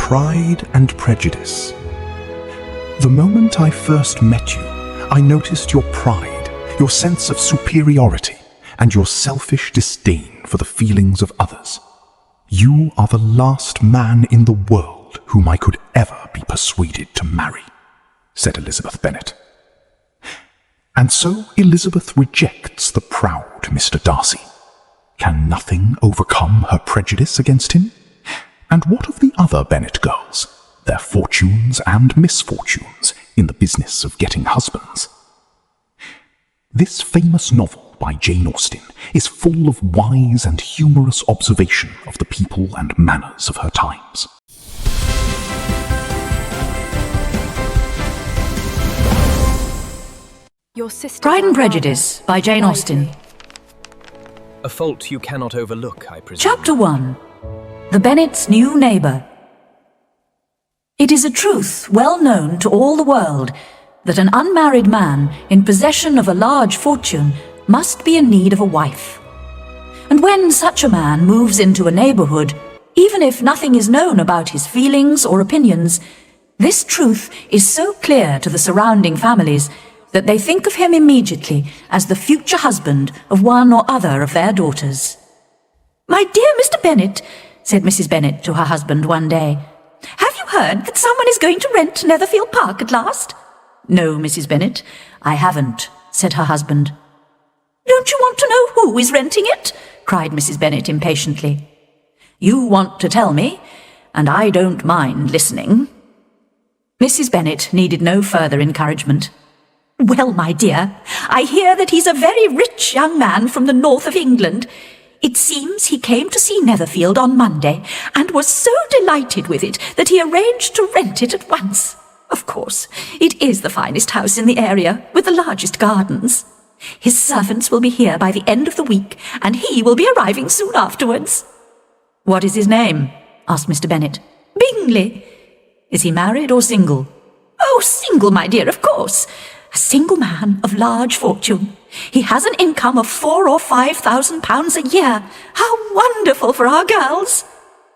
Pride and Prejudice. The moment I first met you, I noticed your pride, your sense of superiority, and your selfish disdain for the feelings of others. You are the last man in the world whom I could ever be persuaded to marry, said Elizabeth Bennet. And so Elizabeth rejects the proud Mr Darcy. Can nothing overcome her prejudice against him? And what of the other Bennet girls, their fortunes and misfortunes in the business of getting husbands? This famous novel by Jane Austen is full of wise and humorous observation of the people and manners of her times. Pride and Prejudice by Jane Austen. A fault you cannot overlook, I presume. Chapter 1. The Bennets' New Neighbour. It is a truth well known to all the world that an unmarried man in possession of a large fortune must be in need of a wife. And when such a man moves into a neighbourhood, even if nothing is known about his feelings or opinions, this truth is so clear to the surrounding families that they think of him immediately as the future husband of one or other of their daughters. "My dear Mr. Bennet," said Mrs. Bennet to her husband one day, "have you heard that someone is going to rent Netherfield Park at last?" "No, Mrs. Bennet, I haven't," said her husband. "Don't you want to know who is renting it?" cried Mrs. Bennet impatiently. "You want to tell me, and I don't mind listening." Mrs. Bennet needed no further encouragement. "Well, my dear, I hear that he's a very rich young man from the north of England. It seems he came to see Netherfield on Monday, and was so delighted with it that he arranged to rent it at once. Of course, it is the finest house in the area, with the largest gardens. His servants will be here by the end of the week, and he will be arriving soon afterwards." "What is his name?" asked Mr. Bennet. "Bingley." "Is he married or single?" "Oh, single, my dear, of course. A single man of large fortune. He has an income of £4,000 or £5,000 a year. How wonderful for our girls!"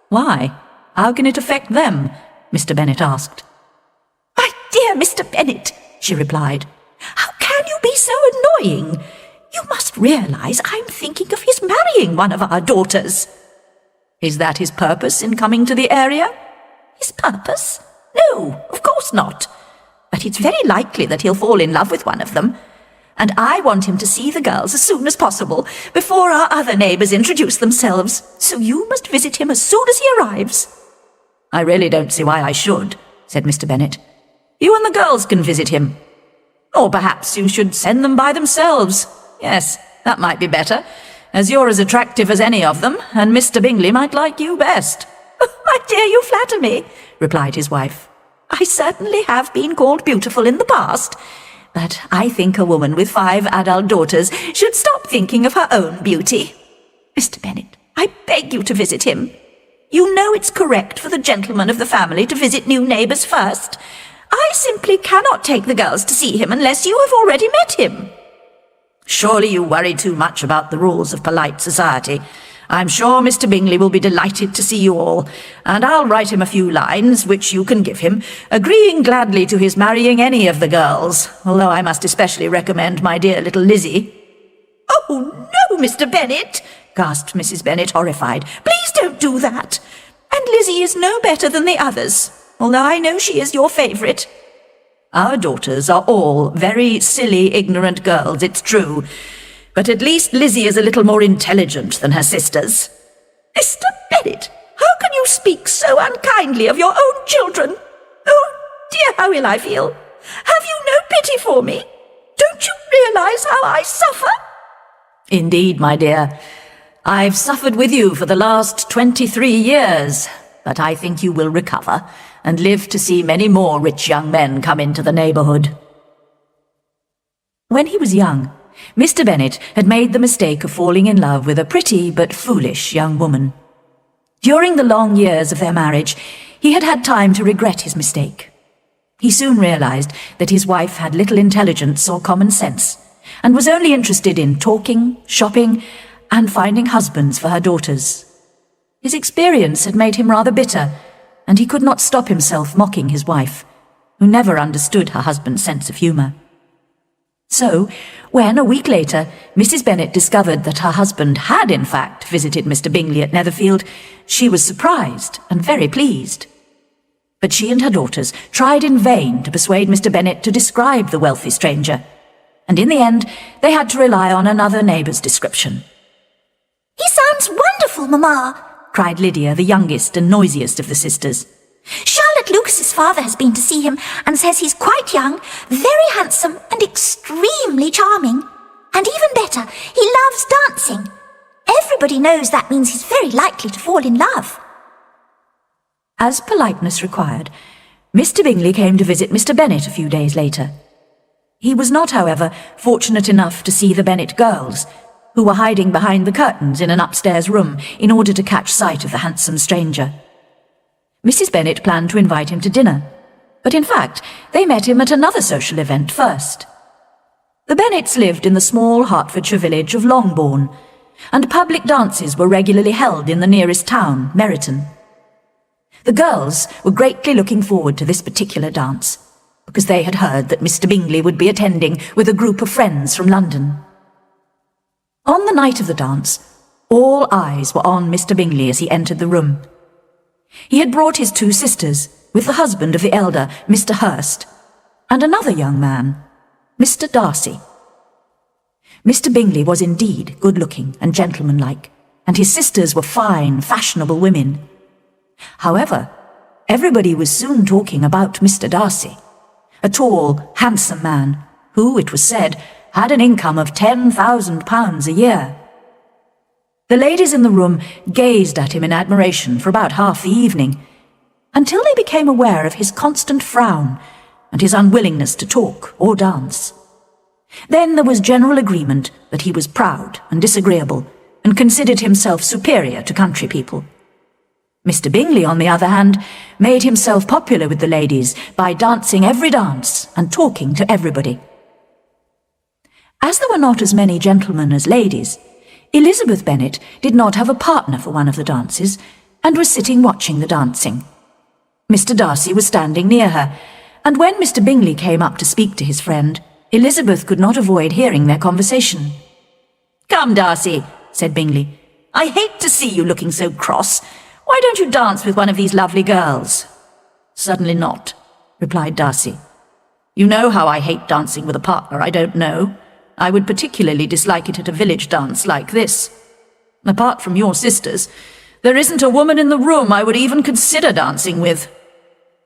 "Why? How can it affect them?" Mr. Bennet asked. "My dear Mr. Bennet," she replied, "how can you be so annoying? You must realize I'm thinking of his marrying one of our daughters." "Is that his purpose in coming to the area?" "His purpose? No, of course not. But it's very likely that he'll fall in love with one of them. And I want him to see the girls as soon as possible, before our other neighbours introduce themselves. So you must visit him as soon as he arrives." "I really don't see why I should," said Mr. Bennet. "You and the girls can visit him. Or perhaps you should send them by themselves. Yes, that might be better, as you're as attractive as any of them, and Mr. Bingley might like you best." "Oh, my dear, you flatter me," replied his wife. "I certainly have been called beautiful in the past, but I think a woman with 5 adult daughters should stop thinking of her own beauty. Mr. Bennet, I beg you to visit him. You know it's correct for the gentleman of the family to visit new neighbours first. I simply cannot take the girls to see him unless you have already met him." "Surely you worry too much about the rules of polite society. I'm sure Mr. Bingley will be delighted to see you all, and I'll write him a few lines, which you can give him, agreeing gladly to his marrying any of the girls, although I must especially recommend my dear little Lizzie." "Oh, no, Mr. Bennet," gasped Mrs. Bennet, horrified. "Please don't do that. And Lizzie is no better than the others, although I know she is your favourite." "Our daughters are all very silly, ignorant girls, it's true. But at least Lizzie is a little more intelligent than her sisters." "Mr. Bennet, how can you speak so unkindly of your own children? Oh, dear, how ill I feel. Have you no pity for me? Don't you realize how I suffer?" "Indeed, my dear. I've suffered with you for the last 23 years, but I think you will recover and live to see many more rich young men come into the neighbourhood." When he was young, Mr. Bennet had made the mistake of falling in love with a pretty but foolish young woman. During the long years of their marriage, he had had time to regret his mistake. He soon realized that his wife had little intelligence or common sense, and was only interested in talking, shopping, and finding husbands for her daughters. His experience had made him rather bitter, and he could not stop himself mocking his wife, who never understood her husband's sense of humour. So, when, a week later, Mrs. Bennet discovered that her husband had in fact visited Mr. Bingley at Netherfield, she was surprised and very pleased. But she and her daughters tried in vain to persuade Mr. Bennet to describe the wealthy stranger, and in the end they had to rely on another neighbour's description. "He sounds wonderful, Mamma," cried Lydia, the youngest and noisiest of the sisters. "Charlotte Lucas's father has been to see him and says he's quite young, very handsome and extremely charming. And even better, he loves dancing. Everybody knows that means he's very likely to fall in love." As politeness required, Mr. Bingley came to visit Mr. Bennet a few days later. He was not, however, fortunate enough to see the Bennet girls, who were hiding behind the curtains in an upstairs room in order to catch sight of the handsome stranger. Mrs. Bennet planned to invite him to dinner, but in fact they met him at another social event first. The Bennets lived in the small Hertfordshire village of Longbourn, and public dances were regularly held in the nearest town, Meryton. The girls were greatly looking forward to this particular dance, because they had heard that Mr. Bingley would be attending with a group of friends from London. On the night of the dance, all eyes were on Mr. Bingley as he entered the room. He had brought his two sisters, with the husband of the elder, Mr. Hurst, and another young man, Mr. Darcy. Mr. Bingley was indeed good-looking and gentlemanlike, and his sisters were fine, fashionable women. However, everybody was soon talking about Mr. Darcy, a tall, handsome man, who, it was said, had an income of £10,000 a year. The ladies in the room gazed at him in admiration for about half the evening, until they became aware of his constant frown and his unwillingness to talk or dance. Then there was general agreement that he was proud and disagreeable, and considered himself superior to country people. Mr. Bingley, on the other hand, made himself popular with the ladies by dancing every dance and talking to everybody. As there were not as many gentlemen as ladies, Elizabeth Bennet did not have a partner for one of the dances, and was sitting watching the dancing. Mr. Darcy was standing near her, and when Mr. Bingley came up to speak to his friend, Elizabeth could not avoid hearing their conversation. "Come, Darcy," said Bingley, "I hate to see you looking so cross. Why don't you dance with one of these lovely girls?" "Certainly not," replied Darcy. "You know how I hate dancing with a partner I don't know. I would particularly dislike it at a village dance like this. Apart from your sisters, there isn't a woman in the room I would even consider dancing with.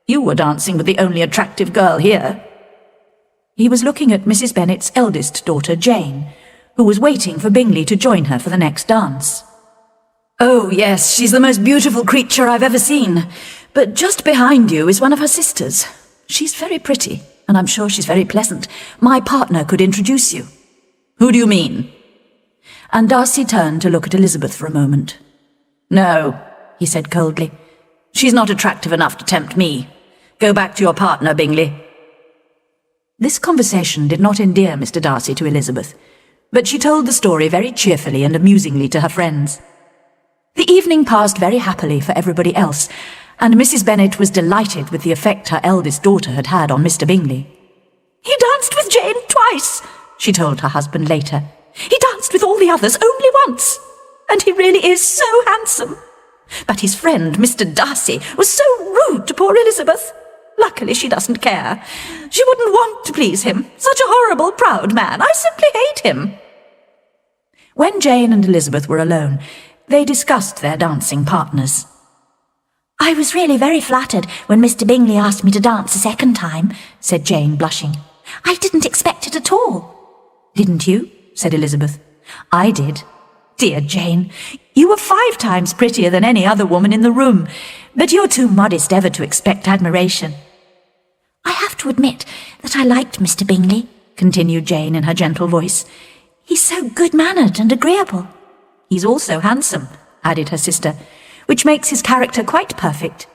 You were dancing with the only attractive girl here." He was looking at Mrs. Bennet's eldest daughter, Jane, who was waiting for Bingley to join her for the next dance. "Oh, yes, she's the most beautiful creature I've ever seen. But just behind you is one of her sisters. She's very pretty, and I'm sure she's very pleasant. My partner could introduce you." "Who do you mean?" And Darcy turned to look at Elizabeth for a moment. "No," he said coldly. "She's not attractive enough to tempt me. Go back to your partner, Bingley." This conversation did not endear Mr. Darcy to Elizabeth, but she told the story very cheerfully and amusingly to her friends. The evening passed very happily for everybody else, and Mrs. Bennet was delighted with the effect her eldest daughter had had on Mr. Bingley. "He danced with Jane twice," she told her husband later. "He danced with all the others only once, and he really is so handsome. But his friend, Mr. Darcy, was so rude to poor Elizabeth. Luckily she doesn't care. She wouldn't want to please him. Such a horrible, proud man. I simply hate him." When Jane and Elizabeth were alone, they discussed their dancing partners. "I was really very flattered when Mr. Bingley asked me to dance a second time," said Jane, blushing. "I didn't expect it at all." "Didn't you?" said Elizabeth. "I did. Dear Jane, you were 5 times prettier than any other woman in the room, but you're too modest ever to expect admiration." "I have to admit that I liked Mr. Bingley," continued Jane in her gentle voice. "He's so good-mannered and agreeable." "He's also handsome," added her sister, "which makes his character quite perfect.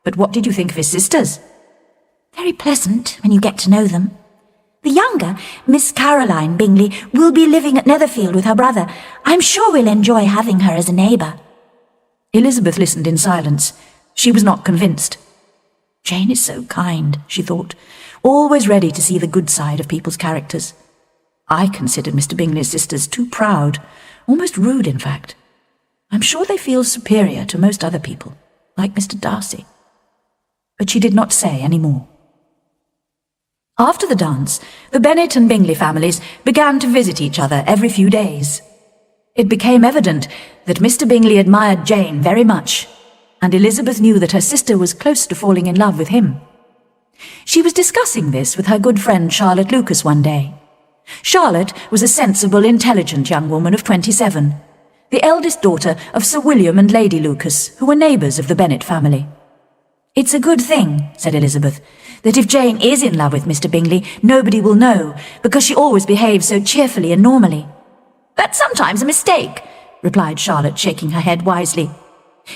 But what did you think of his sisters?" "Very pleasant when you get to know them. The younger, Miss Caroline Bingley, will be living at Netherfield with her brother. I'm sure we'll enjoy having her as a neighbour." Elizabeth listened in silence. She was not convinced. Jane is so kind, she thought, always ready to see the good side of people's characters. I considered Mr. Bingley's sisters too proud, almost rude in fact. I'm sure they feel superior to most other people, like Mr. Darcy. But she did not say any more. After the dance, the Bennet and Bingley families began to visit each other every few days. It became evident that Mr. Bingley admired Jane very much, and Elizabeth knew that her sister was close to falling in love with him. She was discussing this with her good friend Charlotte Lucas one day. Charlotte was a sensible, intelligent young woman of 27, the eldest daughter of Sir William and Lady Lucas, who were neighbours of the Bennet family. "It's a good thing," said Elizabeth, "that if Jane is in love with Mr. Bingley, nobody will know, because she always behaves so cheerfully and normally." "That's sometimes a mistake," replied Charlotte, shaking her head wisely.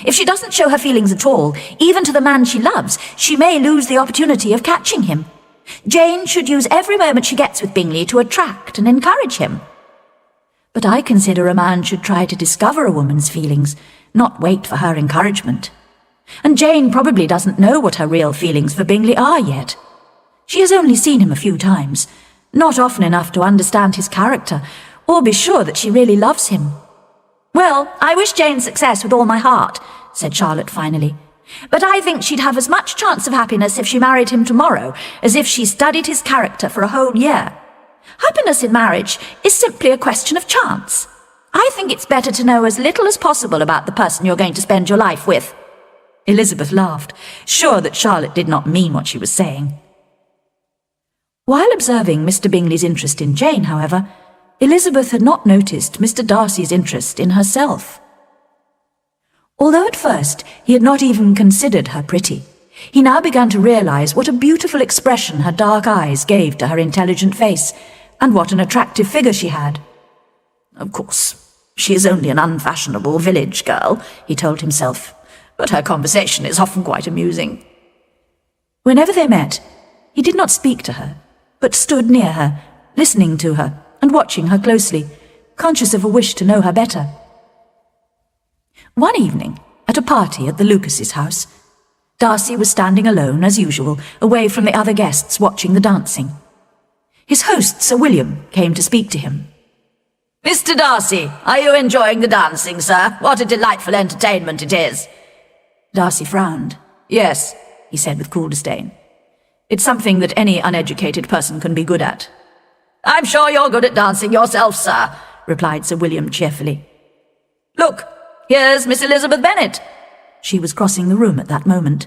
"If she doesn't show her feelings at all, even to the man she loves, she may lose the opportunity of catching him. Jane should use every moment she gets with Bingley to attract and encourage him." "But I consider a man should try to discover a woman's feelings, not wait for her encouragement. And Jane probably doesn't know what her real feelings for Bingley are yet. She has only seen him a few times, not often enough to understand his character, or be sure that she really loves him." "Well, I wish Jane success with all my heart," said Charlotte finally. "But I think she'd have as much chance of happiness if she married him tomorrow as if she studied his character for a whole year. Happiness in marriage is simply a question of chance. I think it's better to know as little as possible about the person you're going to spend your life with." Elizabeth laughed, sure that Charlotte did not mean what she was saying. While observing Mr. Bingley's interest in Jane, however, Elizabeth had not noticed Mr. Darcy's interest in herself. Although at first he had not even considered her pretty, he now began to realize what a beautiful expression her dark eyes gave to her intelligent face, and what an attractive figure she had. "Of course, she is only an unfashionable village girl," he told himself, "but her conversation is often quite amusing." Whenever they met, he did not speak to her, but stood near her, listening to her and watching her closely, conscious of a wish to know her better. One evening, at a party at the Lucas's house, Darcy was standing alone, as usual, away from the other guests watching the dancing. His host, Sir William, came to speak to him. "Mr. Darcy, are you enjoying the dancing, sir? What a delightful entertainment it is." Darcy frowned. "Yes," he said with cool disdain. "It's something that any uneducated person can be good at." "I'm sure you're good at dancing yourself, sir," replied Sir William cheerfully. "Look, here's Miss Elizabeth Bennet." She was crossing the room at that moment.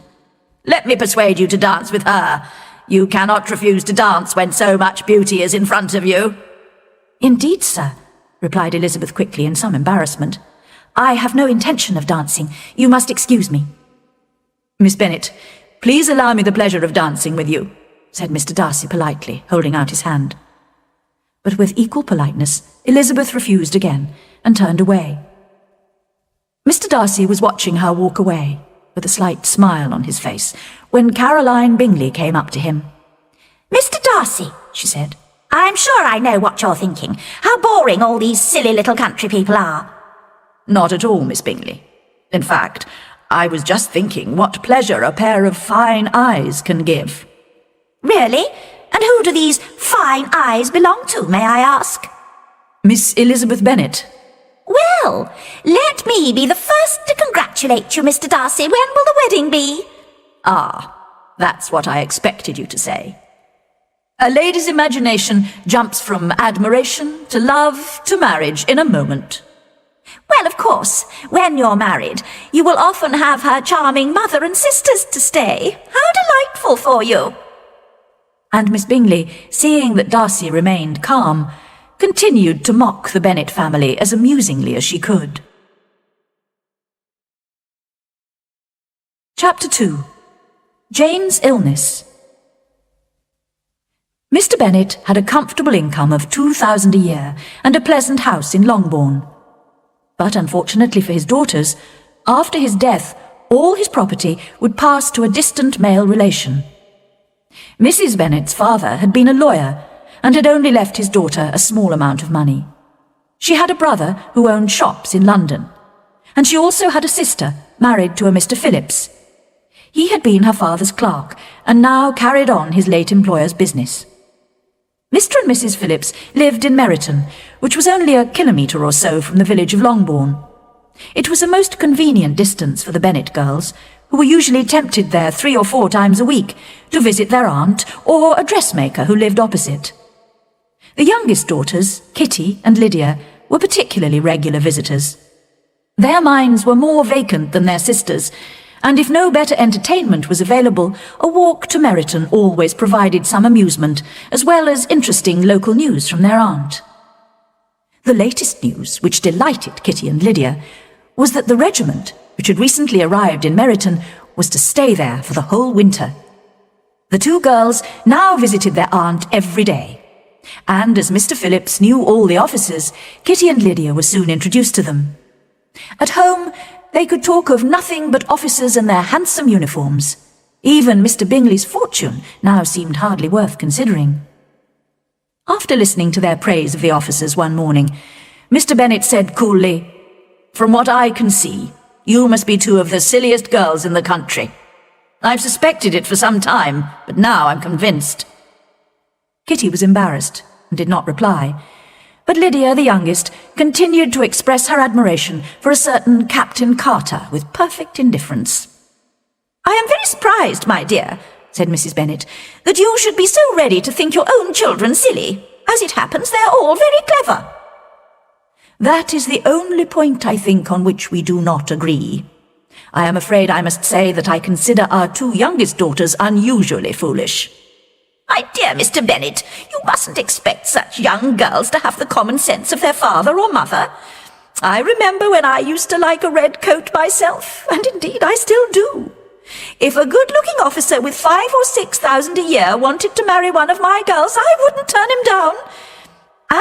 "Let me persuade you to dance with her. You cannot refuse to dance when so much beauty is in front of you." "Indeed, sir," replied Elizabeth quickly in some embarrassment. "I have no intention of dancing. You must excuse me." "Miss Bennet, please allow me the pleasure of dancing with you," said Mr. Darcy politely, holding out his hand. But with equal politeness, Elizabeth refused again and turned away. Mr. Darcy was watching her walk away, with a slight smile on his face, when Caroline Bingley came up to him. "Mr. Darcy," she said, "I'm sure I know what you're thinking. How boring all these silly little country people are." "Not at all, Miss Bingley. In fact, I was just thinking what pleasure a pair of fine eyes can give." "Really? And who do these fine eyes belong to, may I ask?" "Miss Elizabeth Bennet." "Well, let me be the first to congratulate you, Mr. Darcy. When will the wedding be?" "Ah, that's what I expected you to say. A lady's imagination jumps from admiration to love to marriage in a moment." "Well, of course, when you're married, you will often have her charming mother and sisters to stay. How delightful for you!" And Miss Bingley, seeing that Darcy remained calm, continued to mock the Bennet family as amusingly as she could. Chapter 2. Jane's Illness. Mr. Bennet had a comfortable income of £2,000 a year and a pleasant house in Longbourn. But unfortunately for his daughters, after his death, all his property would pass to a distant male relation. Mrs. Bennet's father had been a lawyer and had only left his daughter a small amount of money. She had a brother who owned shops in London, and she also had a sister married to a Mr. Phillips. He had been her father's clerk, and now carried on his late employer's business. Mr. and Mrs. Phillips lived in Meryton, which was only a kilometre or so from the village of Longbourn. It was a most convenient distance for the Bennet girls, who were usually tempted there 3 or 4 times a week to visit their aunt or a dressmaker who lived opposite. The youngest daughters, Kitty and Lydia, were particularly regular visitors. Their minds were more vacant than their sisters', and if no better entertainment was available, a walk to Meryton always provided some amusement, as well as interesting local news from their aunt. The latest news, which delighted Kitty and Lydia, was that the regiment, which had recently arrived in Meryton, was to stay there for the whole winter. The 2 girls now visited their aunt every day, and as Mr. Phillips knew all the officers, Kitty and Lydia were soon introduced to them. At home, they could talk of nothing but officers and their handsome uniforms. Even Mr. Bingley's fortune now seemed hardly worth considering. After listening to their praise of the officers one morning, Mr. Bennet said coolly, "From what I can see, you must be 2 of the silliest girls in the country. I've suspected it for some time, but now I'm convinced." Kitty was embarrassed and did not reply, but Lydia, the youngest, continued to express her admiration for a certain Captain Carter with perfect indifference. "I am very surprised, my dear," said Mrs. Bennet, "that you should be so ready to think your own children silly. As it happens, they are all very clever." "That is the only point, I think, on which we do not agree. I am afraid I must say that I consider our 2 youngest daughters unusually foolish." "My dear Mr. Bennet, you mustn't expect such young girls to have the common sense of their father or mother. I remember when I used to like a red coat myself, and indeed I still do. If a good-looking officer with 5,000 or 6,000 a year wanted to marry one of my girls, I wouldn't turn him down.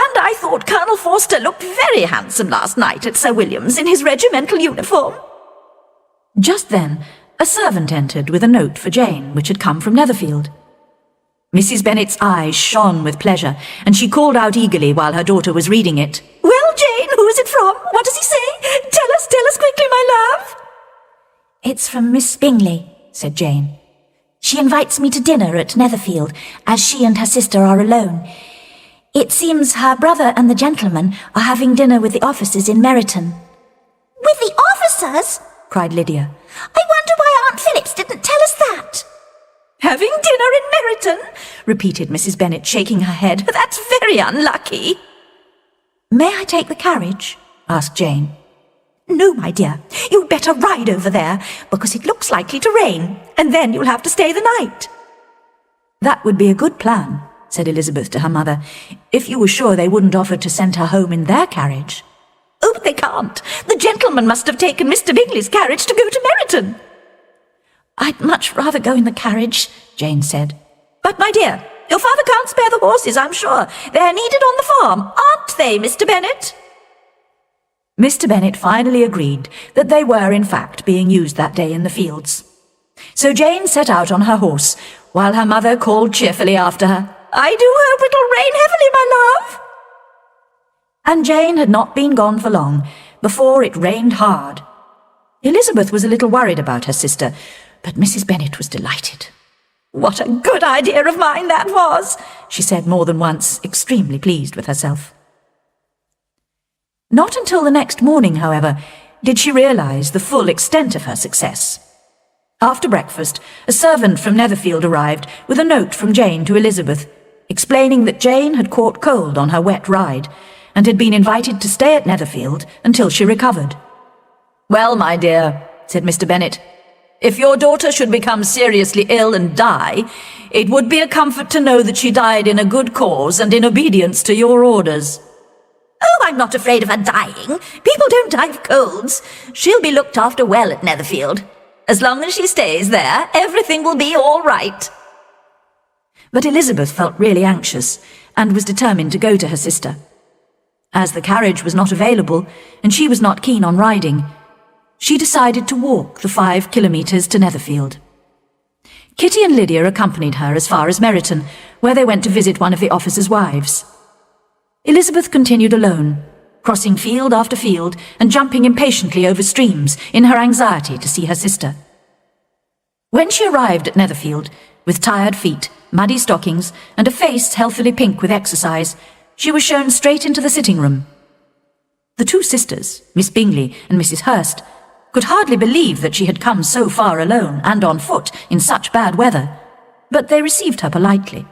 And I thought Colonel Forster looked very handsome last night at Sir William's in his regimental uniform." Just then, a servant entered with a note for Jane, which had come from Netherfield. Mrs. Bennet's eyes shone with pleasure, and she called out eagerly while her daughter was reading it. "Well, Jane, who is it from? What does he say? Tell us quickly, my love." "It's from Miss Bingley," said Jane. "She invites me to dinner at Netherfield, as she and her sister are alone. It seems her brother and the gentleman are having dinner with the officers in Meryton." "With the officers?" cried Lydia. "I wonder why Aunt Phillips didn't tell us that." "Having dinner in Meryton?" repeated Mrs. Bennet, shaking her head. "That's very unlucky." "May I take the carriage?" asked Jane. "No, my dear. You'd better ride over there, because it looks likely to rain, and then you'll have to stay the night." "That would be a good plan," said Elizabeth to her mother, "if you were sure they wouldn't offer to send her home in their carriage." "Oh, but they can't. The gentleman must have taken Mr. Bingley's carriage to go to Meryton." "I'd much rather go in the carriage," Jane said. "But, my dear, your father can't spare the horses, I'm sure. They're needed on the farm, aren't they, Mr. Bennet?" Mr. Bennet finally agreed that they were, in fact, being used that day in the fields. So Jane set out on her horse, while her mother called cheerfully after her, "I do hope it'll rain heavily, my love." And Jane had not been gone for long before it rained hard. Elizabeth was a little worried about her sister, but Mrs. Bennet was delighted. "What a good idea of mine that was," she said more than once, extremely pleased with herself. Not until the next morning, however, did she realize the full extent of her success. After breakfast, a servant from Netherfield arrived with a note from Jane to Elizabeth, explaining that Jane had caught cold on her wet ride, and had been invited to stay at Netherfield until she recovered. "Well, my dear," said Mr. Bennet, "if your daughter should become seriously ill and die, it would be a comfort to know that she died in a good cause and in obedience to your orders." "Oh, I'm not afraid of her dying. People don't die of colds. She'll be looked after well at Netherfield. As long as she stays there, everything will be all right." But Elizabeth felt really anxious, and was determined to go to her sister. As the carriage was not available, and she was not keen on riding, she decided to walk the 5 kilometres to Netherfield. Kitty and Lydia accompanied her as far as Meryton, where they went to visit one of the officers' wives. Elizabeth continued alone, crossing field after field and jumping impatiently over streams in her anxiety to see her sister. When she arrived at Netherfield, with tired feet, muddy stockings, and a face healthily pink with exercise, she was shown straight into the sitting room. The two sisters, Miss Bingley and Mrs. Hurst, could hardly believe that she had come so far alone and on foot in such bad weather, but they received her politely.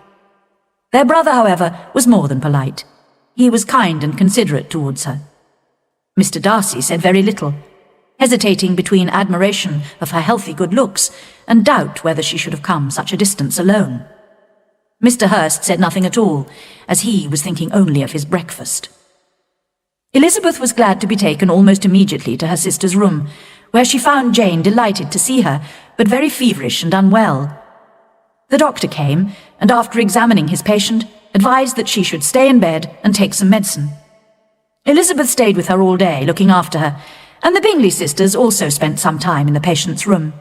Their brother, however, was more than polite. He was kind and considerate towards her. Mr. Darcy said very little, hesitating between admiration of her healthy good looks and doubt whether she should have come such a distance alone. Mr. Hurst said nothing at all, as he was thinking only of his breakfast. Elizabeth was glad to be taken almost immediately to her sister's room, where she found Jane delighted to see her, but very feverish and unwell. The doctor came, and after examining his patient, advised that she should stay in bed and take some medicine. Elizabeth stayed with her all day, looking after her, and the Bingley sisters also spent some time in the patient's room.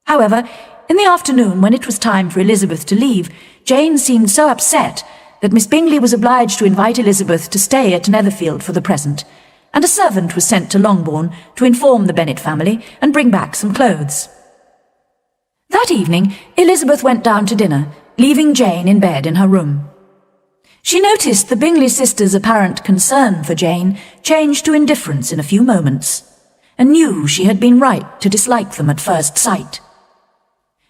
However, in the afternoon, when it was time for Elizabeth to leave, Jane seemed so upset that Miss Bingley was obliged to invite Elizabeth to stay at Netherfield for the present, and a servant was sent to Longbourn to inform the Bennet family and bring back some clothes. That evening, Elizabeth went down to dinner, leaving Jane in bed in her room. She noticed the Bingley sisters' apparent concern for Jane changed to indifference in a few moments, and knew she had been right to dislike them at first sight.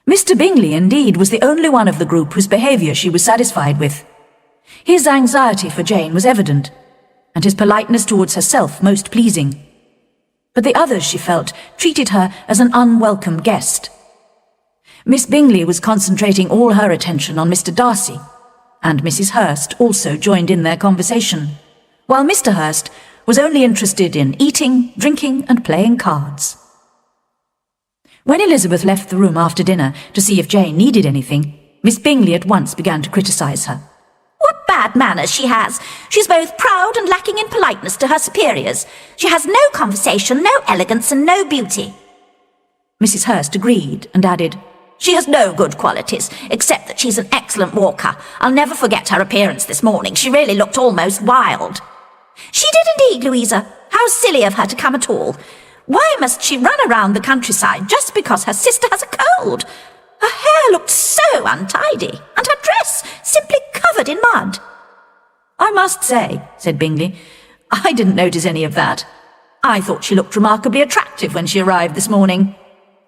Mr. Bingley, indeed, was the only one of the group whose behaviour she was satisfied with. His anxiety for Jane was evident, and his politeness towards herself most pleasing. But the others, she felt, treated her as an unwelcome guest. Miss Bingley was concentrating all her attention on Mr. Darcy, and Mrs. Hurst also joined in their conversation, while Mr. Hurst was only interested in eating, drinking, and playing cards. When Elizabeth left the room after dinner to see if Jane needed anything, Miss Bingley at once began to criticise her. What bad manners she has! She's both proud and lacking in politeness to her superiors. She has no conversation, no elegance, and no beauty. Mrs. Hurst agreed and added, She has no good qualities, except that she's an excellent walker. I'll never forget her appearance this morning. She really looked almost wild. She did indeed, Louisa. How silly of her to come at all. Why must she run around the countryside just because her sister has a cold? Her hair looked so untidy, and her dress simply covered in mud. I must say, said Bingley, I didn't notice any of that. I thought she looked remarkably attractive when she arrived this morning.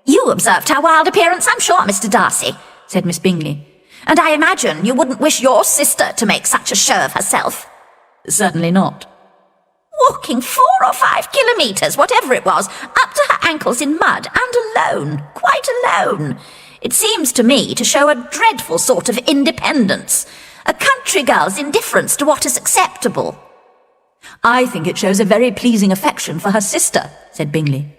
You observed her wild appearance, I'm sure, Mr. Darcy, said Miss Bingley. And I imagine you wouldn't wish your sister to make such a show of herself. Certainly not. Walking 4 or 5 kilometres, whatever it was, up to her ankles in mud, and alone, quite alone. It seems to me to show a dreadful sort of independence, a country girl's indifference to what is acceptable. I think it shows a very pleasing affection for her sister, said Bingley.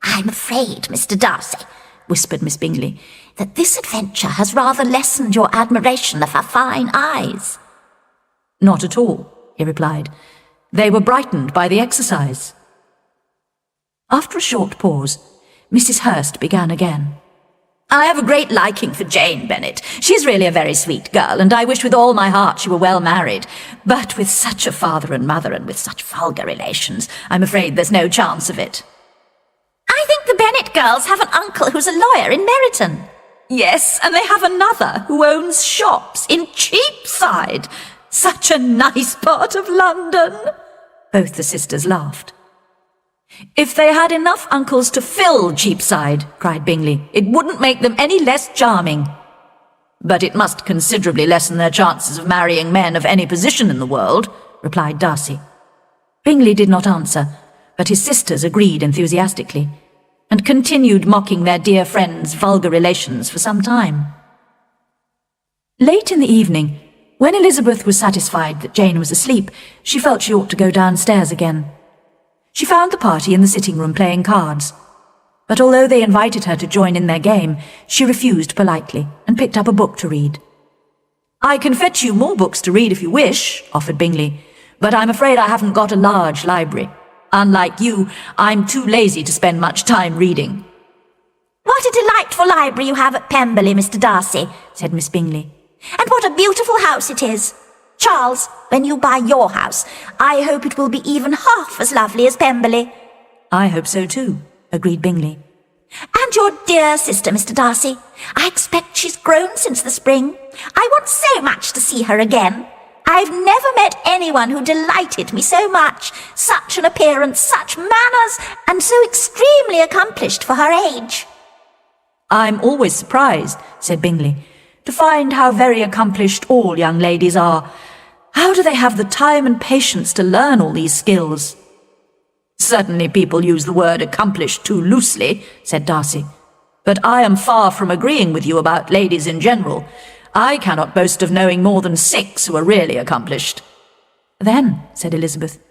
I'm afraid, Mr. Darcy, whispered Miss Bingley, that this adventure has rather lessened your admiration of her fine eyes. Not at all, he replied. They were brightened by the exercise. After a short pause, Mrs. Hurst began again. I have a great liking for Jane Bennet. She's really a very sweet girl, and I wish with all my heart she were well married. But with such a father and mother, and with such vulgar relations, I'm afraid there's no chance of it. I think the Bennet girls have an uncle who's a lawyer in Meryton. Yes, and they have another who owns shops in Cheapside. Such a nice part of London. Both the sisters laughed. If they had enough uncles to fill Cheapside, cried Bingley, it wouldn't make them any less charming. But it must considerably lessen their chances of marrying men of any position in the world, replied Darcy. Bingley did not answer, but his sisters agreed enthusiastically, and continued mocking their dear friend's vulgar relations for some time. Late in the evening, when Elizabeth was satisfied that Jane was asleep, she felt she ought to go downstairs again. She found the party in the sitting-room playing cards, but although they invited her to join in their game, she refused politely and picked up a book to read. I can fetch you more books to read if you wish, offered Bingley, but I'm afraid I haven't got a large library. Unlike you, I'm too lazy to spend much time reading. What a delightful library you have at Pemberley, Mr. Darcy, said Miss Bingley. And what a beautiful house it is. Charles, when you buy your house, I hope it will be even half as lovely as Pemberley. I hope so too, agreed Bingley. And your dear sister, Mr. Darcy. I expect she's grown since the spring. I want so much to see her again. I've never met anyone who delighted me so much. Such an appearance, such manners, and so extremely accomplished for her age. I'm always surprised, said Bingley, to find how very accomplished all young ladies are. How do they have the time and patience to learn all these skills? Certainly people use the word accomplished too loosely, said Darcy. But I am far from agreeing with you about ladies in general. I cannot boast of knowing more than 6 who are really accomplished. Then, said Elizabeth,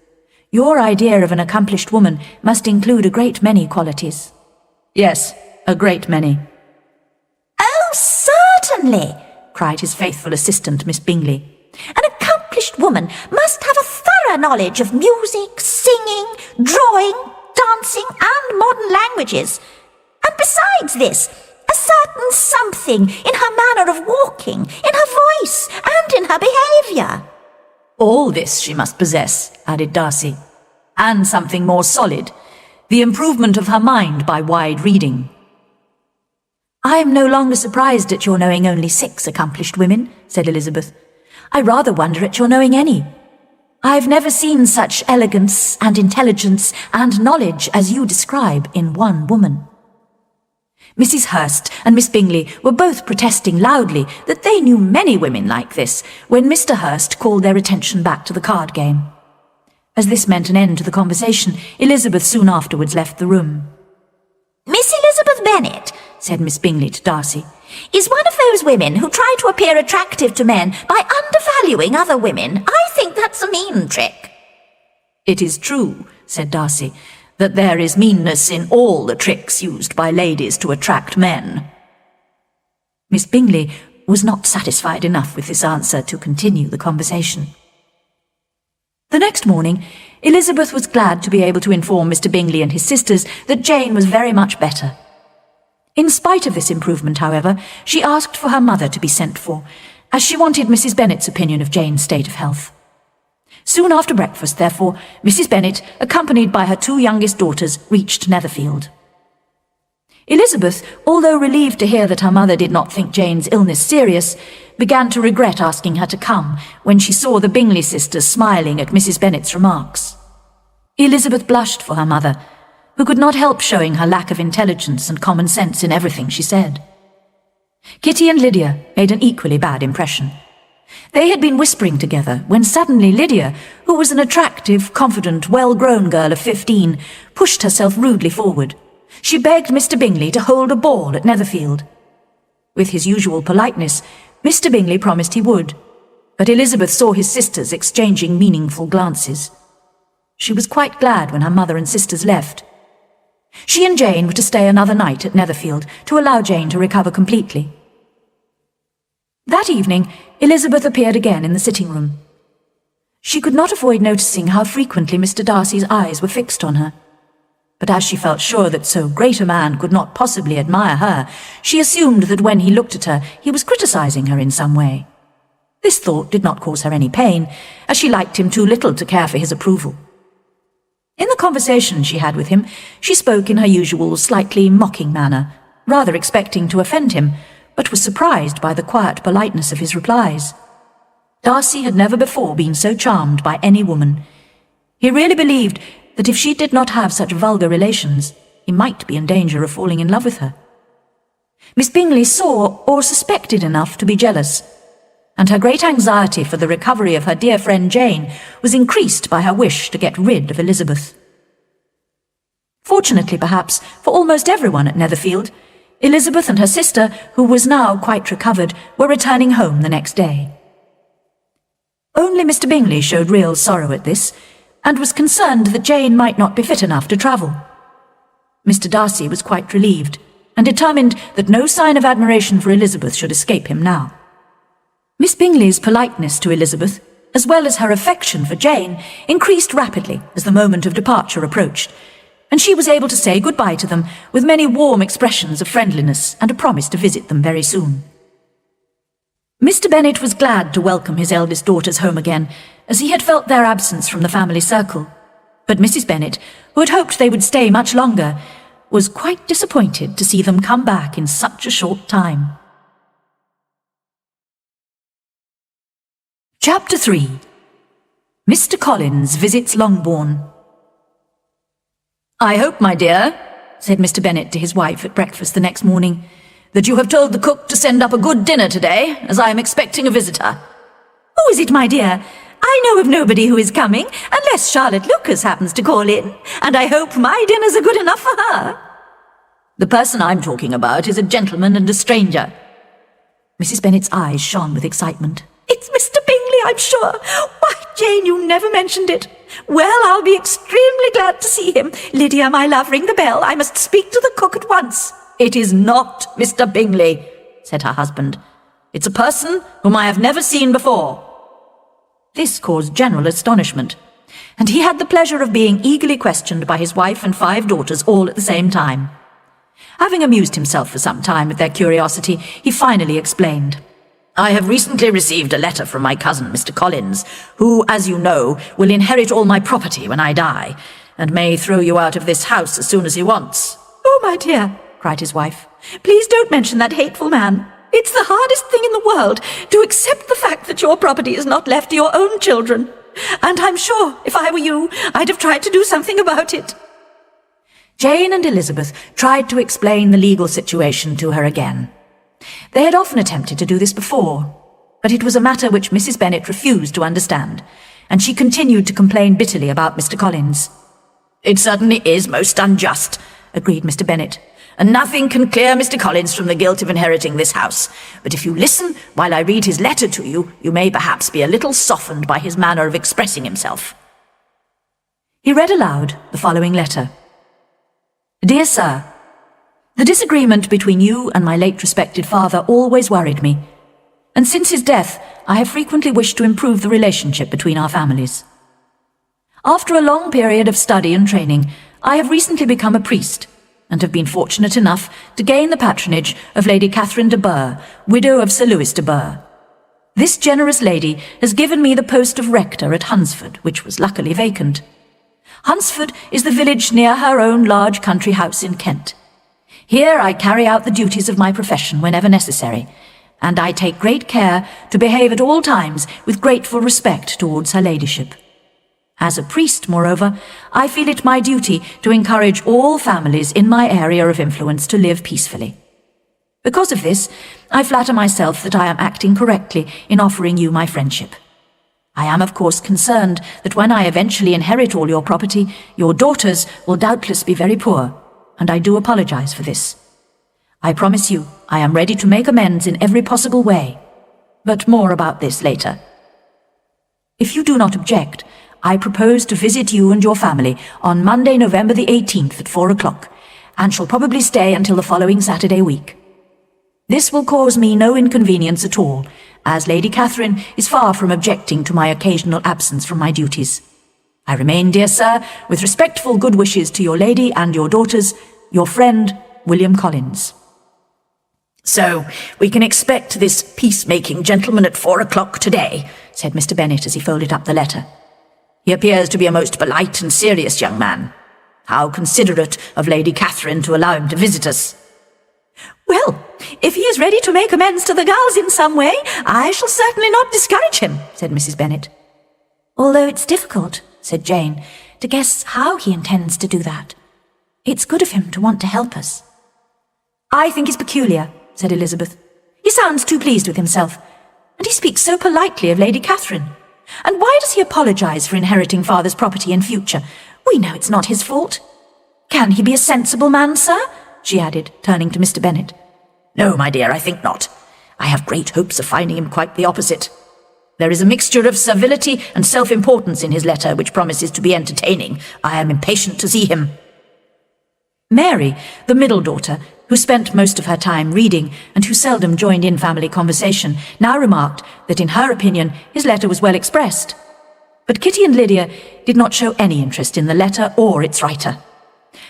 your idea of an accomplished woman must include a great many qualities. Yes, a great many. Oh, certainly, cried his faithful assistant, Miss Bingley. An accomplished woman must have a thorough knowledge of music, singing, drawing, dancing, and modern languages. And besides this, a certain something in her manner of walking, in her voice, and in her behaviour. All this she must possess, added Darcy, and something more solid, the improvement of her mind by wide reading. I am no longer surprised at your knowing only 6 accomplished women, said Elizabeth. I rather wonder at your knowing any. I've never seen such elegance and intelligence and knowledge as you describe in one woman. Mrs. Hurst and Miss Bingley were both protesting loudly that they knew many women like this when Mr. Hurst called their attention back to the card game. As this meant an end to the conversation, Elizabeth soon afterwards left the room. Miss Elizabeth Bennet, said Miss Bingley to Darcy, is one of those women who try to appear attractive to men by undervaluing other women. I think that's a mean trick. It is true, said Darcy, that there is meanness in all the tricks used by ladies to attract men. Miss Bingley was not satisfied enough with this answer to continue the conversation. The next morning, Elizabeth was glad to be able to inform Mr. Bingley and his sisters that Jane was very much better. In spite of this improvement, however, she asked for her mother to be sent for, as she wanted Mrs. Bennet's opinion of Jane's state of health. Soon after breakfast, therefore, Mrs. Bennet, accompanied by her 2 youngest daughters, reached Netherfield. Elizabeth, although relieved to hear that her mother did not think Jane's illness serious, began to regret asking her to come when she saw the Bingley sisters smiling at Mrs. Bennet's remarks. Elizabeth blushed for her mother, who could not help showing her lack of intelligence and common sense in everything she said. Kitty and Lydia made an equally bad impression. They had been whispering together when suddenly Lydia, who was an attractive, confident, well-grown girl of 15, pushed herself rudely forward. She begged Mr. Bingley to hold a ball at Netherfield. With his usual politeness, Mr. Bingley promised he would, but Elizabeth saw his sisters exchanging meaningful glances. She was quite glad when her mother and sisters left. She and Jane were to stay another night at Netherfield to allow Jane to recover completely. That evening, Elizabeth appeared again in the sitting-room. She could not avoid noticing how frequently Mr. Darcy's eyes were fixed on her. But as she felt sure that so great a man could not possibly admire her, she assumed that when he looked at her, he was criticizing her in some way. This thought did not cause her any pain, as she liked him too little to care for his approval. In the conversation she had with him, she spoke in her usual slightly mocking manner, rather expecting to offend him, but was surprised by the quiet politeness of his replies. Darcy had never before been so charmed by any woman. He really believed that if she did not have such vulgar relations, he might be in danger of falling in love with her. Miss Bingley saw or suspected enough to be jealous, and her great anxiety for the recovery of her dear friend Jane was increased by her wish to get rid of Elizabeth. Fortunately, perhaps, for almost everyone at Netherfield, Elizabeth and her sister, who was now quite recovered, were returning home the next day. Only Mr. Bingley showed real sorrow at this, and was concerned that Jane might not be fit enough to travel. Mr. Darcy was quite relieved, and determined that no sign of admiration for Elizabeth should escape him now. Miss Bingley's politeness to Elizabeth, as well as her affection for Jane, increased rapidly as the moment of departure approached, and she was able to say goodbye to them with many warm expressions of friendliness and a promise to visit them very soon. Mr. Bennet was glad to welcome his eldest daughters home again, as he had felt their absence from the family circle. But Mrs. Bennet, who had hoped they would stay much longer, was quite disappointed to see them come back in such a short time. Chapter 3. Mr. Collins visits Longbourn. "I hope, my dear," said Mr. Bennet to his wife at breakfast the next morning, "that you have told the cook to send up a good dinner today, as I am expecting a visitor." "Who is it, my dear? I know of nobody who is coming, unless Charlotte Lucas happens to call in, and I hope my dinners are good enough for her." "The person I'm talking about is a gentleman and a stranger." Mrs. Bennet's eyes shone with excitement. "It's Mr. Bingley, I'm sure. Why, Jane, you never mentioned it. Well, I'll be extremely glad to see him. Lydia, my love, ring the bell. I must speak to the cook at once." "It is not Mr. Bingley," said her husband. "It's a person whom I have never seen before." This caused general astonishment, and he had the pleasure of being eagerly questioned by his wife and 5 daughters all at the same time. Having amused himself for some time with their curiosity, he finally explained. "I have recently received a letter from my cousin, Mr. Collins, who, as you know, will inherit all my property when I die, and may throw you out of this house as soon as he wants." "Oh, my dear," cried his wife, "please don't mention that hateful man. It's the hardest thing in the world to accept the fact that your property is not left to your own children. And I'm sure, if I were you, I'd have tried to do something about it." Jane and Elizabeth tried to explain the legal situation to her again. They had often attempted to do this before, but it was a matter which Mrs. Bennet refused to understand, and she continued to complain bitterly about Mr. Collins. "It certainly is most unjust," agreed Mr. Bennet, "and nothing can clear Mr. Collins from the guilt of inheriting this house. But if you listen while I read his letter to you, you may perhaps be a little softened by his manner of expressing himself." He read aloud the following letter. "Dear Sir, the disagreement between you and my late respected father always worried me, and since his death I have frequently wished to improve the relationship between our families. After a long period of study and training, I have recently become a priest, and have been fortunate enough to gain the patronage of Lady Catherine de Bourgh, widow of Sir Lewis de Bourgh. This generous lady has given me the post of rector at Hunsford, which was luckily vacant. Hunsford is the village near her own large country house in Kent. Here I carry out the duties of my profession whenever necessary, and I take great care to behave at all times with grateful respect towards her ladyship. As a priest, moreover, I feel it my duty to encourage all families in my area of influence to live peacefully. Because of this, I flatter myself that I am acting correctly in offering you my friendship. I am, of course, concerned that when I eventually inherit all your property, your daughters will doubtless be very poor, and I do apologize for this. I promise you I am ready to make amends in every possible way, but more about this later. If you do not object, I propose to visit you and your family on Monday, November the 18th at 4 o'clock, and shall probably stay until the following Saturday week. This will cause me no inconvenience at all, as Lady Catherine is far from objecting to my occasional absence from my duties. I remain, dear sir, with respectful good wishes to your lady and your daughters, your friend, William Collins." "So we can expect this peacemaking gentleman at 4 o'clock today," said Mr. Bennet as he folded up the letter. "He appears to be a most polite and serious young man. How considerate of Lady Catherine to allow him to visit us." "Well, if he is ready to make amends to the girls in some way, I shall certainly not discourage him," said Mrs. Bennet. "Although it's difficult," said Jane, "to guess how he intends to do that. It's good of him to want to help us." "I think he's peculiar," said Elizabeth. "He sounds too pleased with himself, and he speaks so politely of Lady Catherine. And why does he apologize for inheriting father's property in future? We know it's not his fault. Can he be a sensible man, sir?" she added, turning to Mr. Bennet. "No, my dear, I think not. I have great hopes of finding him quite the opposite. There is a mixture of servility and self-importance in his letter which promises to be entertaining. I am impatient to see him." Mary, the middle daughter, who spent most of her time reading and who seldom joined in family conversation, now remarked that in her opinion his letter was well expressed. But Kitty and Lydia did not show any interest in the letter or its writer.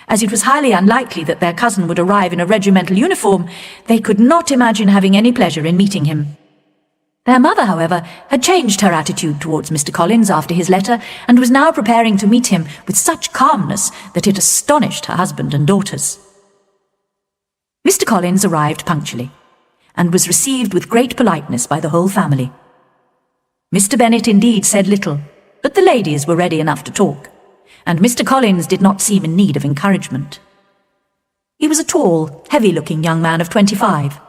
As it was highly unlikely that their cousin would arrive in a regimental uniform, they could not imagine having any pleasure in meeting him. Their mother, however, had changed her attitude towards Mr. Collins after his letter, and was now preparing to meet him with such calmness that it astonished her husband and daughters. Mr. Collins arrived punctually, and was received with great politeness by the whole family. Mr. Bennet indeed said little, but the ladies were ready enough to talk, and Mr. Collins did not seem in need of encouragement. He was a tall, heavy-looking young man of 25.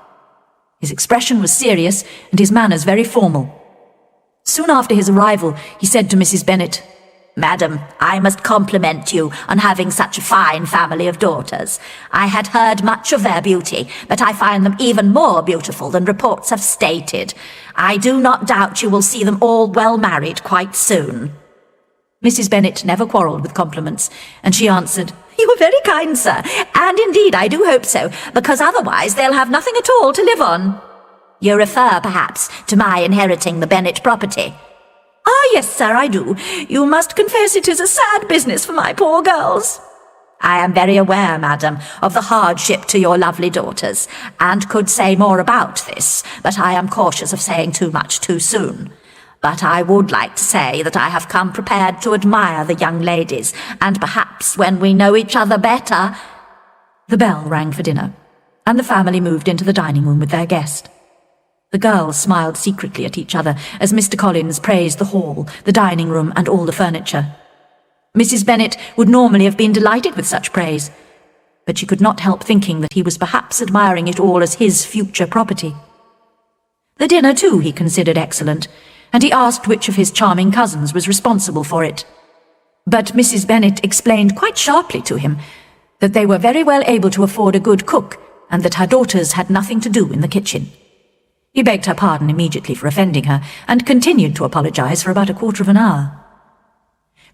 His expression was serious, and his manners very formal. Soon after his arrival, he said to Mrs. Bennet, "Madam, I must compliment you on having such a fine family of daughters. I had heard much of their beauty, but I find them even more beautiful than reports have stated. I do not doubt you will see them all well married quite soon." Mrs. Bennet never quarrelled with compliments, and she answered, "You are very kind, sir, and indeed I do hope so, because otherwise they'll have nothing at all to live on." "You refer, perhaps, to my inheriting the Bennet property?" "Ah, yes, sir, I do. You must confess it is a sad business for my poor girls." "I am very aware, madam, of the hardship to your lovely daughters, and could say more about this, but I am cautious of saying too much too soon. But I would like to say that I have come prepared to admire the young ladies, and perhaps when we know each other better—" The bell rang for dinner, and the family moved into the dining room with their guest. The girls smiled secretly at each other as Mr. Collins praised the hall, the dining room, and all the furniture. Mrs. Bennet would normally have been delighted with such praise, but she could not help thinking that he was perhaps admiring it all as his future property. The dinner, too, he considered excellent, and he asked which of his charming cousins was responsible for it. But Mrs. Bennet explained quite sharply to him that they were very well able to afford a good cook, and that her daughters had nothing to do in the kitchen. He begged her pardon immediately for offending her, and continued to apologize for about a quarter of an hour.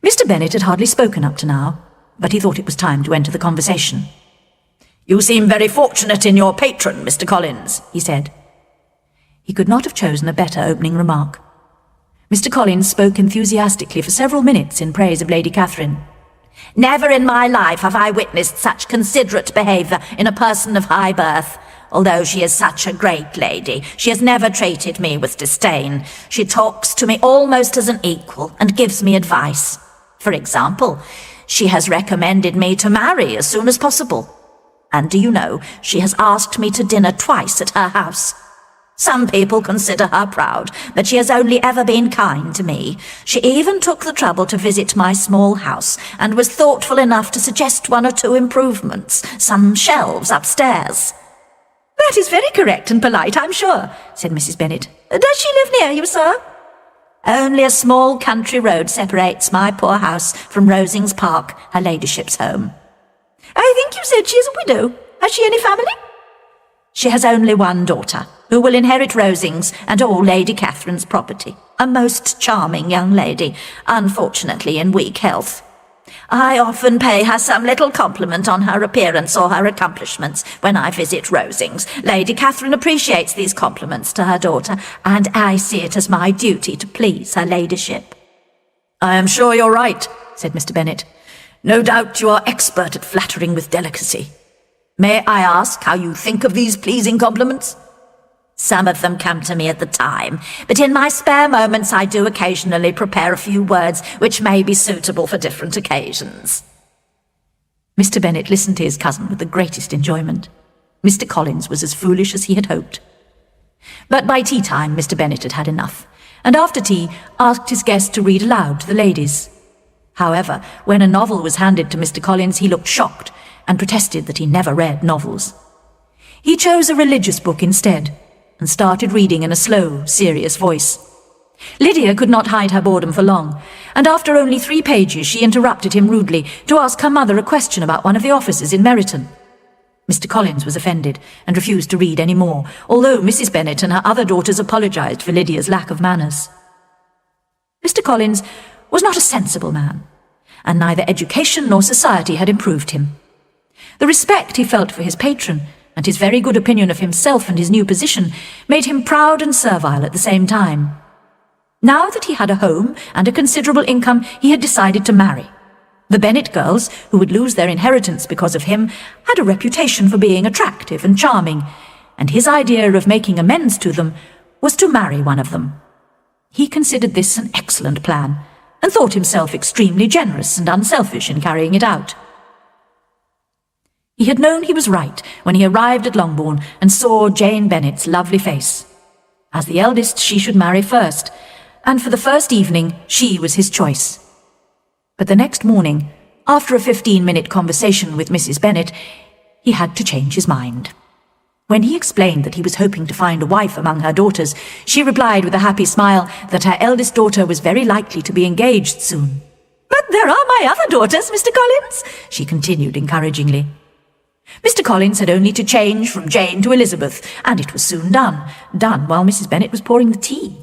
Mr. Bennet had hardly spoken up to now, but he thought it was time to enter the conversation. "You seem very fortunate in your patron, Mr. Collins," he said. He could not have chosen a better opening remark. Mr. Collins spoke enthusiastically for several minutes in praise of Lady Catherine. "Never in my life have I witnessed such considerate behaviour in a person of high birth. Although she is such a great lady, she has never treated me with disdain. She talks to me almost as an equal and gives me advice. For example, she has recommended me to marry as soon as possible. And do you know, she has asked me to dinner twice at her house. Some people consider her proud, but she has only ever been kind to me. She even took the trouble to visit my small house, and was thoughtful enough to suggest 1 or 2 improvements, some shelves upstairs." "That is very correct and polite, I'm sure," said Mrs. Bennet. "Does she live near you, sir?" "Only a small country road separates my poor house from Rosings Park, her ladyship's home." "I think you said she is a widow. Has she any family?" "She has only one daughter, who will inherit Rosings and all Lady Catherine's property, a most charming young lady, unfortunately in weak health. I often pay her some little compliment on her appearance or her accomplishments when I visit Rosings. Lady Catherine appreciates these compliments to her daughter, and I see it as my duty to please her ladyship." "I am sure you're right," said Mr. Bennet. "No doubt you are expert at flattering with delicacy. May I ask how you think of these pleasing compliments?" "Some of them come to me at the time, but in my spare moments I do occasionally prepare a few words which may be suitable for different occasions." Mr. Bennet listened to his cousin with the greatest enjoyment. Mr. Collins was as foolish as he had hoped. But by tea-time Mr. Bennet had had enough, and after tea asked his guest to read aloud to the ladies. However, when a novel was handed to Mr. Collins, he looked shocked, and protested that he never read novels. He chose a religious book instead, and started reading in a slow, serious voice. Lydia could not hide her boredom for long, and after only 3 pages she interrupted him rudely to ask her mother a question about one of the officers in Meryton. Mr. Collins was offended, and refused to read any more, although Mrs. Bennet and her other daughters apologised for Lydia's lack of manners. Mr. Collins was not a sensible man, and neither education nor society had improved him. The respect he felt for his patron, and his very good opinion of himself and his new position, made him proud and servile at the same time. Now that he had a home and a considerable income, he had decided to marry. The Bennet girls, who would lose their inheritance because of him, had a reputation for being attractive and charming, and his idea of making amends to them was to marry one of them. He considered this an excellent plan, and thought himself extremely generous and unselfish in carrying it out. He had known he was right when he arrived at Longbourn and saw Jane Bennet's lovely face. As the eldest, she should marry first, and for the first evening, she was his choice. But the next morning, after a 15-minute conversation with Mrs. Bennet, he had to change his mind. When he explained that he was hoping to find a wife among her daughters, she replied with a happy smile that her eldest daughter was very likely to be engaged soon. "But there are my other daughters, Mr. Collins," she continued encouragingly. Mr. Collins had only to change from Jane to Elizabeth, and it was soon done while Mrs. Bennet was pouring the tea.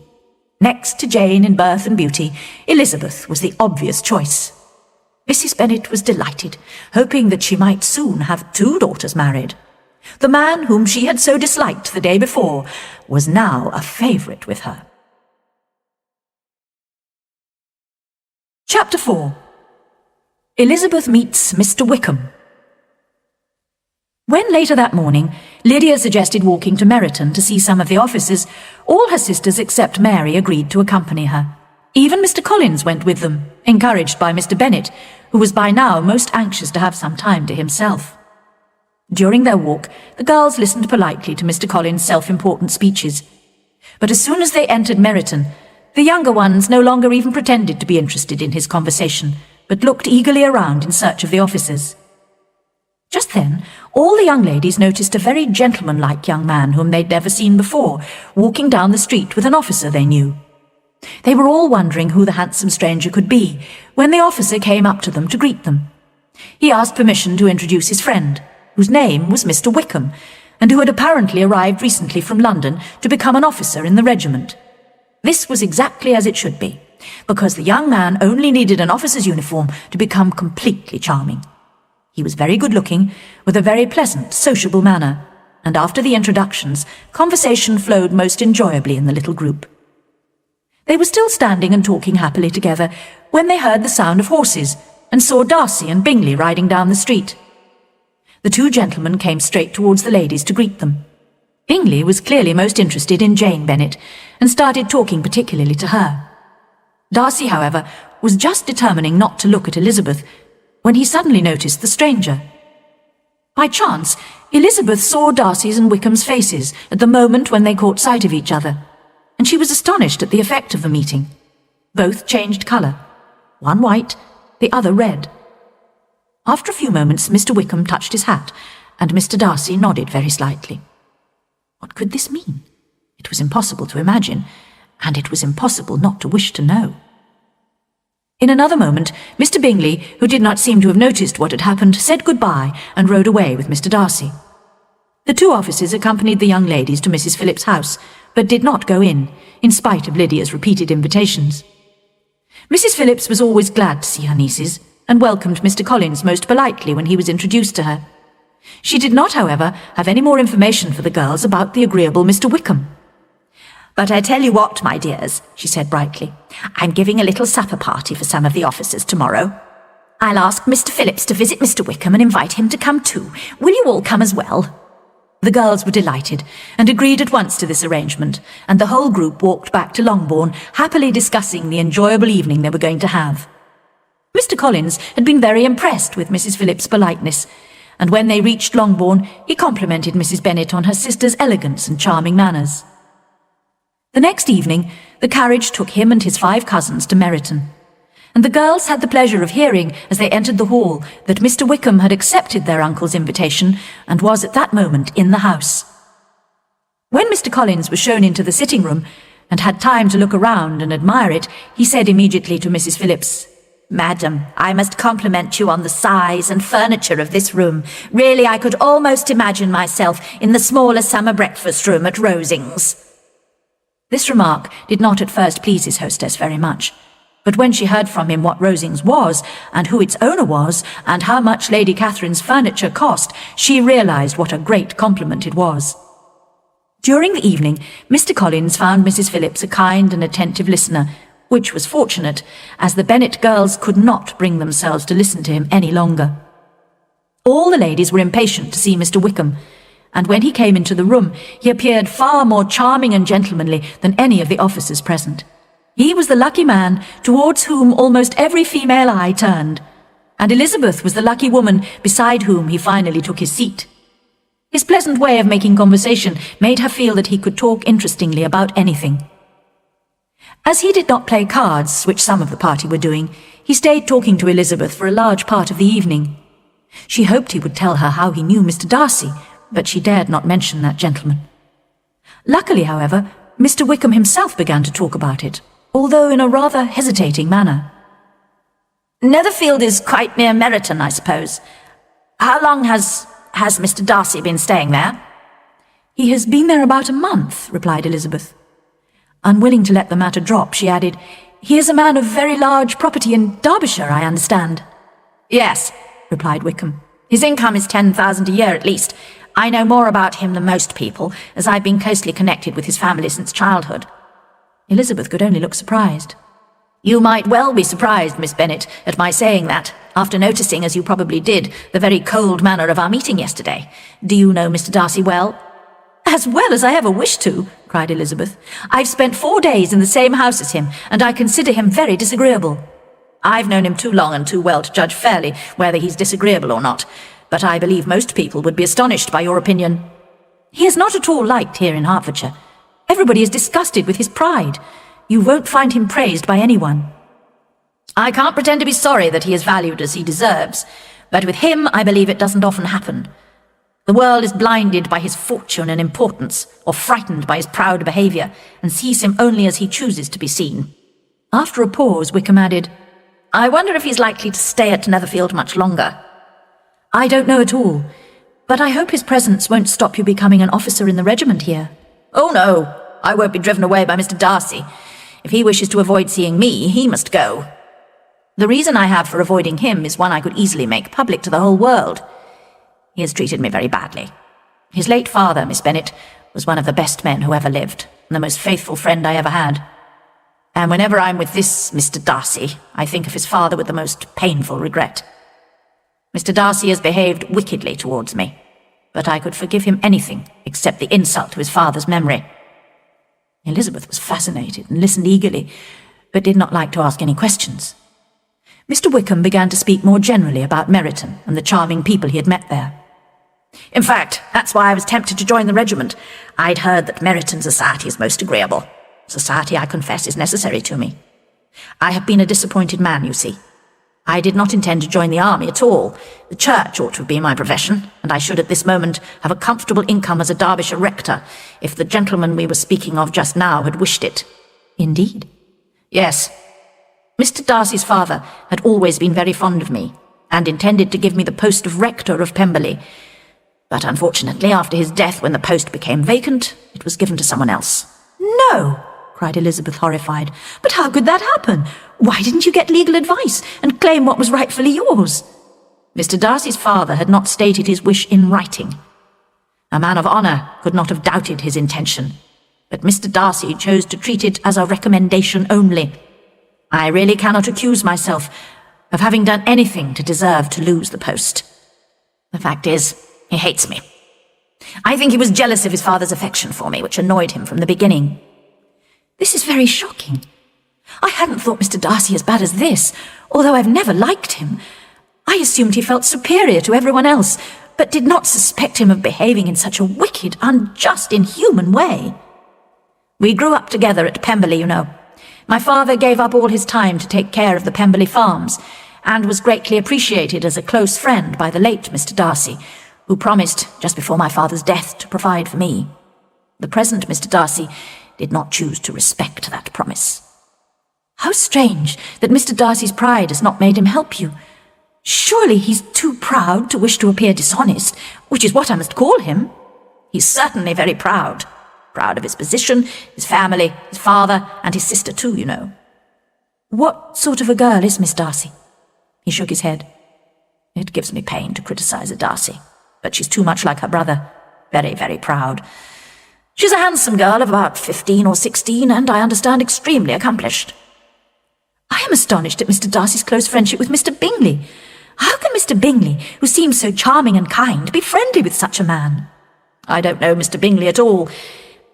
Next to Jane in birth and beauty, Elizabeth was the obvious choice. Mrs. Bennet was delighted, hoping that she might soon have 2 daughters married. The man whom she had so disliked the day before was now a favourite with her. Chapter 4. Elizabeth meets Mr. Wickham. When later that morning, Lydia suggested walking to Meryton to see some of the officers, all her sisters except Mary agreed to accompany her. Even Mr. Collins went with them, encouraged by Mr. Bennet, who was by now most anxious to have some time to himself. During their walk, the girls listened politely to Mr. Collins' self-important speeches. But as soon as they entered Meryton, the younger ones no longer even pretended to be interested in his conversation, but looked eagerly around in search of the officers. Just then, all the young ladies noticed a very gentlemanlike young man whom they'd never seen before, walking down the street with an officer they knew. They were all wondering who the handsome stranger could be, when the officer came up to them to greet them. He asked permission to introduce his friend, whose name was Mr. Wickham, and who had apparently arrived recently from London to become an officer in the regiment. This was exactly as it should be, because the young man only needed an officer's uniform to become completely charming. He was very good-looking, with a very pleasant, sociable manner, and after the introductions, conversation flowed most enjoyably in the little group. They were still standing and talking happily together when they heard the sound of horses and saw Darcy and Bingley riding down the street. The 2 gentlemen came straight towards the ladies to greet them. Bingley was clearly most interested in Jane Bennet and started talking particularly to her. Darcy, however, was just determining not to look at Elizabeth when he suddenly noticed the stranger. By chance, Elizabeth saw Darcy's and Wickham's faces at the moment when they caught sight of each other, and she was astonished at the effect of the meeting. Both changed colour, one white, the other red. After a few moments, Mr. Wickham touched his hat, and Mr. Darcy nodded very slightly. What could this mean? It was impossible to imagine, and it was impossible not to wish to know. In another moment, Mr. Bingley, who did not seem to have noticed what had happened, said goodbye and rode away with Mr. Darcy. The 2 officers accompanied the young ladies to Mrs. Phillips's house, but did not go in spite of Lydia's repeated invitations. Mrs. Phillips was always glad to see her nieces, and welcomed Mr. Collins most politely when he was introduced to her. She did not, however, have any more information for the girls about the agreeable Mr. Wickham. "But I tell you what, my dears," she said brightly, "I'm giving a little supper party for some of the officers tomorrow. I'll ask Mr. Phillips to visit Mr. Wickham and invite him to come too. Will you all come as well?" The girls were delighted, and agreed at once to this arrangement, and the whole group walked back to Longbourn, happily discussing the enjoyable evening they were going to have. Mr. Collins had been very impressed with Mrs. Phillips's politeness, and when they reached Longbourn, he complimented Mrs. Bennet on her sister's elegance and charming manners. The next evening, the carriage took him and his 5 cousins to Meryton, and the girls had the pleasure of hearing, as they entered the hall, that Mr. Wickham had accepted their uncle's invitation and was at that moment in the house. When Mr. Collins was shown into the sitting-room, and had time to look around and admire it, he said immediately to Mrs. Phillips, "Madam, I must compliment you on the size and furniture of this room. Really, I could almost imagine myself in the smaller summer breakfast-room at Rosings." This remark did not at first please his hostess very much, but when she heard from him what Rosings was, and who its owner was, and how much Lady Catherine's furniture cost, she realised what a great compliment it was. During the evening, Mr. Collins found Mrs. Phillips a kind and attentive listener, which was fortunate, as the Bennet girls could not bring themselves to listen to him any longer. All the ladies were impatient to see Mr. Wickham, and when he came into the room, he appeared far more charming and gentlemanly than any of the officers present. He was the lucky man towards whom almost every female eye turned, and Elizabeth was the lucky woman beside whom he finally took his seat. His pleasant way of making conversation made her feel that he could talk interestingly about anything. As he did not play cards, which some of the party were doing, he stayed talking to Elizabeth for a large part of the evening. She hoped he would tell her how he knew Mr Darcy, but she dared not mention that gentleman. Luckily, however, Mr Wickham himself began to talk about it, although in a rather hesitating manner. "Netherfield is quite near Meryton, I suppose. How long has Mr Darcy been staying there?" "He has been there about a month," replied Elizabeth. Unwilling to let the matter drop, she added, "He is a man of very large property in Derbyshire, I understand." "Yes," replied Wickham. "His income is 10,000 a year at least. I know more about him than most people, as I've been closely connected with his family since childhood." Elizabeth could only look surprised. "You might well be surprised, Miss Bennet, at my saying that, after noticing, as you probably did, the very cold manner of our meeting yesterday. Do you know Mr Darcy well?" "As well as I ever wished to," cried Elizabeth. "I've spent 4 days in the same house as him, and I consider him very disagreeable." "I've known him too long and too well to judge fairly whether he's disagreeable or not, but I believe most people would be astonished by your opinion." "He is not at all liked here in Hertfordshire. Everybody is disgusted with his pride. You won't find him praised by anyone." "I can't pretend to be sorry that he is valued as he deserves, but with him I believe it doesn't often happen. The world is blinded by his fortune and importance, or frightened by his proud behaviour, and sees him only as he chooses to be seen." After a pause, Wickham added, "I wonder if he's likely to stay at Netherfield much longer." "I don't know at all, but I hope his presence won't stop you becoming an officer in the regiment here." "Oh no, I won't be driven away by Mr Darcy. If he wishes to avoid seeing me, he must go. The reason I have for avoiding him is one I could easily make public to the whole world. He has treated me very badly. His late father, Miss Bennet, was one of the best men who ever lived, and the most faithful friend I ever had. And whenever I'm with this Mr Darcy, I think of his father with the most painful regret. Mr Darcy has behaved wickedly towards me, but I could forgive him anything except the insult to his father's memory." Elizabeth was fascinated and listened eagerly, but did not like to ask any questions. Mr Wickham began to speak more generally about Meryton and the charming people he had met there. "In fact, that's why I was tempted to join the regiment. I'd heard that Meryton society is most agreeable. Society, I confess, is necessary to me. I have been a disappointed man, you see. I did not intend to join the army at all. The church ought to be my profession, and I should at this moment have a comfortable income as a Derbyshire rector, if the gentleman we were speaking of just now had wished it." "Indeed?" "Yes. Mr Darcy's father had always been very fond of me, and intended to give me the post of rector of Pemberley. But unfortunately, after his death, when the post became vacant, it was given to someone else." "No!" cried Elizabeth, horrified. "But how could that happen? Why didn't you get legal advice and claim what was rightfully yours?" "Mr Darcy's father had not stated his wish in writing. A man of honour could not have doubted his intention, but Mr Darcy chose to treat it as a recommendation only. I really cannot accuse myself of having done anything to deserve to lose the post. The fact is, he hates me. I think he was jealous of his father's affection for me, which annoyed him from the beginning." "This is very shocking. I hadn't thought Mr Darcy as bad as this, although I've never liked him. I assumed he felt superior to everyone else, but did not suspect him of behaving in such a wicked, unjust, inhuman way." "We grew up together at Pemberley, you know. My father gave up all his time to take care of the Pemberley farms, and was greatly appreciated as a close friend by the late Mr Darcy, who promised, just before my father's death, to provide for me. The present Mr Darcy did not choose to respect that promise." "How strange that Mr Darcy's pride has not made him help you. Surely he's too proud to wish to appear dishonest, which is what I must call him." "He's certainly very proud. Proud of his position, his family, his father, and his sister too, you know." "What sort of a girl is Miss Darcy?" He shook his head. "It gives me pain to criticise a Darcy, but she's too much like her brother. Very, very proud. She's a handsome girl of about 15 or 16, and I understand extremely accomplished." "I am astonished at Mr Darcy's close friendship with Mr Bingley. How can Mr Bingley, who seems so charming and kind, be friendly with such a man?" "I don't know Mr Bingley at all,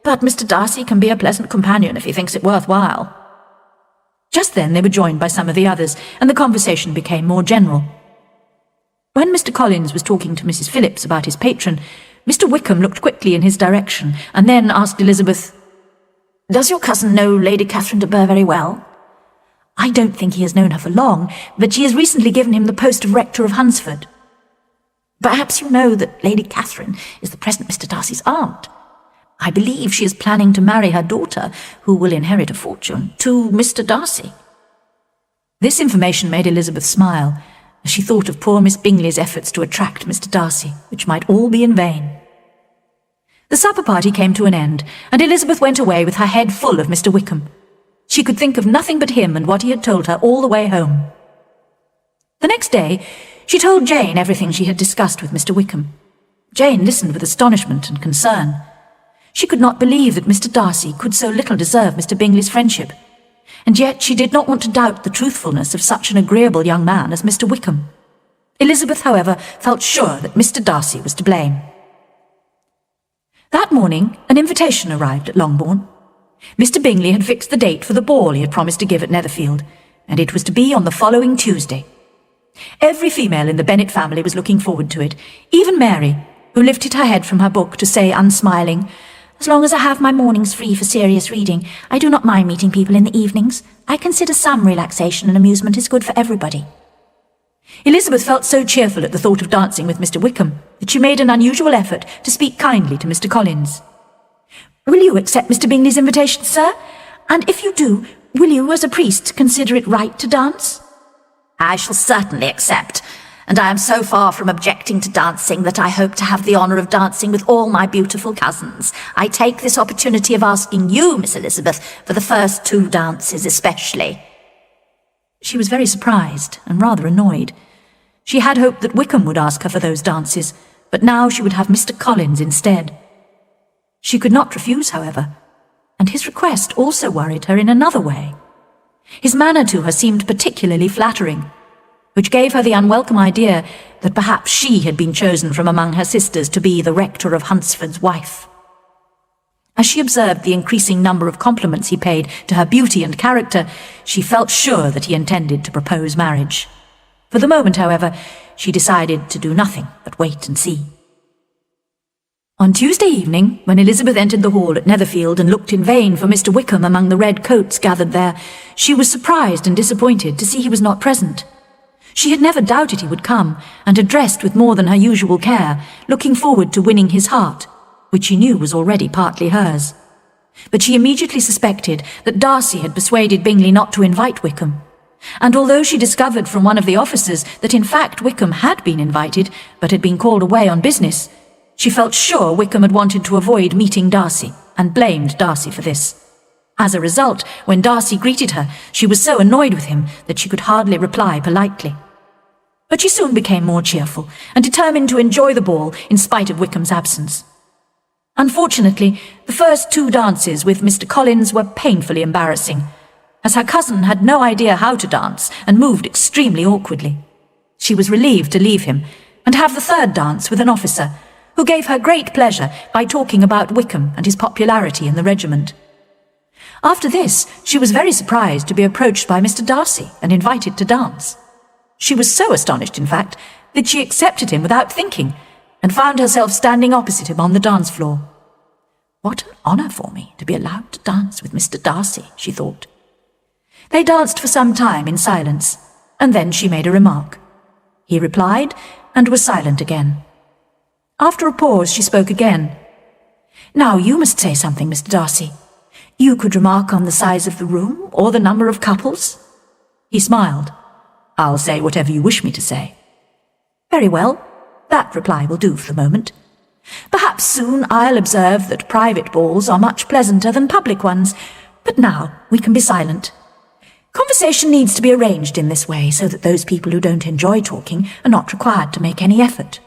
but Mr Darcy can be a pleasant companion if he thinks it worthwhile." Just then they were joined by some of the others, and the conversation became more general. When Mr. Collins was talking to Mrs. Phillips about his patron, Mr. Wickham looked quickly in his direction and then asked Elizabeth, "Does your cousin know Lady Catherine de Bourgh very well?" "I don't think he has known her for long, but she has recently given him the post of rector of Hunsford." "Perhaps you know that Lady Catherine is the present Mr. Darcy's aunt. I believe she is planning to marry her daughter, who will inherit a fortune, to Mr. Darcy." This information made Elizabeth smile, as she thought of poor Miss Bingley's efforts to attract Mr. Darcy, which might all be in vain. The supper party came to an end, and Elizabeth went away with her head full of Mr. Wickham. She could think of nothing but him and what he had told her all the way home. The next day, she told Jane everything she had discussed with Mr. Wickham. Jane listened with astonishment and concern. She could not believe that Mr. Darcy could so little deserve Mr. Bingley's friendship, and yet she did not want to doubt the truthfulness of such an agreeable young man as Mr. Wickham. Elizabeth, however, felt sure that Mr. Darcy was to blame. That morning, an invitation arrived at Longbourn. Mr. Bingley had fixed the date for the ball he had promised to give at Netherfield, and it was to be on the following Tuesday. Every female in the Bennet family was looking forward to it, even Mary, who lifted her head from her book to say, unsmiling, "As long as I have my mornings free for serious reading, I do not mind meeting people in the evenings. I consider some relaxation and amusement is good for everybody." Elizabeth felt so cheerful at the thought of dancing with Mr. Wickham that she made an unusual effort to speak kindly to Mr. Collins. "Will you accept Mr. Bingley's invitation, sir? And if you do, will you, as a priest, consider it right to dance?" "I shall certainly accept, and I am so far from objecting to dancing that I hope to have the honour of dancing with all my beautiful cousins. I take this opportunity of asking you, Miss Elizabeth, for the first 2 dances especially." She was very surprised and rather annoyed. She had hoped that Wickham would ask her for those dances, but now she would have Mr. Collins instead. She could not refuse, however, and his request also worried her in another way. His manner to her seemed particularly flattering, which gave her the unwelcome idea that perhaps she had been chosen from among her sisters to be the rector of Hunsford's wife. As she observed the increasing number of compliments he paid to her beauty and character, she felt sure that he intended to propose marriage. For the moment, however, she decided to do nothing but wait and see. On Tuesday evening, when Elizabeth entered the hall at Netherfield and looked in vain for Mr. Wickham among the red coats gathered there, she was surprised and disappointed to see he was not present. She had never doubted he would come, and had dressed with more than her usual care, looking forward to winning his heart, which she knew was already partly hers. But she immediately suspected that Darcy had persuaded Bingley not to invite Wickham, and although she discovered from one of the officers that in fact Wickham had been invited, but had been called away on business, she felt sure Wickham had wanted to avoid meeting Darcy, and blamed Darcy for this. As a result, when Darcy greeted her, she was so annoyed with him that she could hardly reply politely. But she soon became more cheerful, and determined to enjoy the ball in spite of Wickham's absence. Unfortunately, the first 2 dances with Mr. Collins were painfully embarrassing, as her cousin had no idea how to dance and moved extremely awkwardly. She was relieved to leave him, and have the 3rd dance with an officer, who gave her great pleasure by talking about Wickham and his popularity in the regiment. After this, she was very surprised to be approached by Mr. Darcy and invited to dance. She was so astonished, in fact, that she accepted him without thinking, and found herself standing opposite him on the dance floor. "What an honour for me to be allowed to dance with Mr. Darcy," she thought. They danced for some time in silence, and then she made a remark. He replied, and was silent again. After a pause, she spoke again. "Now you must say something, Mr. Darcy. You could remark on the size of the room, or the number of couples." He smiled. "I'll say whatever you wish me to say." "Very well. That reply will do for the moment. Perhaps soon I'll observe that private balls are much pleasanter than public ones, but now we can be silent. Conversation needs to be arranged in this way so that those people who don't enjoy talking are not required to make any effort."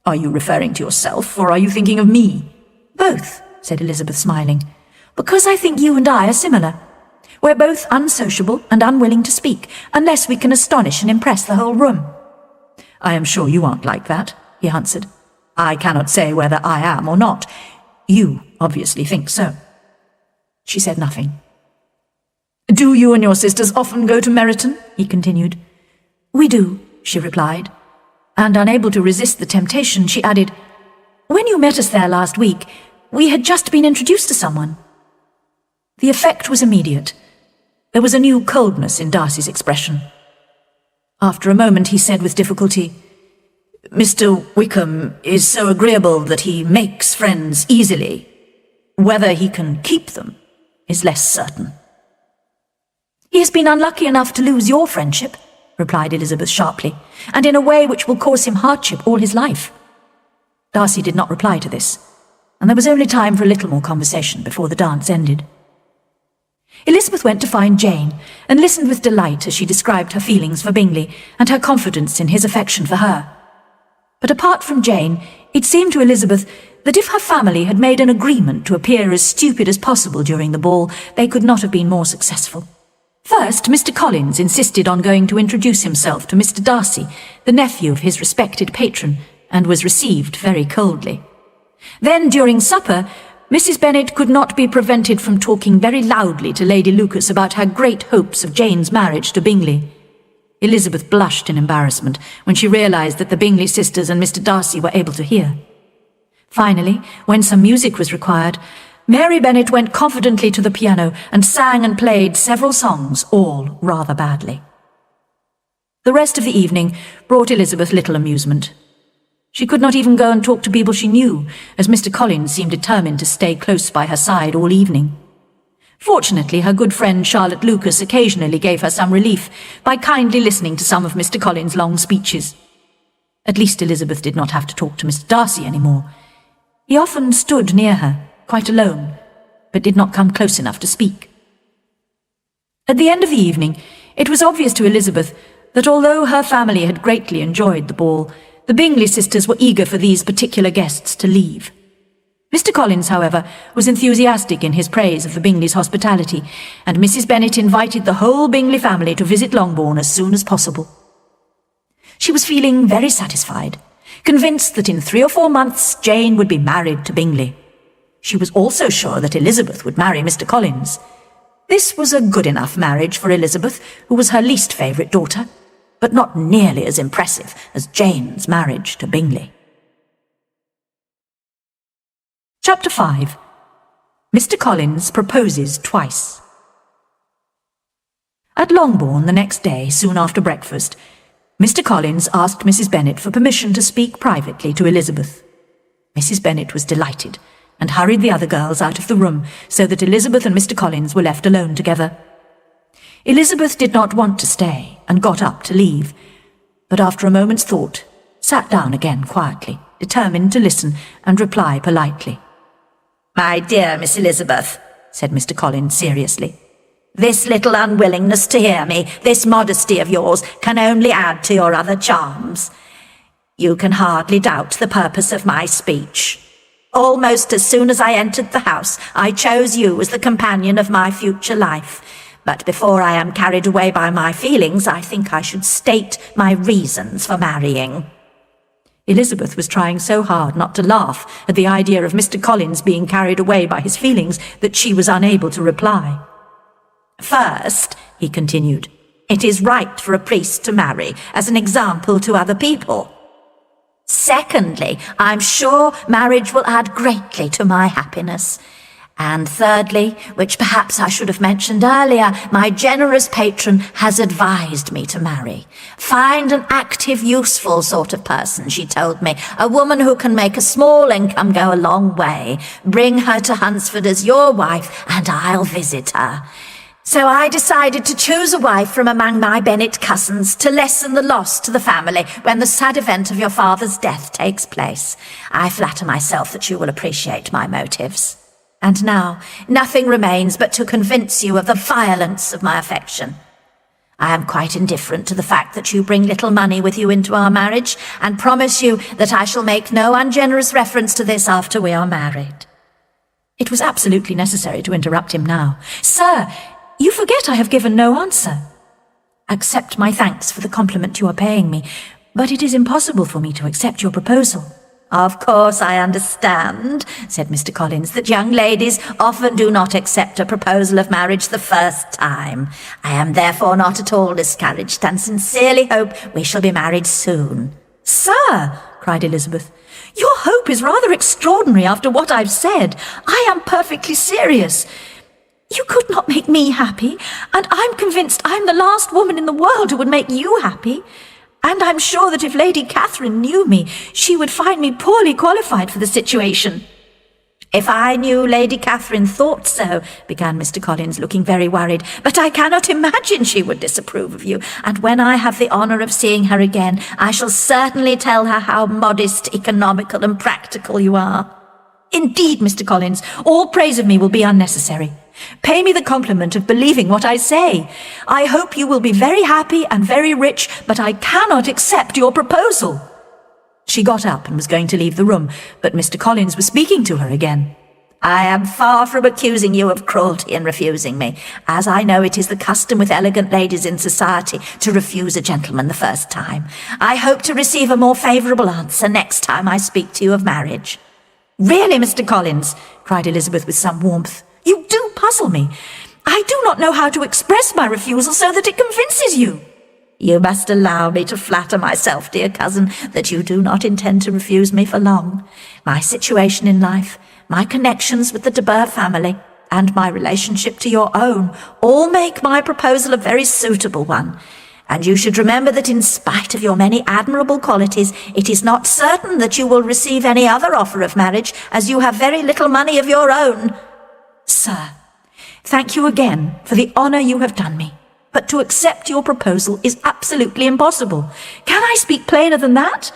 "Are you referring to yourself, or are you thinking of me?" "Both," said Elizabeth, smiling, "because I think you and I are similar. We're both unsociable and unwilling to speak, unless we can astonish and impress the whole room." "I am sure you aren't like that," he answered. "I cannot say whether I am or not. You obviously think so." She said nothing. "Do you and your sisters often go to Meryton?" he continued. "We do," she replied. and unable to resist the temptation, she added, "When you met us there last week, we had just been introduced to someone." The effect was immediate. There was a new coldness in Darcy's expression. After a moment he said with difficulty, "Mr. Wickham is so agreeable that he makes friends easily. Whether he can keep them is less certain." "He has been unlucky enough to lose your friendship," replied Elizabeth sharply, "and in a way which will cause him hardship all his life." Darcy did not reply to this, and there was only time for a little more conversation before the dance ended. Elizabeth went to find Jane, and listened with delight as she described her feelings for Bingley and her confidence in his affection for her. But apart from Jane, it seemed to Elizabeth that if her family had made an agreement to appear as stupid as possible during the ball, they could not have been more successful. First, Mr. Collins insisted on going to introduce himself to Mr. Darcy, the nephew of his respected patron, and was received very coldly. Then, during supper, Mrs. Bennet could not be prevented from talking very loudly to Lady Lucas about her great hopes of Jane's marriage to Bingley. Elizabeth blushed in embarrassment when she realized that the Bingley sisters and Mr. Darcy were able to hear. Finally, when some music was required, Mary Bennet went confidently to the piano and sang and played several songs, all rather badly. The rest of the evening brought Elizabeth little amusement. She could not even go and talk to people she knew, as Mr. Collins seemed determined to stay close by her side all evening. Fortunately, her good friend Charlotte Lucas occasionally gave her some relief by kindly listening to some of Mr. Collins' long speeches. At least Elizabeth did not have to talk to Mr. Darcy any more. He often stood near her, quite alone, but did not come close enough to speak. At the end of the evening, it was obvious to Elizabeth that although her family had greatly enjoyed the ball, the Bingley sisters were eager for these particular guests to leave. Mr. Collins, however, was enthusiastic in his praise of the Bingleys' hospitality, and Mrs. Bennet invited the whole Bingley family to visit Longbourn as soon as possible. She was feeling very satisfied, convinced that in 3 or 4 months Jane would be married to Bingley. She was also sure that Elizabeth would marry Mr. Collins. This was a good enough marriage for Elizabeth, who was her least favourite daughter, but not nearly as impressive as Jane's marriage to Bingley. Chapter 5. Mr. Collins proposes twice. At Longbourn the next day, soon after breakfast, Mr. Collins asked Mrs. Bennet for permission to speak privately to Elizabeth. Mrs. Bennet was delighted, and hurried the other girls out of the room so that Elizabeth and Mr. Collins were left alone together. Elizabeth did not want to stay, and got up to leave, but after a moment's thought, sat down again quietly, determined to listen and reply politely. "My dear Miss Elizabeth," said Mr. Collins seriously, "this little unwillingness to hear me, this modesty of yours, can only add to your other charms. You can hardly doubt the purpose of my speech. Almost as soon as I entered the house, I chose you as the companion of my future life. But before I am carried away by my feelings, I think I should state my reasons for marrying." Elizabeth was trying so hard not to laugh at the idea of Mr. Collins being carried away by his feelings that she was unable to reply. "First," he continued, "it is right for a priest to marry as an example to other people. Secondly, I'm sure marriage will add greatly to my happiness. And thirdly, which perhaps I should have mentioned earlier, my generous patron has advised me to marry. Find an active, useful sort of person, she told me, a woman who can make a small income go a long way. Bring her to Hunsford as your wife, and I'll visit her. So I decided to choose a wife from among my Bennet cousins to lessen the loss to the family when the sad event of your father's death takes place. I flatter myself that you will appreciate my motives. And now, nothing remains but to convince you of the violence of my affection. I am quite indifferent to the fact that you bring little money with you into our marriage, and promise you that I shall make no ungenerous reference to this after we are married." It was absolutely necessary to interrupt him now. "Sir, you forget I have given no answer. Accept my thanks for the compliment you are paying me, but it is impossible for me to accept your proposal." "Of course I understand," said Mr. Collins, "that young ladies often do not accept a proposal of marriage the first time. I am therefore not at all discouraged, and sincerely hope we shall be married soon. "Sir," cried Elizabeth, "your hope is rather extraordinary after what I've said. I am perfectly serious. You could not make me happy, and I'm convinced I'm the last woman in the world who would make you happy. And I'm sure that if Lady Catherine knew me, she would find me poorly qualified for the situation." "If I knew Lady Catherine thought so," began Mr. Collins, looking very worried, "but I cannot imagine she would disapprove of you, and when I have the honour of seeing her again, I shall certainly tell her how modest, economical, and practical you are." "Indeed, Mr. Collins, all praise of me will be unnecessary. Pay me the compliment of believing what I say. I hope you will be very happy and very rich, but I cannot accept your proposal." She got up and was going to leave the room, but Mr. Collins was speaking to her again. "I am far from accusing you of cruelty in refusing me, as I know it is the custom with elegant ladies in society to refuse a gentleman the first time. I hope to receive a more favourable answer next time I speak to you of marriage." "Really, Mr. Collins," cried Elizabeth with some warmth, "you do puzzle me. I do not know how to express my refusal so that it convinces you." "You must allow me to flatter myself, dear cousin, that you do not intend to refuse me for long. My situation in life, my connections with the de Bourgh family, and my relationship to your own all make my proposal a very suitable one. And you should remember that in spite of your many admirable qualities, it is not certain that you will receive any other offer of marriage, as you have very little money of your own." "Sir, thank you again for the honour you have done me, but to accept your proposal is absolutely impossible. Can I speak plainer than that?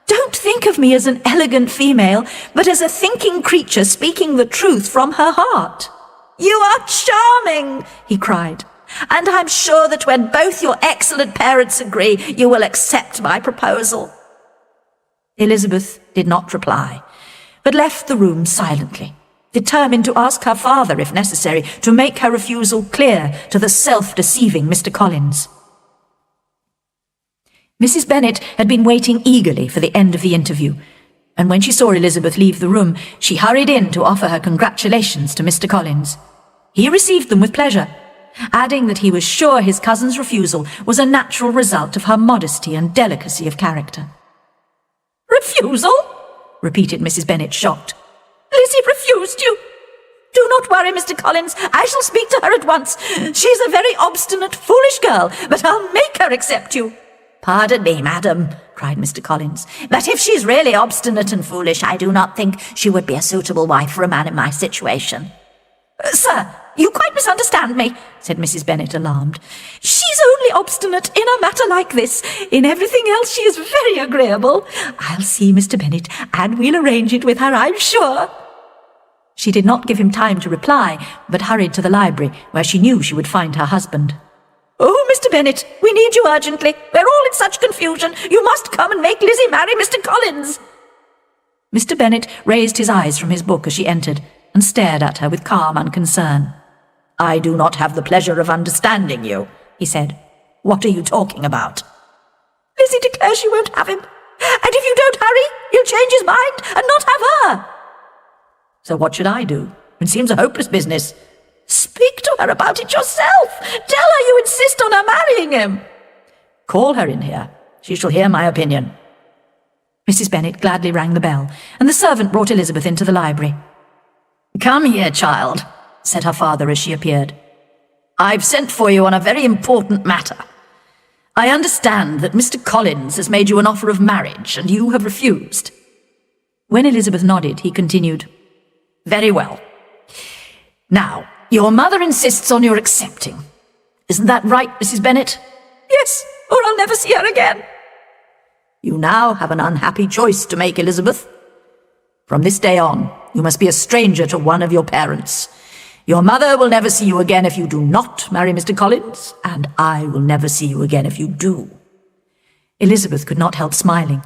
Don't think of me as an elegant female, but as a thinking creature speaking the truth from her heart." "You are charming," he cried, "and I'm sure that when both your excellent parents agree, you will accept my proposal." Elizabeth did not reply, but left the room silently, determined to ask her father, if necessary, to make her refusal clear to the self-deceiving Mr. Collins. Mrs. Bennet had been waiting eagerly for the end of the interview, and when she saw Elizabeth leave the room, she hurried in to offer her congratulations to Mr. Collins. He received them with pleasure, adding that he was sure his cousin's refusal was a natural result of her modesty and delicacy of character. "Refusal?" repeated Mrs. Bennet, shocked. "Lizzie refused you? Do not worry, Mr. Collins. I shall speak to her at once. She's a very obstinate, foolish girl, but I'll make her accept you." "Pardon me, madam," cried Mr. Collins, "but if she's really obstinate and foolish, I do not think she would be a suitable wife for a man in my situation." "Sir, you quite misunderstand me," said Mrs. Bennet, alarmed. "She's only obstinate in a matter like this. In everything else she is very agreeable. I'll see Mr. Bennet, and we'll arrange it with her, I'm sure." She did not give him time to reply, but hurried to the library, where she knew she would find her husband. "Oh, Mr. Bennet, we need you urgently. We're all in such confusion. You must come and make Lizzie marry Mr. Collins." Mr. Bennet raised his eyes from his book as she entered, and stared at her with calm unconcern. "I do not have the pleasure of understanding you," he said. "What are you talking about?" "Lizzie declares she won't have him, and if you don't hurry, he'll change his mind and not have her." "So what should I do? It seems a hopeless business." "Speak to her about it yourself. Tell her you insist on her marrying him." "Call her in here. She shall hear my opinion." Mrs. Bennet gladly rang the bell, and the servant brought Elizabeth into the library. "Come here, child," said her father as she appeared. "I've sent for you on a very important matter. I understand that Mr. Collins has made you an offer of marriage, and you have refused." When Elizabeth nodded, he continued, "Very well. Now, your mother insists on your accepting. Isn't that right, Mrs. Bennet?" "Yes, or I'll never see her again." "You now have an unhappy choice to make, Elizabeth. From this day on, you must be a stranger to one of your parents. Your mother will never see you again if you do not marry Mr. Collins, and I will never see you again if you do." Elizabeth could not help smiling,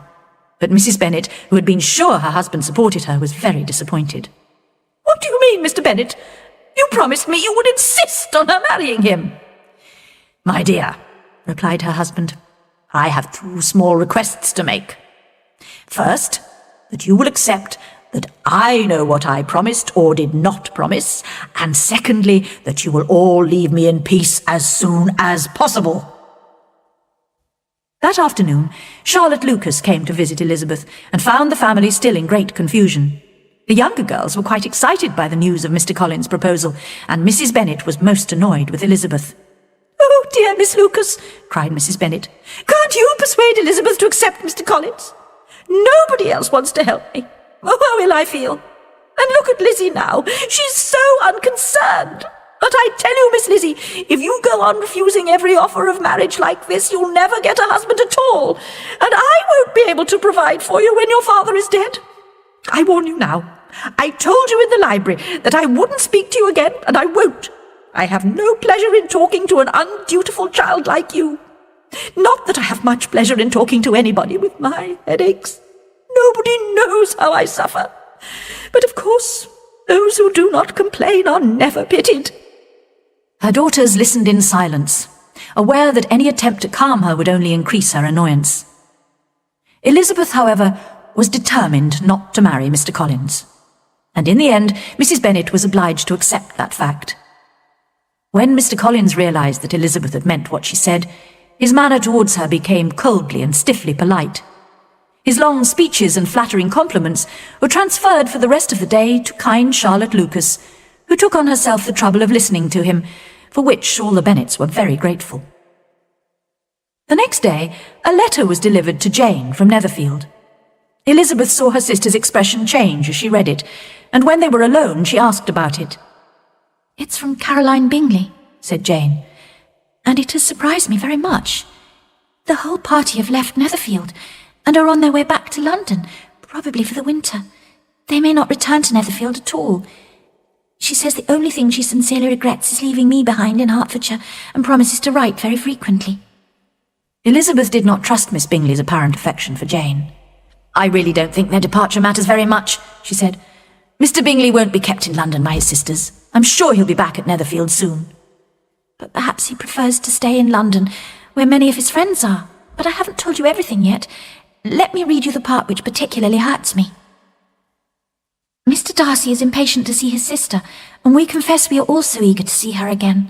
but Mrs. Bennet, who had been sure her husband supported her, was very disappointed. "What do you mean, Mr. Bennet? You promised me you would insist on her marrying him." "My dear," replied her husband, "I have two small requests to make. First, that you will accept that I know what I promised or did not promise, and secondly, that you will all leave me in peace as soon as possible." That afternoon, Charlotte Lucas came to visit Elizabeth and found the family still in great confusion. The younger girls were quite excited by the news of Mr. Collins' proposal, and Mrs. Bennet was most annoyed with Elizabeth. "Oh, dear Miss Lucas," cried Mrs. Bennet, "can't you persuade Elizabeth to accept Mr. Collins? Nobody else wants to help me. Oh, how ill I feel. And look at Lizzie now. She's so unconcerned. But I tell you, Miss Lizzie, if you go on refusing every offer of marriage like this, you'll never get a husband at all, and I won't be able to provide for you when your father is dead. I warn you now. I told you in the library that I wouldn't speak to you again, and I won't. I have no pleasure in talking to an undutiful child like you. Not that I have much pleasure in talking to anybody with my headaches. Nobody knows how I suffer. But of course, those who do not complain are never pitied." Her daughters listened in silence, aware that any attempt to calm her would only increase her annoyance. Elizabeth, however, was determined not to marry Mr. Collins, and in the end Mrs. Bennet was obliged to accept that fact. When Mr. Collins realized that Elizabeth had meant what she said, his manner towards her became coldly and stiffly polite. His long speeches and flattering compliments were transferred for the rest of the day to kind Charlotte Lucas, who took on herself the trouble of listening to him, for which all the Bennets were very grateful. The next day, a letter was delivered to Jane from Netherfield. Elizabeth saw her sister's expression change as she read it, and when they were alone, she asked about it. "It's from Caroline Bingley," said Jane, "and it has surprised me very much. The whole party have left Netherfield, and are on their way back to London, probably for the winter. They may not return to Netherfield at all. She says the only thing she sincerely regrets is leaving me behind in Hertfordshire, and promises to write very frequently." Elizabeth did not trust Miss Bingley's apparent affection for Jane. "I really don't think their departure matters very much," she said. "Mr. Bingley won't be kept in London by his sisters. I'm sure he'll be back at Netherfield soon." "But perhaps he prefers to stay in London, where many of his friends are. But I haven't told you everything yet. Let me read you the part which particularly hurts me. Mr. Darcy is impatient to see his sister, and we confess we are also eager to see her again.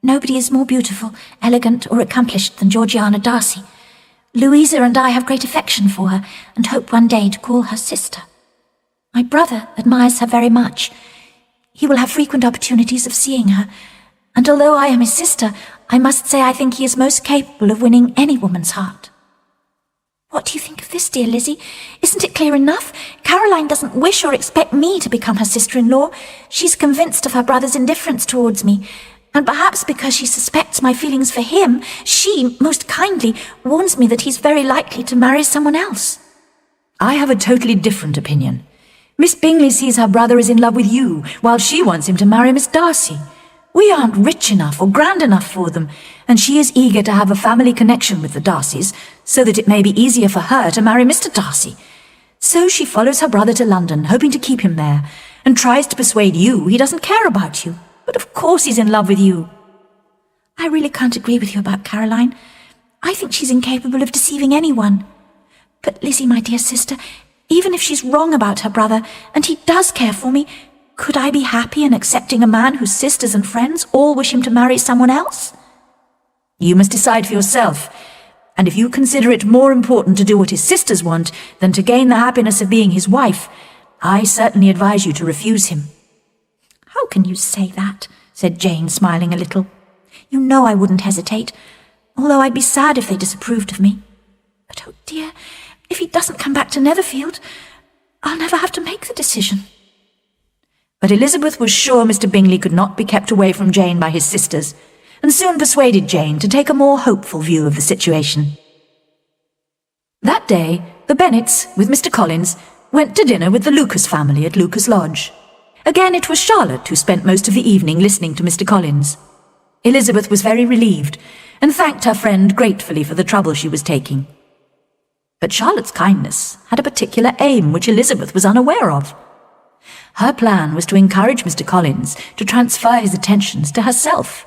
Nobody is more beautiful, elegant, or accomplished than Georgiana Darcy. Louisa and I have great affection for her, and hope one day to call her sister. My brother admires her very much. He will have frequent opportunities of seeing her, and although I am his sister, I must say I think he is most capable of winning any woman's heart. What do you think of this, dear Lizzie? Isn't it clear enough? Caroline doesn't wish or expect me to become her sister-in-law. She's convinced of her brother's indifference towards me, and perhaps because she suspects my feelings for him, she, most kindly, warns me that he's very likely to marry someone else. I have a totally different opinion. Miss Bingley sees her brother is in love with you, while she wants him to marry Miss Darcy. We aren't rich enough or grand enough for them, and she is eager to have a family connection with the Darcys, so that it may be easier for her to marry Mr. Darcy. So she follows her brother to London, hoping to keep him there, and tries to persuade you he doesn't care about you. But of course he's in love with you. I really can't agree with you about Caroline. I think she's incapable of deceiving anyone. But Lizzie, my dear sister, even if she's wrong about her brother, and he does care for me, could I be happy in accepting a man whose sisters and friends all wish him to marry someone else? You must decide for yourself, and if you consider it more important to do what his sisters want than to gain the happiness of being his wife, I certainly advise you to refuse him. How can you say that? Said Jane, smiling a little. You know I wouldn't hesitate, although I'd be sad if they disapproved of me. But oh dear, if he doesn't come back to Netherfield, I'll never have to make the decision. But Elizabeth was sure Mr. Bingley could not be kept away from Jane by his sisters, and soon persuaded Jane to take a more hopeful view of the situation. That day, the Bennets, with Mr. Collins, went to dinner with the Lucas family at Lucas Lodge. Again it was Charlotte who spent most of the evening listening to Mr. Collins. Elizabeth was very relieved, and thanked her friend gratefully for the trouble she was taking. But Charlotte's kindness had a particular aim which Elizabeth was unaware of. Her plan was to encourage Mr. Collins to transfer his attentions to herself.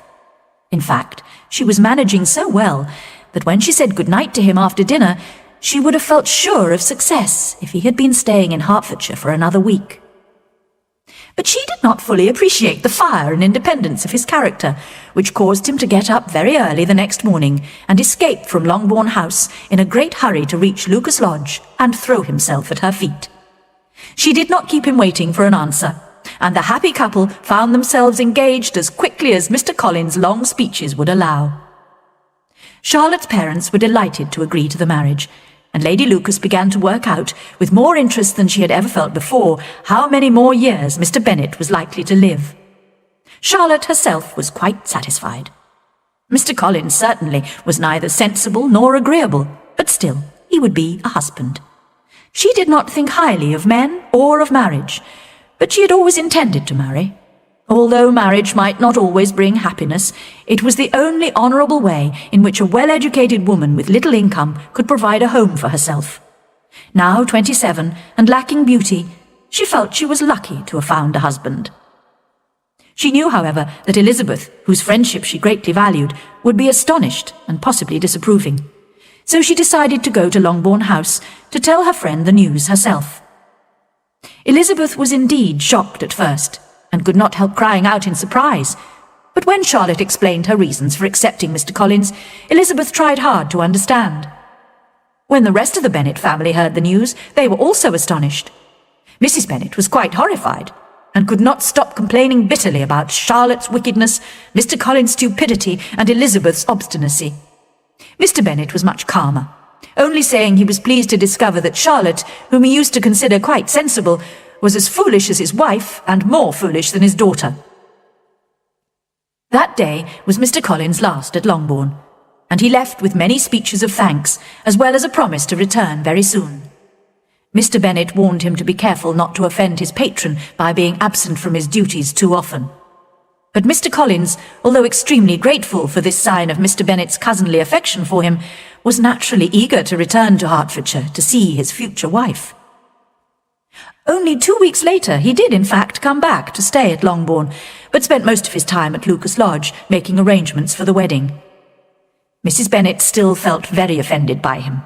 In fact, she was managing so well that when she said good-night to him after dinner, she would have felt sure of success if he had been staying in Hertfordshire for another week. But she did not fully appreciate the fire and independence of his character, which caused him to get up very early the next morning and escape from Longbourn House in a great hurry to reach Lucas Lodge and throw himself at her feet. She did not keep him waiting for an answer, and the happy couple found themselves engaged as quickly as Mr. Collins' long speeches would allow. Charlotte's parents were delighted to agree to the marriage, and Lady Lucas began to work out, with more interest than she had ever felt before, how many more years Mr. Bennet was likely to live. Charlotte herself was quite satisfied. Mr. Collins certainly was neither sensible nor agreeable, but still he would be a husband. She did not think highly of men or of marriage, but she had always intended to marry. Although marriage might not always bring happiness, it was the only honourable way in which a well-educated woman with little income could provide a home for herself. Now 27 and lacking beauty, she felt she was lucky to have found a husband. She knew, however, that Elizabeth, whose friendship she greatly valued, would be astonished and possibly disapproving. So she decided to go to Longbourn House to tell her friend the news herself. Elizabeth was indeed shocked at first, and could not help crying out in surprise. But when Charlotte explained her reasons for accepting Mr. Collins, Elizabeth tried hard to understand. When the rest of the Bennet family heard the news, they were also astonished. Mrs. Bennet was quite horrified, and could not stop complaining bitterly about Charlotte's wickedness, Mr. Collins' stupidity, and Elizabeth's obstinacy. Mr. Bennet was much calmer, only saying he was pleased to discover that Charlotte, whom he used to consider quite sensible, was as foolish as his wife and more foolish than his daughter. That day was Mr. Collins' last at Longbourn, and he left with many speeches of thanks, as well as a promise to return very soon. Mr. Bennet warned him to be careful not to offend his patron by being absent from his duties too often. But Mr. Collins, although extremely grateful for this sign of Mr. Bennet's cousinly affection for him, was naturally eager to return to Hertfordshire to see his future wife. Only 2 weeks later he did in fact come back to stay at Longbourn, but spent most of his time at Lucas Lodge, making arrangements for the wedding. Mrs. Bennet still felt very offended by him,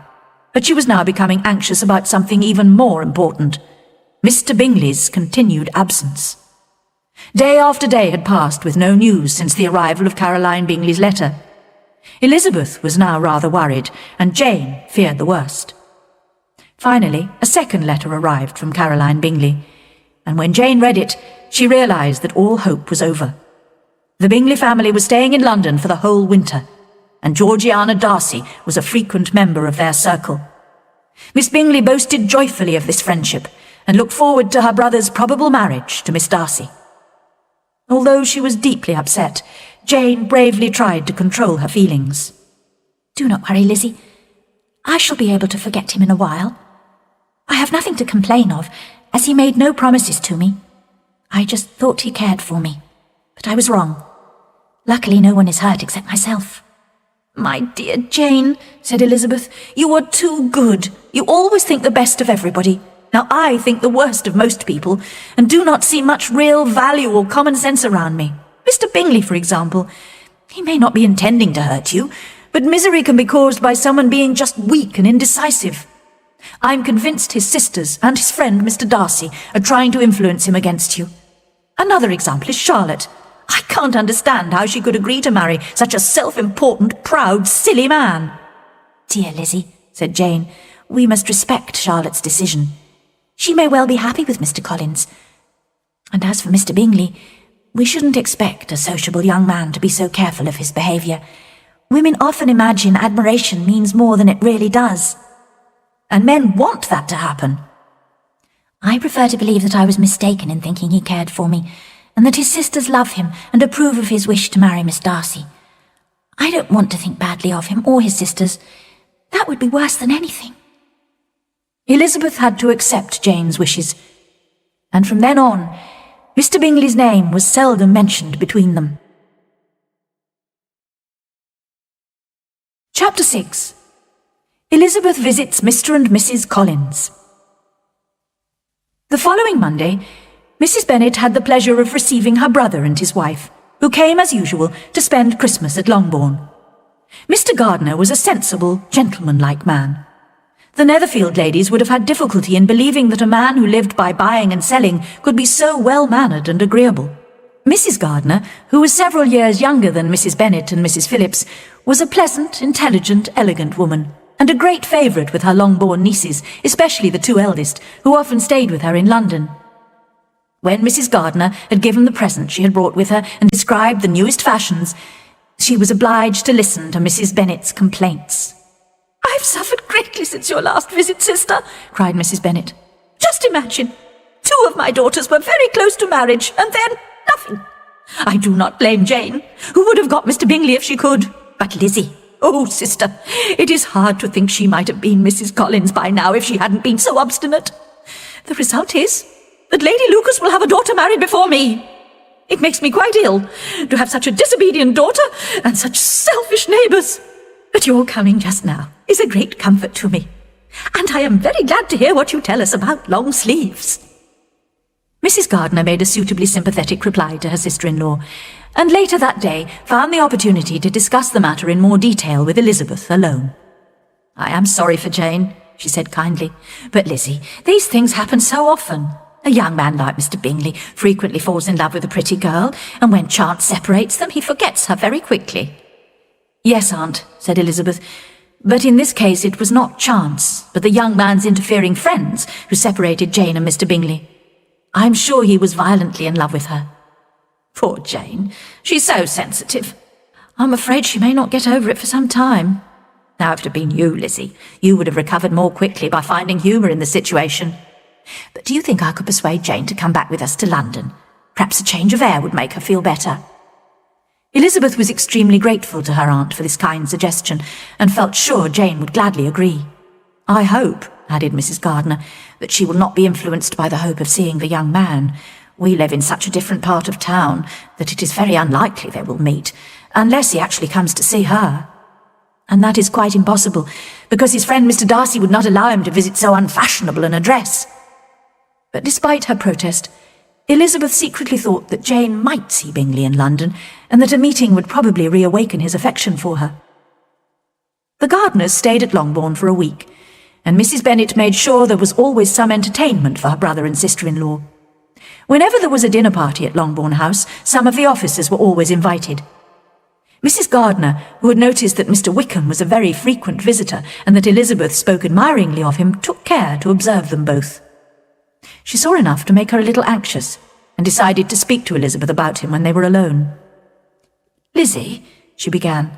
but she was now becoming anxious about something even more important: Mr. Bingley's continued absence. Day after day had passed with no news since the arrival of Caroline Bingley's letter. Elizabeth was now rather worried, and Jane feared the worst. Finally, a second letter arrived from Caroline Bingley, and when Jane read it, she realised that all hope was over. The Bingley family was staying in London for the whole winter, and Georgiana Darcy was a frequent member of their circle. Miss Bingley boasted joyfully of this friendship, and looked forward to her brother's probable marriage to Miss Darcy. Although she was deeply upset, Jane bravely tried to control her feelings. Do not worry, Lizzie. I shall be able to forget him in a while. I have nothing to complain of, as he made no promises to me. I just thought he cared for me, but I was wrong. Luckily no one is hurt except myself. "My dear Jane," said Elizabeth, "you are too good. You always think the best of everybody. Now I think the worst of most people, and do not see much real value or common sense around me. Mr. Bingley, for example. He may not be intending to hurt you, but misery can be caused by someone being just weak and indecisive. I'm convinced his sisters and his friend Mr. Darcy are trying to influence him against you. Another example is Charlotte. I can't understand how she could agree to marry such a self-important, proud, silly man." "Dear Lizzie," said Jane, "we must respect Charlotte's decision. She may well be happy with Mr. Collins. And as for Mr. Bingley, we shouldn't expect a sociable young man to be so careful of his behaviour. Women often imagine admiration means more than it really does. And men want that to happen." "I prefer to believe that I was mistaken in thinking he cared for me, and that his sisters love him and approve of his wish to marry Miss Darcy. I don't want to think badly of him or his sisters. That would be worse than anything." Elizabeth had to accept Jane's wishes, and from then on, Mr. Bingley's name was seldom mentioned between them. Chapter 6. Elizabeth visits Mr. and Mrs. Collins. The following Monday, Mrs. Bennet had the pleasure of receiving her brother and his wife, who came as usual to spend Christmas at Longbourn. Mr. Gardiner was a sensible, gentlemanlike man. The Netherfield ladies would have had difficulty in believing that a man who lived by buying and selling could be so well-mannered and agreeable. Mrs. Gardiner, who was several years younger than Mrs. Bennet and Mrs. Phillips, was a pleasant, intelligent, elegant woman, and a great favourite with her long-born nieces, especially the two eldest, who often stayed with her in London. When Mrs. Gardiner had given the present she had brought with her and described the newest fashions, she was obliged to listen to Mrs. Bennet's complaints. "I've suffered greatly since your last visit, sister," cried Mrs. Bennet. "Just imagine, 2 of my daughters were very close to marriage, and then nothing. I do not blame Jane, who would have got Mr. Bingley if she could. But Lizzie, oh, sister, it is hard to think she might have been Mrs. Collins by now if she hadn't been so obstinate. The result is that Lady Lucas will have a daughter married before me. It makes me quite ill to have such a disobedient daughter and such selfish neighbours. But your coming just now is a great comfort to me, and I am very glad to hear what you tell us about long sleeves." Mrs. Gardiner made a suitably sympathetic reply to her sister-in-law, and later that day found the opportunity to discuss the matter in more detail with Elizabeth alone. "I am sorry for Jane," she said kindly, "but Lizzie, these things happen so often. A young man like Mr. Bingley frequently falls in love with a pretty girl, and when chance separates them, he forgets her very quickly." "Yes, Aunt," said Elizabeth, "but in this case it was not chance, but the young man's interfering friends who separated Jane and Mr. Bingley. I'm sure he was violently in love with her." "Poor Jane, she's so sensitive. I'm afraid she may not get over it for some time. Now, if it had been you, Lizzie, you would have recovered more quickly by finding humour in the situation. But do you think I could persuade Jane to come back with us to London? Perhaps a change of air would make her feel better." Elizabeth was extremely grateful to her aunt for this kind suggestion, and felt sure Jane would gladly agree. "I hope," added Mrs. Gardiner, "that she will not be influenced by the hope of seeing the young man. We live in such a different part of town that it is very unlikely they will meet, unless he actually comes to see her. And that is quite impossible, because his friend Mr. Darcy would not allow him to visit so unfashionable an address." But despite her protest, Elizabeth secretly thought that Jane might see Bingley in London, and that a meeting would probably reawaken his affection for her. The Gardiners stayed at Longbourn for a week, and Mrs. Bennet made sure there was always some entertainment for her brother and sister-in-law. Whenever there was a dinner party at Longbourn House, some of the officers were always invited. Mrs. Gardiner, who had noticed that Mr. Wickham was a very frequent visitor and that Elizabeth spoke admiringly of him, took care to observe them both. She saw enough to make her a little anxious, and decided to speak to Elizabeth about him when they were alone. "Lizzie," she began,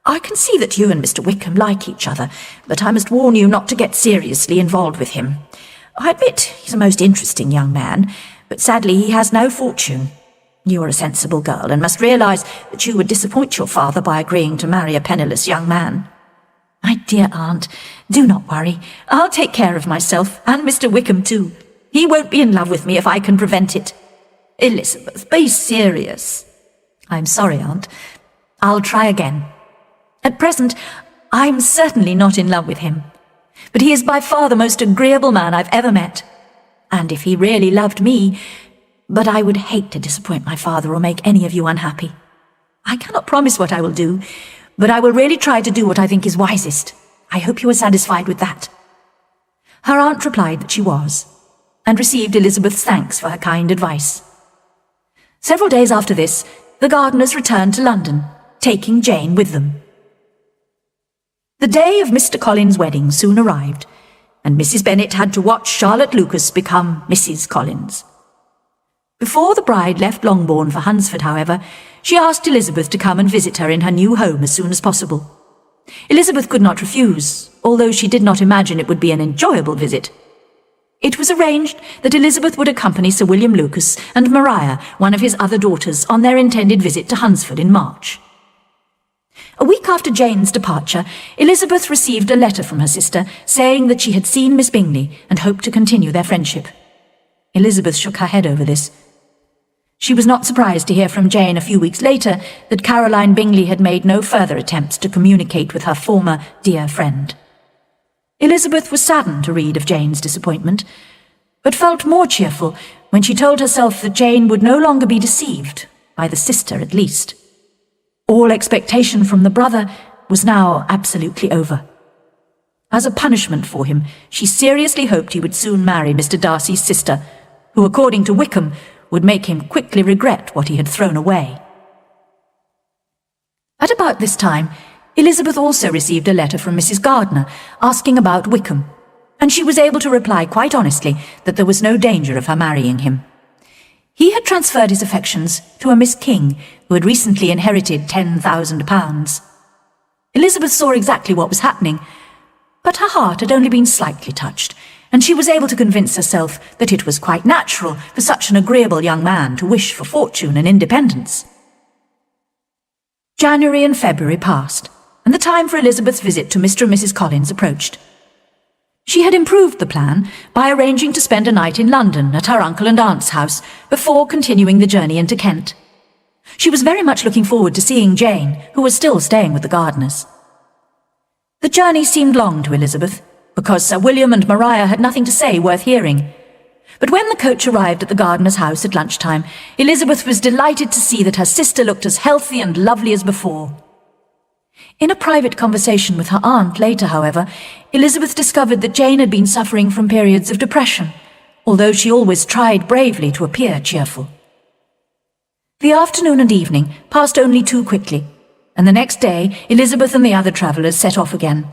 "I can see that you and Mr. Wickham like each other, but I must warn you not to get seriously involved with him. I admit he's a most interesting young man, but sadly he has no fortune. You are a sensible girl, and must realise that you would disappoint your father by agreeing to marry a penniless young man." "My dear aunt, do not worry. I'll take care of myself, and Mr. Wickham too. He won't be in love with me if I can prevent it." "Elizabeth, be serious." "I'm sorry, aunt. I'll try again. At present, I'm certainly not in love with him, but he is by far the most agreeable man I've ever met. And if he really loved me, but I would hate to disappoint my father or make any of you unhappy. I cannot promise what I will do, but I will really try to do what I think is wisest. I hope you are satisfied with that." Her aunt replied that she was, and received Elizabeth's thanks for her kind advice. Several days after this, the Gardiners returned to London, taking Jane with them. The day of Mr. Collins' wedding soon arrived, and Mrs. Bennet had to watch Charlotte Lucas become Mrs. Collins. Before the bride left Longbourn for Hunsford, however, she asked Elizabeth to come and visit her in her new home as soon as possible. Elizabeth could not refuse, although she did not imagine it would be an enjoyable visit. It was arranged that Elizabeth would accompany Sir William Lucas and Maria, one of his other daughters, on their intended visit to Hunsford in March. A week after Jane's departure, Elizabeth received a letter from her sister saying that she had seen Miss Bingley and hoped to continue their friendship. Elizabeth shook her head over this. She was not surprised to hear from Jane a few weeks later that Caroline Bingley had made no further attempts to communicate with her former dear friend. Elizabeth was saddened to read of Jane's disappointment, but felt more cheerful when she told herself that Jane would no longer be deceived, by the sister at least. All expectation from the brother was now absolutely over. As a punishment for him, she seriously hoped he would soon marry Mr Darcy's sister, who, according to Wickham, would make him quickly regret what he had thrown away. At about this time, Elizabeth also received a letter from Mrs Gardiner asking about Wickham, and she was able to reply quite honestly that there was no danger of her marrying him. He had transferred his affections to a Miss King, who had recently inherited £10,000. Elizabeth saw exactly what was happening, but her heart had only been slightly touched, and she was able to convince herself that it was quite natural for such an agreeable young man to wish for fortune and independence. January and February passed, and the time for Elizabeth's visit to Mr and Mrs Collins approached. She had improved the plan by arranging to spend a night in London at her uncle and aunt's house before continuing the journey into Kent. She was very much looking forward to seeing Jane, who was still staying with the Gardiners. The journey seemed long to Elizabeth, because Sir William and Maria had nothing to say worth hearing. But when the coach arrived at the Gardiner's house at lunchtime, Elizabeth was delighted to see that her sister looked as healthy and lovely as before. In a private conversation with her aunt later, however, Elizabeth discovered that Jane had been suffering from periods of depression, although she always tried bravely to appear cheerful. The afternoon and evening passed only too quickly, and the next day Elizabeth and the other travellers set off again.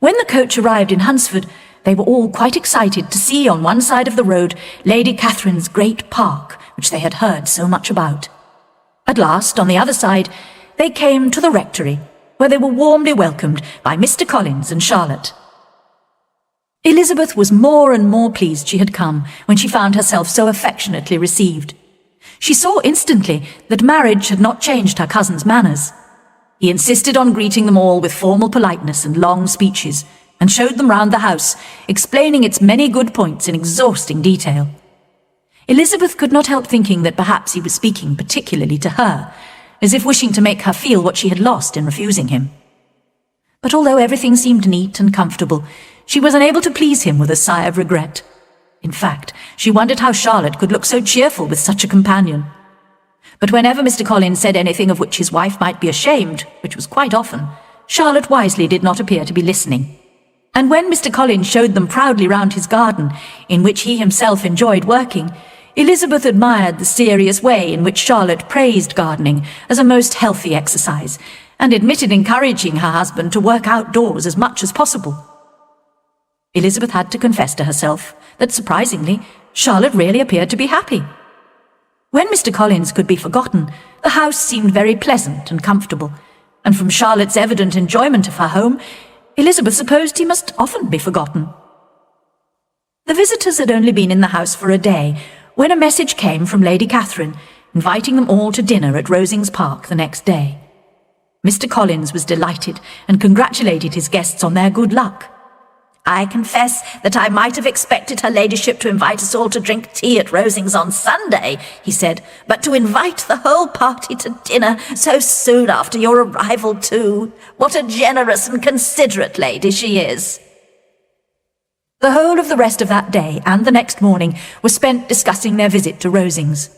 When the coach arrived in Hunsford, they were all quite excited to see on one side of the road Lady Catherine's great park, which they had heard so much about. At last, on the other side, they came to the rectory, where they were warmly welcomed by Mr Collins and Charlotte. Elizabeth was more and more pleased she had come when she found herself so affectionately received. She saw instantly that marriage had not changed her cousin's manners. He insisted on greeting them all with formal politeness and long speeches, and showed them round the house, explaining its many good points in exhausting detail. Elizabeth could not help thinking that perhaps he was speaking particularly to her, as if wishing to make her feel what she had lost in refusing him. But although everything seemed neat and comfortable, she was unable to please him with a sigh of regret. In fact, she wondered how Charlotte could look so cheerful with such a companion. But whenever Mr Collins said anything of which his wife might be ashamed, which was quite often, Charlotte wisely did not appear to be listening. And when Mr Collins showed them proudly round his garden, in which he himself enjoyed working, Elizabeth admired the serious way in which Charlotte praised gardening as a most healthy exercise, and admitted encouraging her husband to work outdoors as much as possible. Elizabeth had to confess to herself that, surprisingly, Charlotte really appeared to be happy. When Mr Collins could be forgotten, the house seemed very pleasant and comfortable, and from Charlotte's evident enjoyment of her home, Elizabeth supposed he must often be forgotten. The visitors had only been in the house for a day, when a message came from Lady Catherine, inviting them all to dinner at Rosings Park the next day. Mr Collins was delighted and congratulated his guests on their good luck. "I confess that I might have expected her ladyship to invite us all to drink tea at Rosings on Sunday," he said, "but to invite the whole party to dinner so soon after your arrival too. What a generous and considerate lady she is." The whole of the rest of that day and the next morning was spent discussing their visit to Rosings.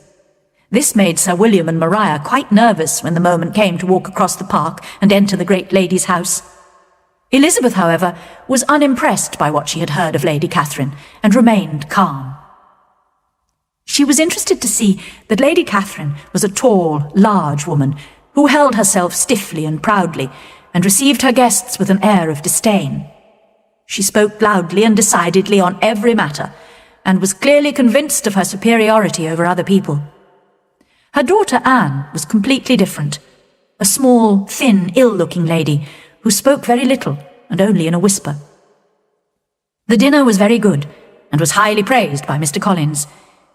This made Sir William and Maria quite nervous when the moment came to walk across the park and enter the great lady's house. Elizabeth, however, was unimpressed by what she had heard of Lady Catherine, and remained calm. She was interested to see that Lady Catherine was a tall, large woman, who held herself stiffly and proudly, and received her guests with an air of disdain. She spoke loudly and decidedly on every matter, and was clearly convinced of her superiority over other people. Her daughter Anne was completely different, a small, thin, ill-looking lady, who spoke very little and only in a whisper. The dinner was very good, and was highly praised by Mr Collins.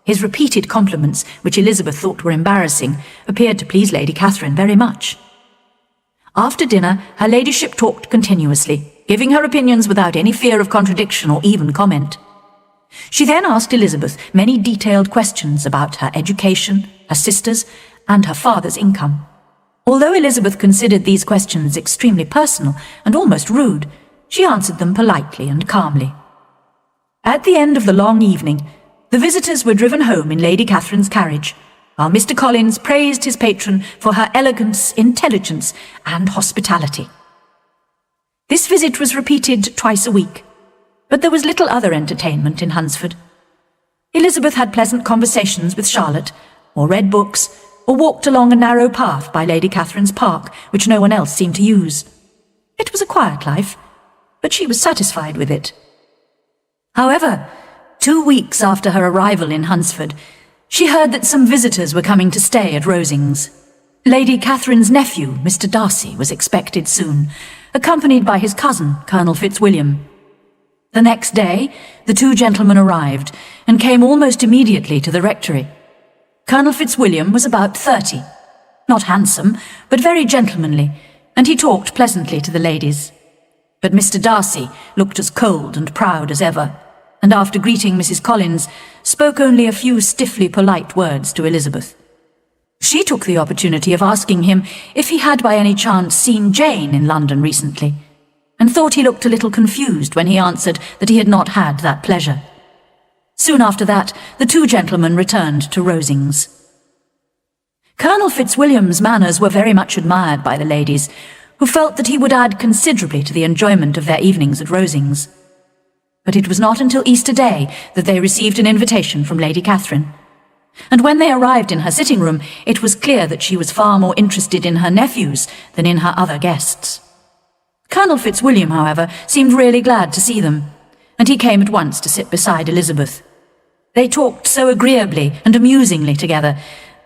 His repeated compliments, which Elizabeth thought were embarrassing, appeared to please Lady Catherine very much. After dinner, her ladyship talked continuously, giving her opinions without any fear of contradiction or even comment. She then asked Elizabeth many detailed questions about her education, her sisters, and her father's income. Although Elizabeth considered these questions extremely personal and almost rude, she answered them politely and calmly. At the end of the long evening, the visitors were driven home in Lady Catherine's carriage, while Mr Collins praised his patron for her elegance, intelligence, and hospitality. This visit was repeated twice a week, but there was little other entertainment in Hunsford. Elizabeth had pleasant conversations with Charlotte, or read books, or walked along a narrow path by Lady Catherine's park, which no one else seemed to use. It was a quiet life, but she was satisfied with it. However, 2 weeks after her arrival in Hunsford, she heard that some visitors were coming to stay at Rosings. Lady Catherine's nephew, Mr Darcy, was expected soon, accompanied by his cousin, Colonel Fitzwilliam. The next day, the two gentlemen arrived, and came almost immediately to the rectory. Colonel Fitzwilliam was about 30, not handsome, but very gentlemanly, and he talked pleasantly to the ladies. But Mr Darcy looked as cold and proud as ever, and after greeting Mrs Collins, spoke only a few stiffly polite words to Elizabeth. She took the opportunity of asking him if he had by any chance seen Jane in London recently, and thought he looked a little confused when he answered that he had not had that pleasure. Soon after that, the two gentlemen returned to Rosings. Colonel Fitzwilliam's manners were very much admired by the ladies, who felt that he would add considerably to the enjoyment of their evenings at Rosings. But it was not until Easter Day that they received an invitation from Lady Catherine, and when they arrived in her sitting-room, it was clear that she was far more interested in her nephews than in her other guests. Colonel Fitzwilliam, however, seemed really glad to see them, and he came at once to sit beside Elizabeth. They talked so agreeably and amusingly together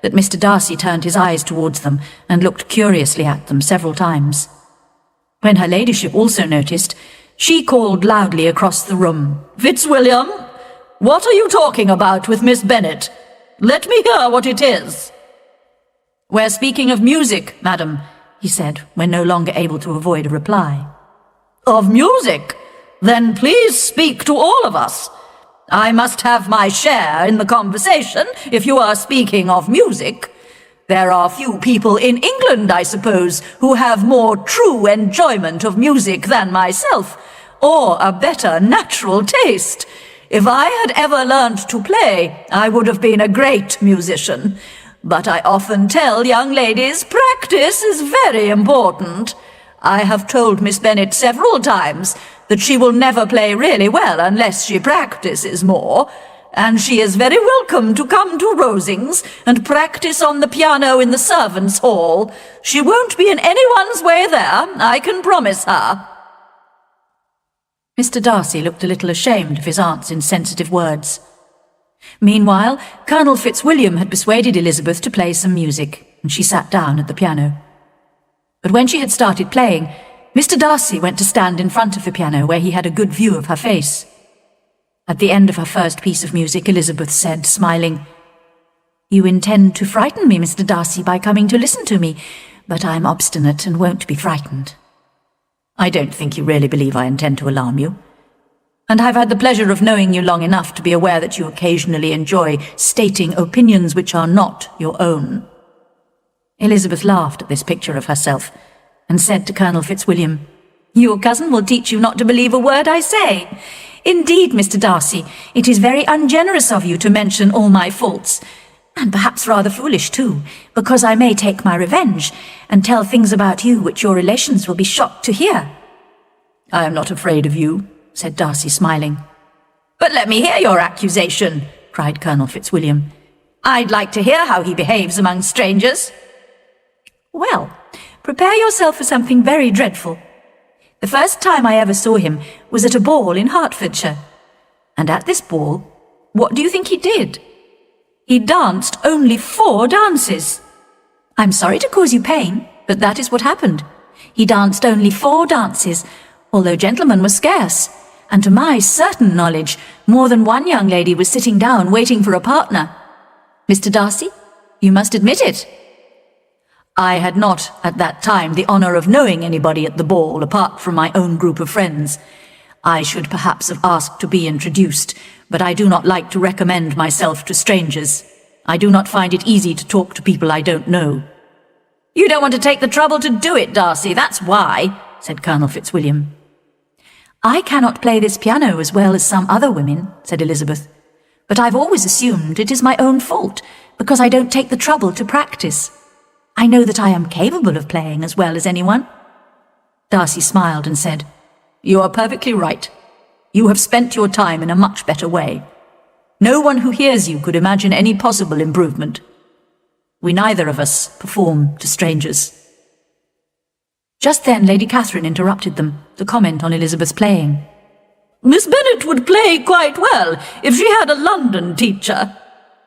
that Mr Darcy turned his eyes towards them and looked curiously at them several times. When her ladyship also noticed, she called loudly across the room, "Fitzwilliam, what are you talking about with Miss Bennet? Let me hear what it is." "We're speaking of music, madam," he said, when no longer able to avoid a reply. "Of music? Then please speak to all of us. I must have my share in the conversation if you are speaking of music. There are few people in England, I suppose, who have more true enjoyment of music than myself, or a better natural taste. If I had ever learnt to play, I would have been a great musician. But I often tell young ladies practice is very important. I have told Miss Bennet several times that she will never play really well unless she practices more, and she is very welcome to come to Rosings and practice on the piano in the servants' hall. She won't be in anyone's way there, I can promise her." Mr Darcy looked a little ashamed of his aunt's insensitive words. Meanwhile, Colonel Fitzwilliam had persuaded Elizabeth to play some music, and she sat down at the piano. But when she had started playing, Mr Darcy went to stand in front of the piano where he had a good view of her face. At the end of her first piece of music, Elizabeth said, smiling, "You intend to frighten me, Mr Darcy, by coming to listen to me, but I'm obstinate and won't be frightened. I don't think you really believe I intend to alarm you, and I've had the pleasure of knowing you long enough to be aware that you occasionally enjoy stating opinions which are not your own." Elizabeth laughed at this picture of herself, and said to Colonel Fitzwilliam, "Your cousin will teach you not to believe a word I say. Indeed, Mr Darcy, it is very ungenerous of you to mention all my faults, and perhaps rather foolish too, because I may take my revenge, and tell things about you which your relations will be shocked to hear." "I am not afraid of you," said Darcy, smiling. "But let me hear your accusation," cried Colonel Fitzwilliam. "I'd like to hear how he behaves among strangers." "Well, prepare yourself for something very dreadful. The first time I ever saw him was at a ball in Hertfordshire. And at this ball, what do you think he did? He danced only 4 dances. I'm sorry to cause you pain, but that is what happened. He danced only 4 dances, although gentlemen were scarce, and to my certain knowledge, more than one young lady was sitting down waiting for a partner. Mr Darcy, you must admit it." I had not, at that time, the honour of knowing anybody at the ball apart from my own group of friends. I should perhaps have asked to be introduced, but I do not like to recommend myself to strangers. I do not find it easy to talk to people I don't know. "You don't want to take the trouble to do it, Darcy, that's why," said Colonel Fitzwilliam. "I cannot play this piano as well as some other women," said Elizabeth, "but I've always assumed it is my own fault, because I don't take the trouble to practice. I know that I am capable of playing as well as anyone." Darcy smiled and said, You are perfectly right. You have spent your time in a much better way. No one who hears you could imagine any possible improvement. We neither of us perform to strangers." Just then Lady Catherine interrupted them to comment on Elizabeth's playing. "Miss Bennet would play quite well if she had a London teacher.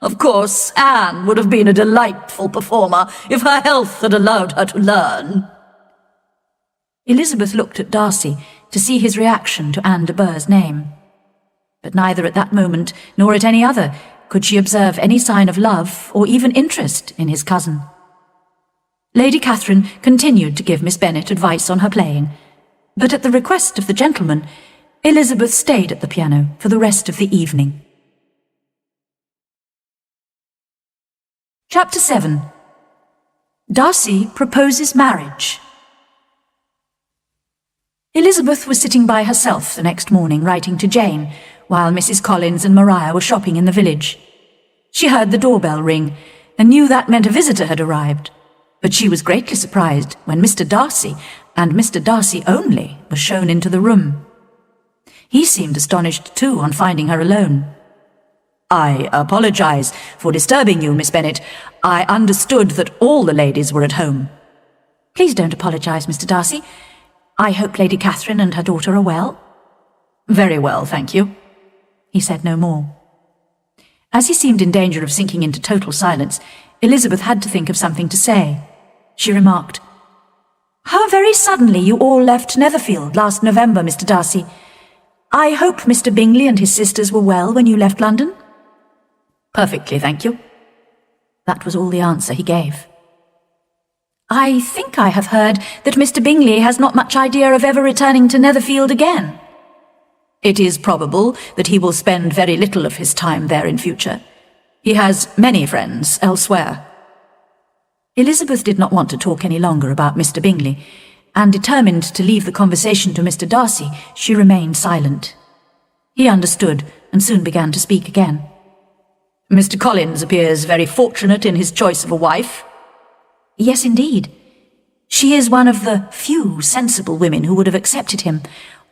Of course, Anne would have been a delightful performer if her health had allowed her to learn." Elizabeth looked at Darcy to see his reaction to Anne de Bourgh's name. But neither at that moment nor at any other could she observe any sign of love or even interest in his cousin. Lady Catherine continued to give Miss Bennet advice on her playing, but at the request of the gentleman, Elizabeth stayed at the piano for the rest of the evening. Chapter 7. Darcy proposes marriage. Elizabeth was sitting by herself the next morning writing to Jane, while Mrs. Collins and Maria were shopping in the village. She heard the doorbell ring and knew that meant a visitor had arrived, but she was greatly surprised when Mr. Darcy, and Mr. Darcy only, was shown into the room. He seemed astonished too on finding her alone. "I apologize for disturbing you, Miss Bennet. I understood that all the ladies were at home." "Please don't apologize, Mr. Darcy. I hope Lady Catherine and her daughter are well." "Very well, thank you." He said no more. As he seemed in danger of sinking into total silence, Elizabeth had to think of something to say. She remarked, "How very suddenly you all left Netherfield last November, Mr. Darcy. I hope Mr. Bingley and his sisters were well when you left London?" "Perfectly, thank you." That was all the answer he gave. "I think I have heard that Mr. Bingley has not much idea of ever returning to Netherfield again." "It is probable that he will spend very little of his time there in future. He has many friends elsewhere." Elizabeth did not want to talk any longer about Mr. Bingley, and determined to leave the conversation to Mr. Darcy, she remained silent. He understood and soon began to speak again. "Mr. Collins appears very fortunate in his choice of a wife." "Yes, indeed. She is one of the few sensible women who would have accepted him,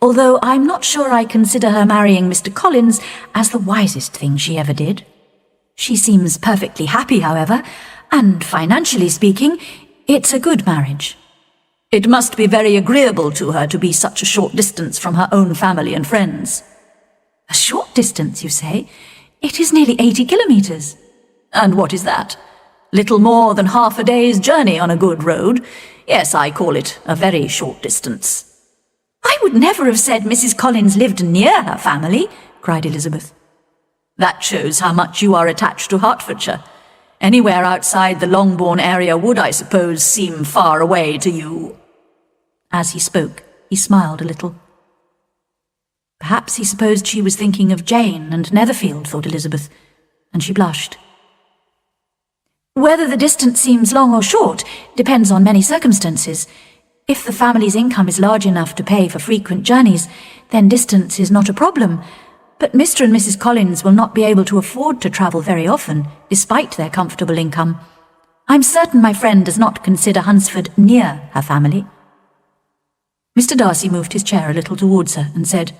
although I'm not sure I consider her marrying Mr. Collins as the wisest thing she ever did. She seems perfectly happy, however, and financially speaking, it's a good marriage." "It must be very agreeable to her to be such a short distance from her own family and friends." "A short distance, you say? It is nearly 80 kilometres. "And what is that? Little more than half a day's journey on a good road. Yes, I call it a very short distance." "I would never have said Mrs. Collins lived near her family," cried Elizabeth. "That shows how much you are attached to Hertfordshire. Anywhere outside the Longbourn area would, I suppose, seem far away to you." As he spoke, he smiled a little. Perhaps he supposed she was thinking of Jane and Netherfield, thought Elizabeth, and she blushed. "Whether the distance seems long or short depends on many circumstances. If the family's income is large enough to pay for frequent journeys, then distance is not a problem. But Mr. and Mrs. Collins will not be able to afford to travel very often, despite their comfortable income. I'm certain my friend does not consider Hunsford near her family." Mr. Darcy moved his chair a little towards her and said,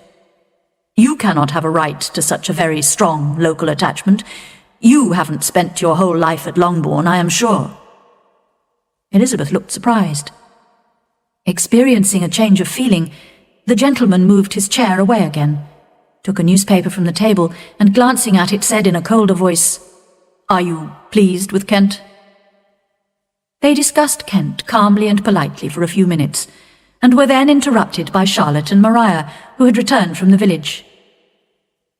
"You cannot have a right to such a very strong local attachment. You haven't spent your whole life at Longbourn, I am sure." Elizabeth looked surprised. Experiencing a change of feeling, the gentleman moved his chair away again, took a newspaper from the table, and glancing at it said in a colder voice, "Are you pleased with Kent?" They discussed Kent calmly and politely for a few minutes, and were then interrupted by Charlotte and Maria, who had returned from the village.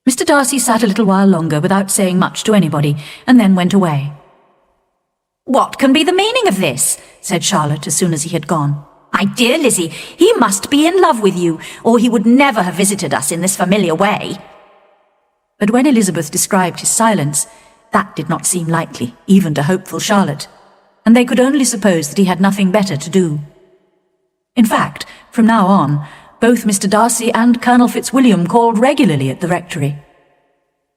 Mr. Darcy sat a little while longer without saying much to anybody, and then went away. "What can be the meaning of this?" said Charlotte as soon as he had gone. "My dear Lizzie, he must be in love with you, or he would never have visited us in this familiar way." But when Elizabeth described his silence, that did not seem likely, even to hopeful Charlotte, and they could only suppose that he had nothing better to do. In fact, from now on, both Mr. Darcy and Colonel Fitzwilliam called regularly at the rectory.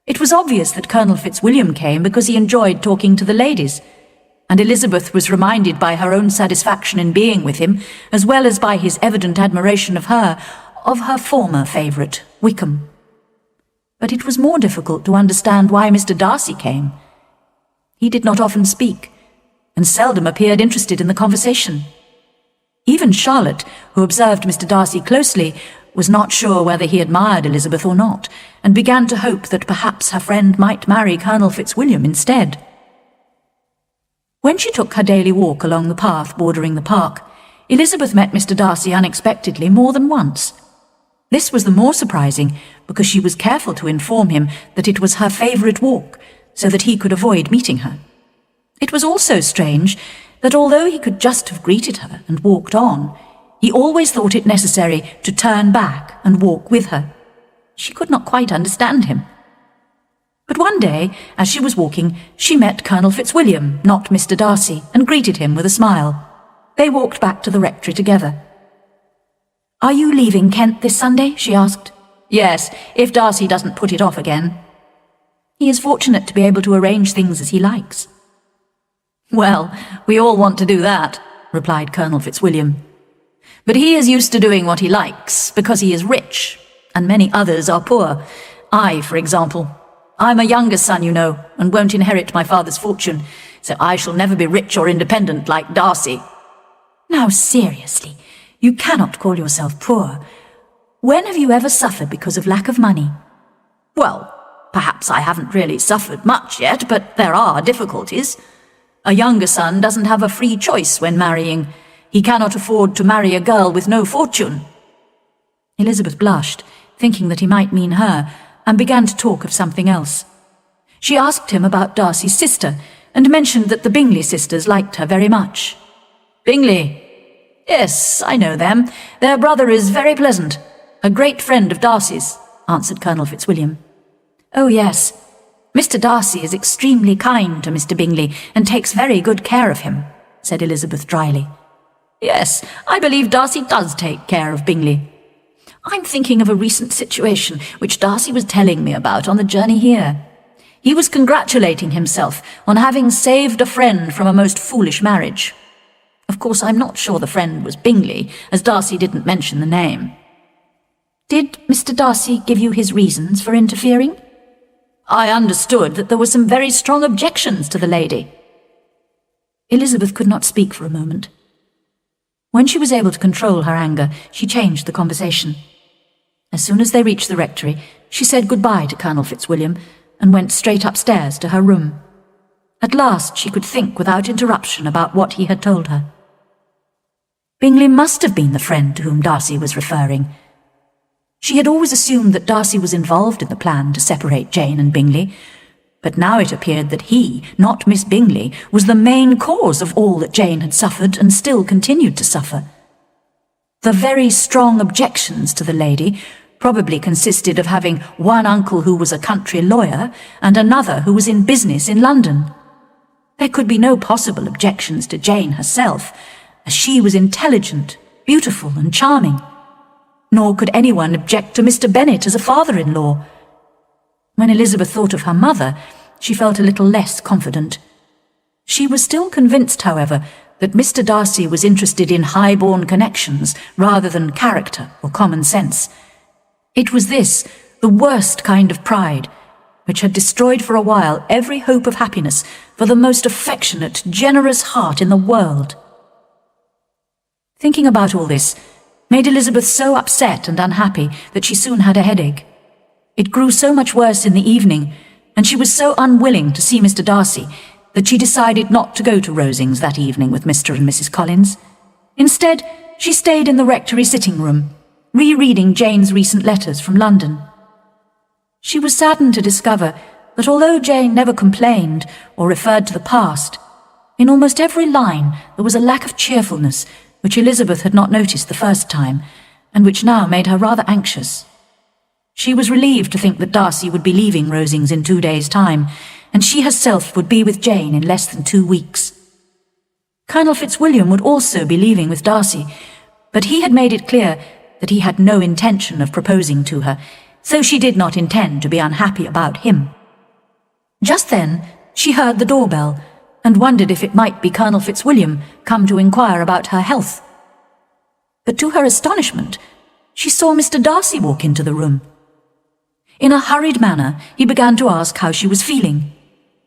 It was obvious that Colonel Fitzwilliam came because he enjoyed talking to the ladies, and Elizabeth was reminded by her own satisfaction in being with him, as well as by his evident admiration of her, of her former favourite, Wickham. But it was more difficult to understand why Mr Darcy came. He did not often speak, and seldom appeared interested in the conversation. Even Charlotte, who observed Mr Darcy closely, was not sure whether he admired Elizabeth or not, and began to hope that perhaps her friend might marry Colonel Fitzwilliam instead. When she took her daily walk along the path bordering the park, Elizabeth met Mr Darcy unexpectedly more than once. This was the more surprising because she was careful to inform him that it was her favourite walk, so that he could avoid meeting her. It was also strange that although he could just have greeted her and walked on, he always thought it necessary to turn back and walk with her. She could not quite understand him. But one day, as she was walking, she met Colonel Fitzwilliam, not Mr Darcy, and greeted him with a smile. They walked back to the rectory together. "Are you leaving Kent this Sunday?" she asked. "Yes, if Darcy doesn't put it off again." "He is fortunate to be able to arrange things as he likes." "Well, we all want to do that," replied Colonel Fitzwilliam. "But he is used to doing what he likes, because he is rich, and many others are poor. I, for example. I'm a younger son, you know, and won't inherit my father's fortune, so I shall never be rich or independent like Darcy." "Now, seriously, you cannot call yourself poor. When have you ever suffered because of lack of money?" "Well, perhaps I haven't really suffered much yet, but there are difficulties. A younger son doesn't have a free choice when marrying. He cannot afford to marry a girl with no fortune." Elizabeth blushed, thinking that he might mean her, and began to talk of something else. She asked him about Darcy's sister, and mentioned that the Bingley sisters liked her very much. "Bingley? Yes, I know them. Their brother is very pleasant. A great friend of Darcy's," answered Colonel Fitzwilliam. "Oh, yes. Mr Darcy is extremely kind to Mr Bingley, and takes very good care of him," said Elizabeth dryly. "Yes, I believe Darcy does take care of Bingley. I'm thinking of a recent situation which Darcy was telling me about on the journey here. He was congratulating himself on having saved a friend from a most foolish marriage. Of course, I'm not sure the friend was Bingley, as Darcy didn't mention the name." "Did Mr Darcy give you his reasons for interfering?" "I understood that there were some very strong objections to the lady." Elizabeth could not speak for a moment. When she was able to control her anger, she changed the conversation. As soon as they reached the rectory, she said goodbye to Colonel Fitzwilliam and went straight upstairs to her room. At last she could think without interruption about what he had told her. Bingley must have been the friend to whom Darcy was referring. She had always assumed that Darcy was involved in the plan to separate Jane and Bingley, but now it appeared that he, not Miss Bingley, was the main cause of all that Jane had suffered and still continued to suffer. The very strong objections to the lady probably consisted of having one uncle who was a country lawyer and another who was in business in London. There could be no possible objections to Jane herself, as she was intelligent, beautiful and charming. Nor could anyone object to Mr Bennet as a father-in-law. When Elizabeth thought of her mother, she felt a little less confident. She was still convinced, however, that Mr Darcy was interested in high-born connections rather than character or common sense. It was this, the worst kind of pride, which had destroyed for a while every hope of happiness for the most affectionate, generous heart in the world. Thinking about all this made Elizabeth so upset and unhappy that she soon had a headache. It grew so much worse in the evening, and she was so unwilling to see Mr Darcy that she decided not to go to Rosings that evening with Mr and Mrs Collins. Instead, she stayed in the rectory sitting-room, rereading Jane's recent letters from London. She was saddened to discover that although Jane never complained or referred to the past, in almost every line there was a lack of cheerfulness which Elizabeth had not noticed the first time, and which now made her rather anxious. She was relieved to think that Darcy would be leaving Rosings in 2 days' time, and she herself would be with Jane in less than 2 weeks. Colonel Fitzwilliam would also be leaving with Darcy, but he had made it clear that he had no intention of proposing to her, so she did not intend to be unhappy about him. Just then she heard the doorbell, and wondered if it might be Colonel Fitzwilliam come to inquire about her health. But to her astonishment, she saw Mr. Darcy walk into the room. In a hurried manner, he began to ask how she was feeling.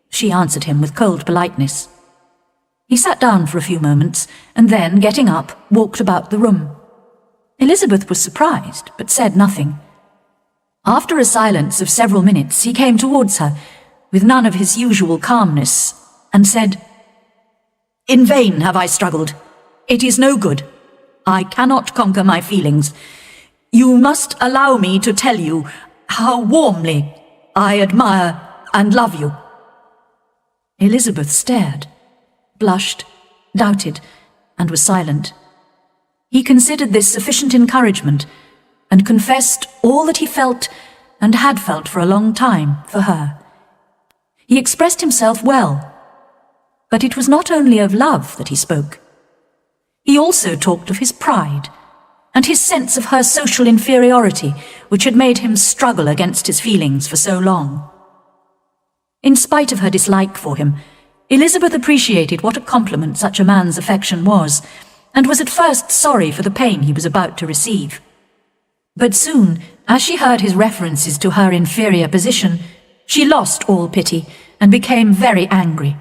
She answered him with cold politeness. He sat down for a few moments, and then, getting up, walked about the room. Elizabeth was surprised, but said nothing. After a silence of several minutes, he came towards her, with none of his usual calmness, and said, "In vain have I struggled. It is no good. I cannot conquer my feelings. You must allow me to tell you how warmly I admire and love you." Elizabeth stared, blushed, doubted, and was silent. He considered this sufficient encouragement, and confessed all that he felt and had felt for a long time for her. He expressed himself well, but it was not only of love that he spoke. He also talked of his pride, and his sense of her social inferiority, which had made him struggle against his feelings for so long. In spite of her dislike for him, Elizabeth appreciated what a compliment such a man's affection was, and was at first sorry for the pain he was about to receive. But soon, as she heard his references to her inferior position, she lost all pity and became very angry.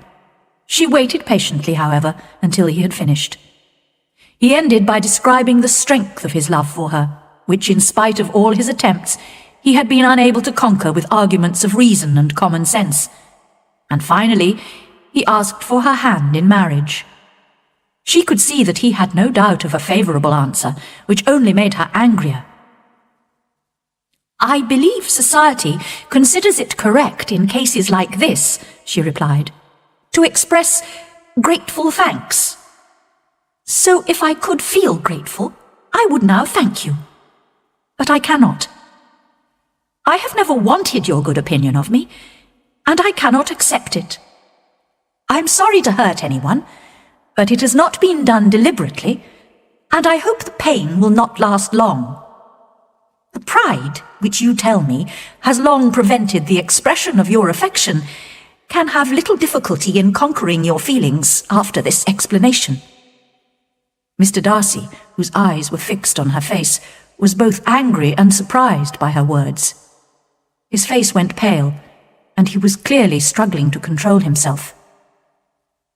She waited patiently, however, until he had finished. He ended by describing the strength of his love for her, which, in spite of all his attempts, he had been unable to conquer with arguments of reason and common sense. And finally, he asked for her hand in marriage. She could see that he had no doubt of a favourable answer, which only made her angrier. "I believe society considers it correct in cases like this," she replied, "to express grateful thanks. So if I could feel grateful, I would now thank you. But I cannot. I have never wanted your good opinion of me, and I cannot accept it. I am sorry to hurt anyone, but it has not been done deliberately, and I hope the pain will not last long. The pride, which you tell me, has long prevented the expression of your affection, can have little difficulty in conquering your feelings after this explanation." Mr. Darcy, whose eyes were fixed on her face, was both angry and surprised by her words. His face went pale, and he was clearly struggling to control himself.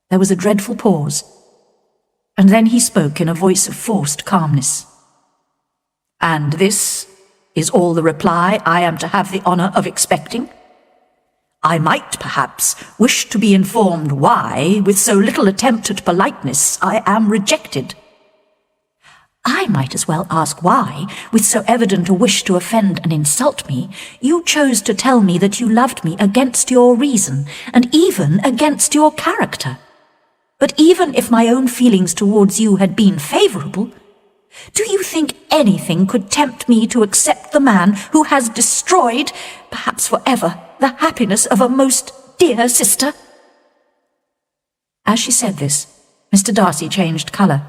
There was a dreadful pause, and then he spoke in a voice of forced calmness. "And this is all the reply I am to have the honour of expecting? I might, perhaps, wish to be informed why, with so little attempt at politeness, I am rejected." "I might as well ask why, with so evident a wish to offend and insult me, you chose to tell me that you loved me against your reason, and even against your character. But even if my own feelings towards you had been favourable, do you think anything could tempt me to accept the man who has destroyed, perhaps forever, the happiness of a most dear sister?" As she said this, Mr. Darcy changed colour,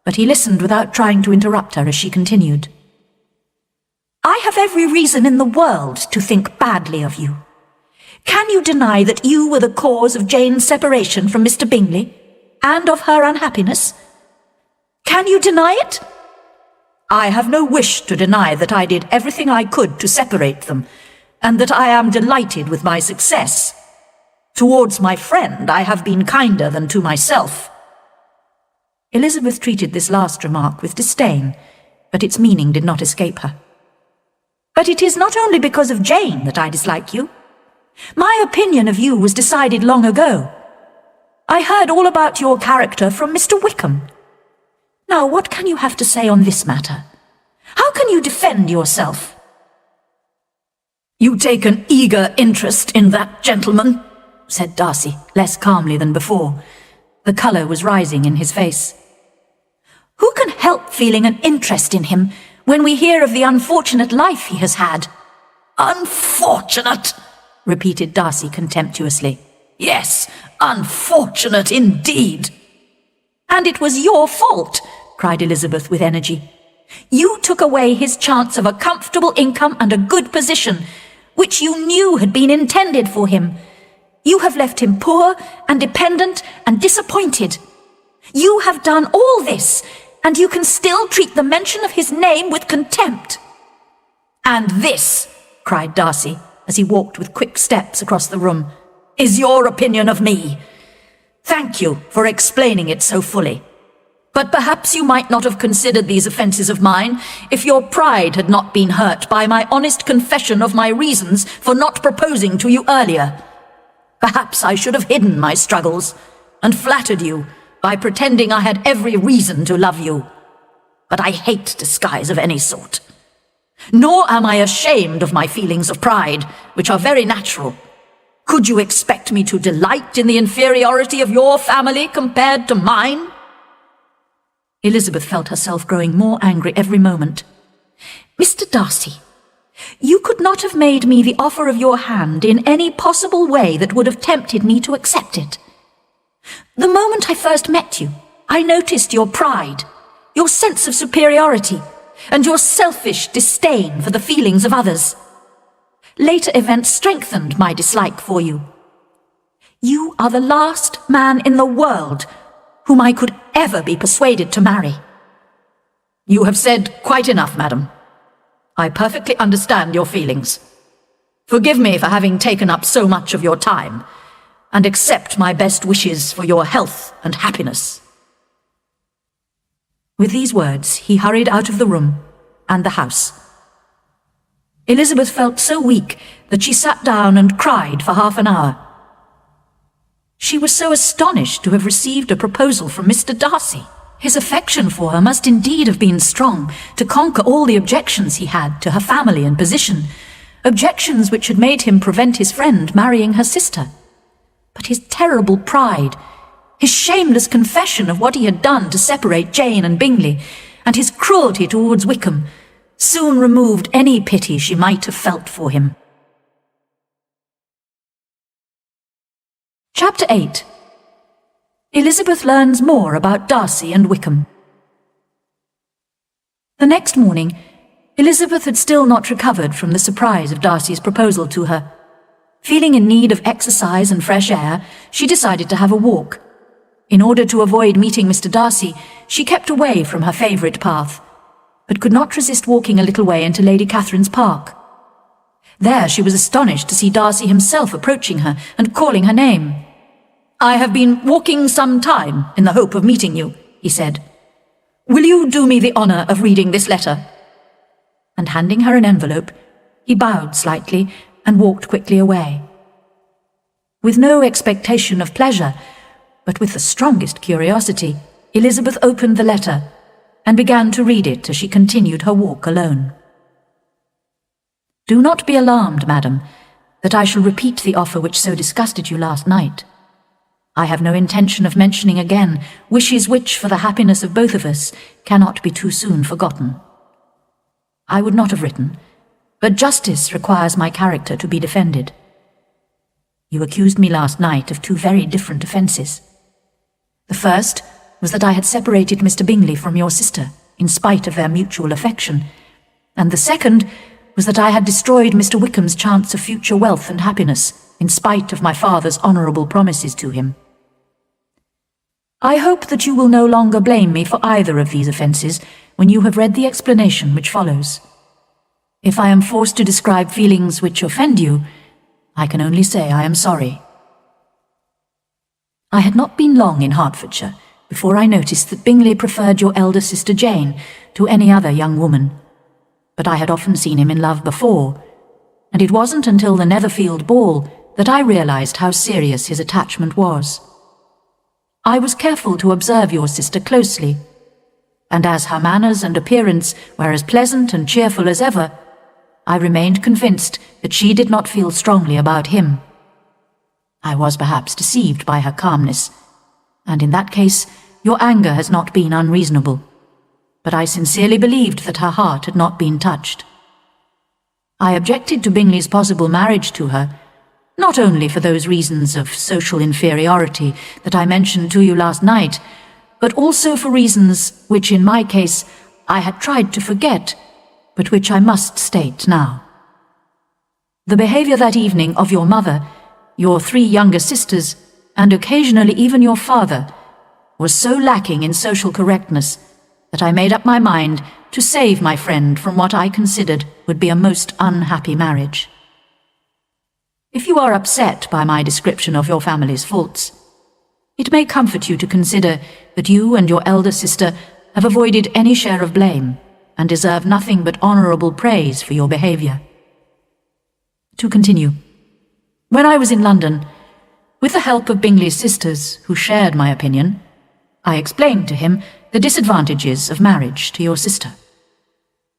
but he listened without trying to interrupt her as she continued. "I have every reason in the world to think badly of you. Can you deny that you were the cause of Jane's separation from Mr. Bingley, and of her unhappiness? Can you deny it?" "I have no wish to deny that I did everything I could to separate them, and that I am delighted with my success. Towards my friend I have been kinder than to myself." Elizabeth treated this last remark with disdain, but its meaning did not escape her. "But it is not only because of Jane that I dislike you. My opinion of you was decided long ago. I heard all about your character from Mr. Wickham. Now, what can you have to say on this matter? How can you defend yourself?" "You take an eager interest in that gentleman," said Darcy, less calmly than before. The colour was rising in his face. "Who can help feeling an interest in him when we hear of the unfortunate life he has had?" "Unfortunate!" repeated Darcy contemptuously. "Yes, unfortunate indeed." "And it was your fault," cried Elizabeth with energy. "You took away his chance of a comfortable income and a good position, which you knew had been intended for him. You have left him poor and dependent and disappointed. You have done all this, and you can still treat the mention of his name with contempt." "And this," cried Darcy, as he walked with quick steps across the room, "is your opinion of me? Thank you for explaining it so fully. But perhaps you might not have considered these offences of mine if your pride had not been hurt by my honest confession of my reasons for not proposing to you earlier. Perhaps I should have hidden my struggles and flattered you by pretending I had every reason to love you. But I hate disguise of any sort. Nor am I ashamed of my feelings of pride, which are very natural. Could you expect me to delight in the inferiority of your family compared to mine?" Elizabeth felt herself growing more angry every moment. "Mr. Darcy, you could not have made me the offer of your hand in any possible way that would have tempted me to accept it. The moment I first met you, I noticed your pride, your sense of superiority, and your selfish disdain for the feelings of others. Later events strengthened my dislike for you. You are the last man in the world whom I could ever be persuaded to marry." "You have said quite enough, madam. I perfectly understand your feelings. Forgive me for having taken up so much of your time, and accept my best wishes for your health and happiness." With these words, he hurried out of the room and the house. Elizabeth felt so weak that she sat down and cried for half an hour. She was so astonished to have received a proposal from Mr. Darcy. His affection for her must indeed have been strong to conquer all the objections he had to her family and position, objections which had made him prevent his friend marrying her sister. But his terrible pride, his shameless confession of what he had done to separate Jane and Bingley, and his cruelty towards Wickham, soon removed any pity she might have felt for him. Chapter 8. Elizabeth learns more about Darcy and Wickham. The next morning, Elizabeth had still not recovered from the surprise of Darcy's proposal to her. Feeling in need of exercise and fresh air, she decided to have a walk. In order to avoid meeting Mr. Darcy, she kept away from her favourite path, but could not resist walking a little way into Lady Catherine's park. There she was astonished to see Darcy himself approaching her and calling her name. "I have been walking some time in the hope of meeting you," he said. "Will you do me the honour of reading this letter?" And handing her an envelope, he bowed slightly and walked quickly away. With no expectation of pleasure, but with the strongest curiosity, Elizabeth opened the letter and began to read it as she continued her walk alone. "Do not be alarmed, madam, that I shall repeat the offer which so disgusted you last night. I have no intention of mentioning again wishes which, for the happiness of both of us, cannot be too soon forgotten. I would not have written, but justice requires my character to be defended. You accused me last night of two very different offences. The first was that I had separated Mr. Bingley from your sister, in spite of their mutual affection, and the second was that I had destroyed Mr. Wickham's chance of future wealth and happiness, in spite of my father's honourable promises to him. I hope that you will no longer blame me for either of these offences when you have read the explanation which follows. If I am forced to describe feelings which offend you, I can only say I am sorry. I had not been long in Hertfordshire before I noticed that Bingley preferred your elder sister Jane to any other young woman, but I had often seen him in love before, and it wasn't until the Netherfield ball that I realised how serious his attachment was. I was careful to observe your sister closely, and as her manners and appearance were as pleasant and cheerful as ever, I remained convinced that she did not feel strongly about him. I was perhaps deceived by her calmness, and in that case your anger has not been unreasonable, but I sincerely believed that her heart had not been touched. I objected to Bingley's possible marriage to her, not only for those reasons of social inferiority that I mentioned to you last night, but also for reasons which in my case I had tried to forget, but which I must state now. The behaviour that evening of your mother, your three younger sisters, and occasionally even your father, was so lacking in social correctness that I made up my mind to save my friend from what I considered would be a most unhappy marriage. If you are upset by my description of your family's faults, it may comfort you to consider that you and your elder sister have avoided any share of blame and deserve nothing but honourable praise for your behaviour. To continue, when I was in London, with the help of Bingley's sisters, who shared my opinion, I explained to him the disadvantages of marriage to your sister.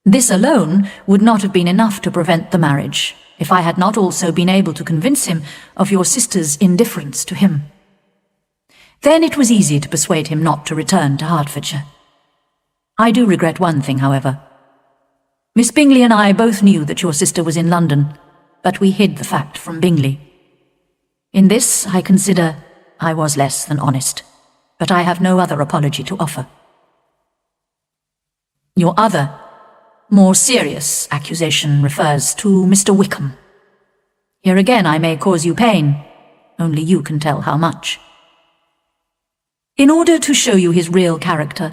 This alone would not have been enough to prevent the marriage if I had not also been able to convince him of your sister's indifference to him. Then it was easy to persuade him not to return to Hertfordshire. I do regret one thing, however. Miss Bingley and I both knew that your sister was in London, but we hid the fact from Bingley. In this, I consider I was less than honest, but I have no other apology to offer. Your other, more serious accusation refers to Mr. Wickham. Here again I may cause you pain, only you can tell how much. In order to show you his real character,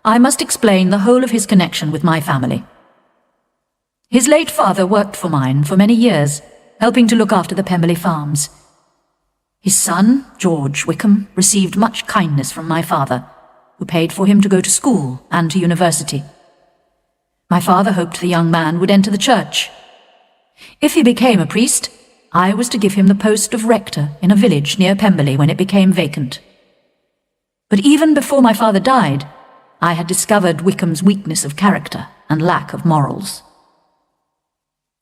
I must explain the whole of his connection with my family. His late father worked for mine for many years, helping to look after the Pemberley farms. His son, George Wickham, received much kindness from my father, who paid for him to go to school and to university. My father hoped the young man would enter the church. If he became a priest, I was to give him the post of rector in a village near Pemberley when it became vacant. But even before my father died, I had discovered Wickham's weakness of character and lack of morals.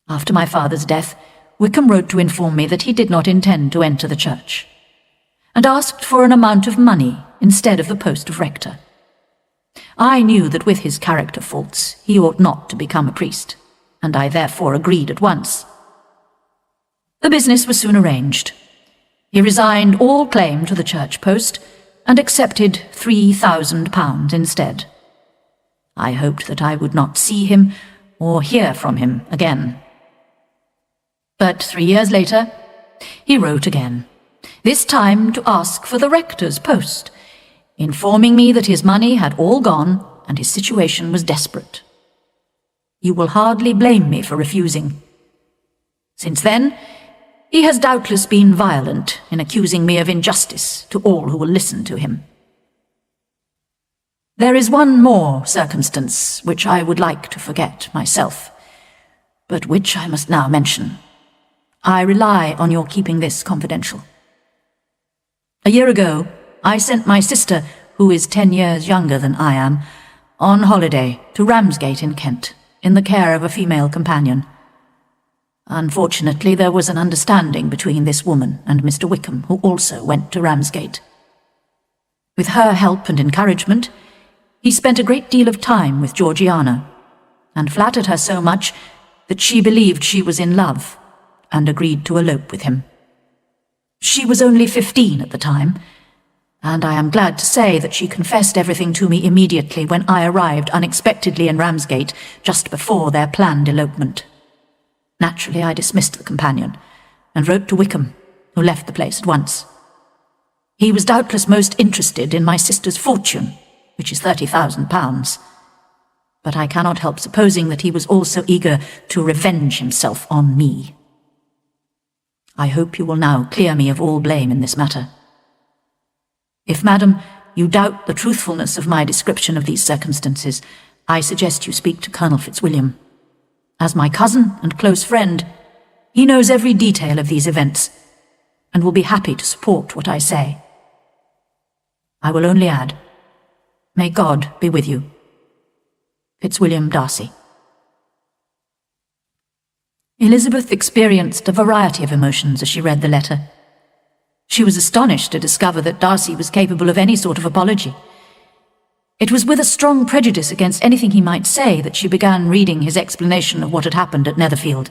After my father's death, Wickham wrote to inform me that he did not intend to enter the church, and asked for an amount of money instead of the post of rector. I knew that with his character faults he ought not to become a priest, and I therefore agreed at once. The business was soon arranged. He resigned all claim to the church post and accepted £3,000 instead. I hoped that I would not see him or hear from him again. But 3 years later, he wrote again, this time to ask for the rector's post, informing me that his money had all gone and his situation was desperate. You will hardly blame me for refusing. Since then, he has doubtless been violent in accusing me of injustice to all who will listen to him. There is one more circumstance which I would like to forget myself, but which I must now mention. I rely on your keeping this confidential. A year ago, I sent my sister, who is 10 years younger than I am, on holiday to Ramsgate in Kent, in the care of a female companion. Unfortunately, there was an understanding between this woman and Mr. Wickham, who also went to Ramsgate. With her help and encouragement, he spent a great deal of time with Georgiana, and flattered her so much that she believed she was in love, and agreed to elope with him. She was only 15 at the time, and I am glad to say that she confessed everything to me immediately when I arrived unexpectedly in Ramsgate just before their planned elopement. Naturally, I dismissed the companion, and wrote to Wickham, who left the place at once. He was doubtless most interested in my sister's fortune, which is £30,000, but I cannot help supposing that he was also eager to revenge himself on me. I hope you will now clear me of all blame in this matter. If, madam, you doubt the truthfulness of my description of these circumstances, I suggest you speak to Colonel Fitzwilliam. As my cousin and close friend, he knows every detail of these events, and will be happy to support what I say. I will only add, may God be with you. Fitzwilliam Darcy. Elizabeth experienced a variety of emotions as she read the letter. She was astonished to discover that Darcy was capable of any sort of apology. It was with a strong prejudice against anything he might say that she began reading his explanation of what had happened at Netherfield,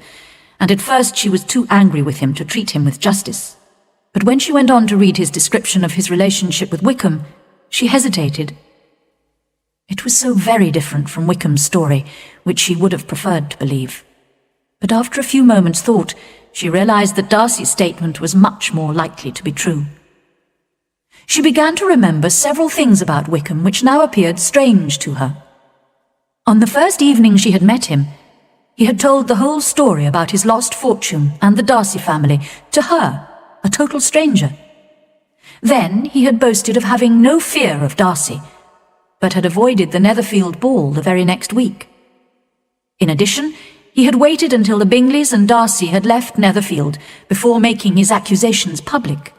and at first she was too angry with him to treat him with justice. But when she went on to read his description of his relationship with Wickham, she hesitated. It was so very different from Wickham's story, which she would have preferred to believe. But after a few moments' thought, she realized that Darcy's statement was much more likely to be true. She began to remember several things about Wickham which now appeared strange to her. On the first evening she had met him, he had told the whole story about his lost fortune and the Darcy family to her, a total stranger. Then he had boasted of having no fear of Darcy, but had avoided the Netherfield ball the very next week. In addition, he had waited until the Bingleys and Darcy had left Netherfield before making his accusations public.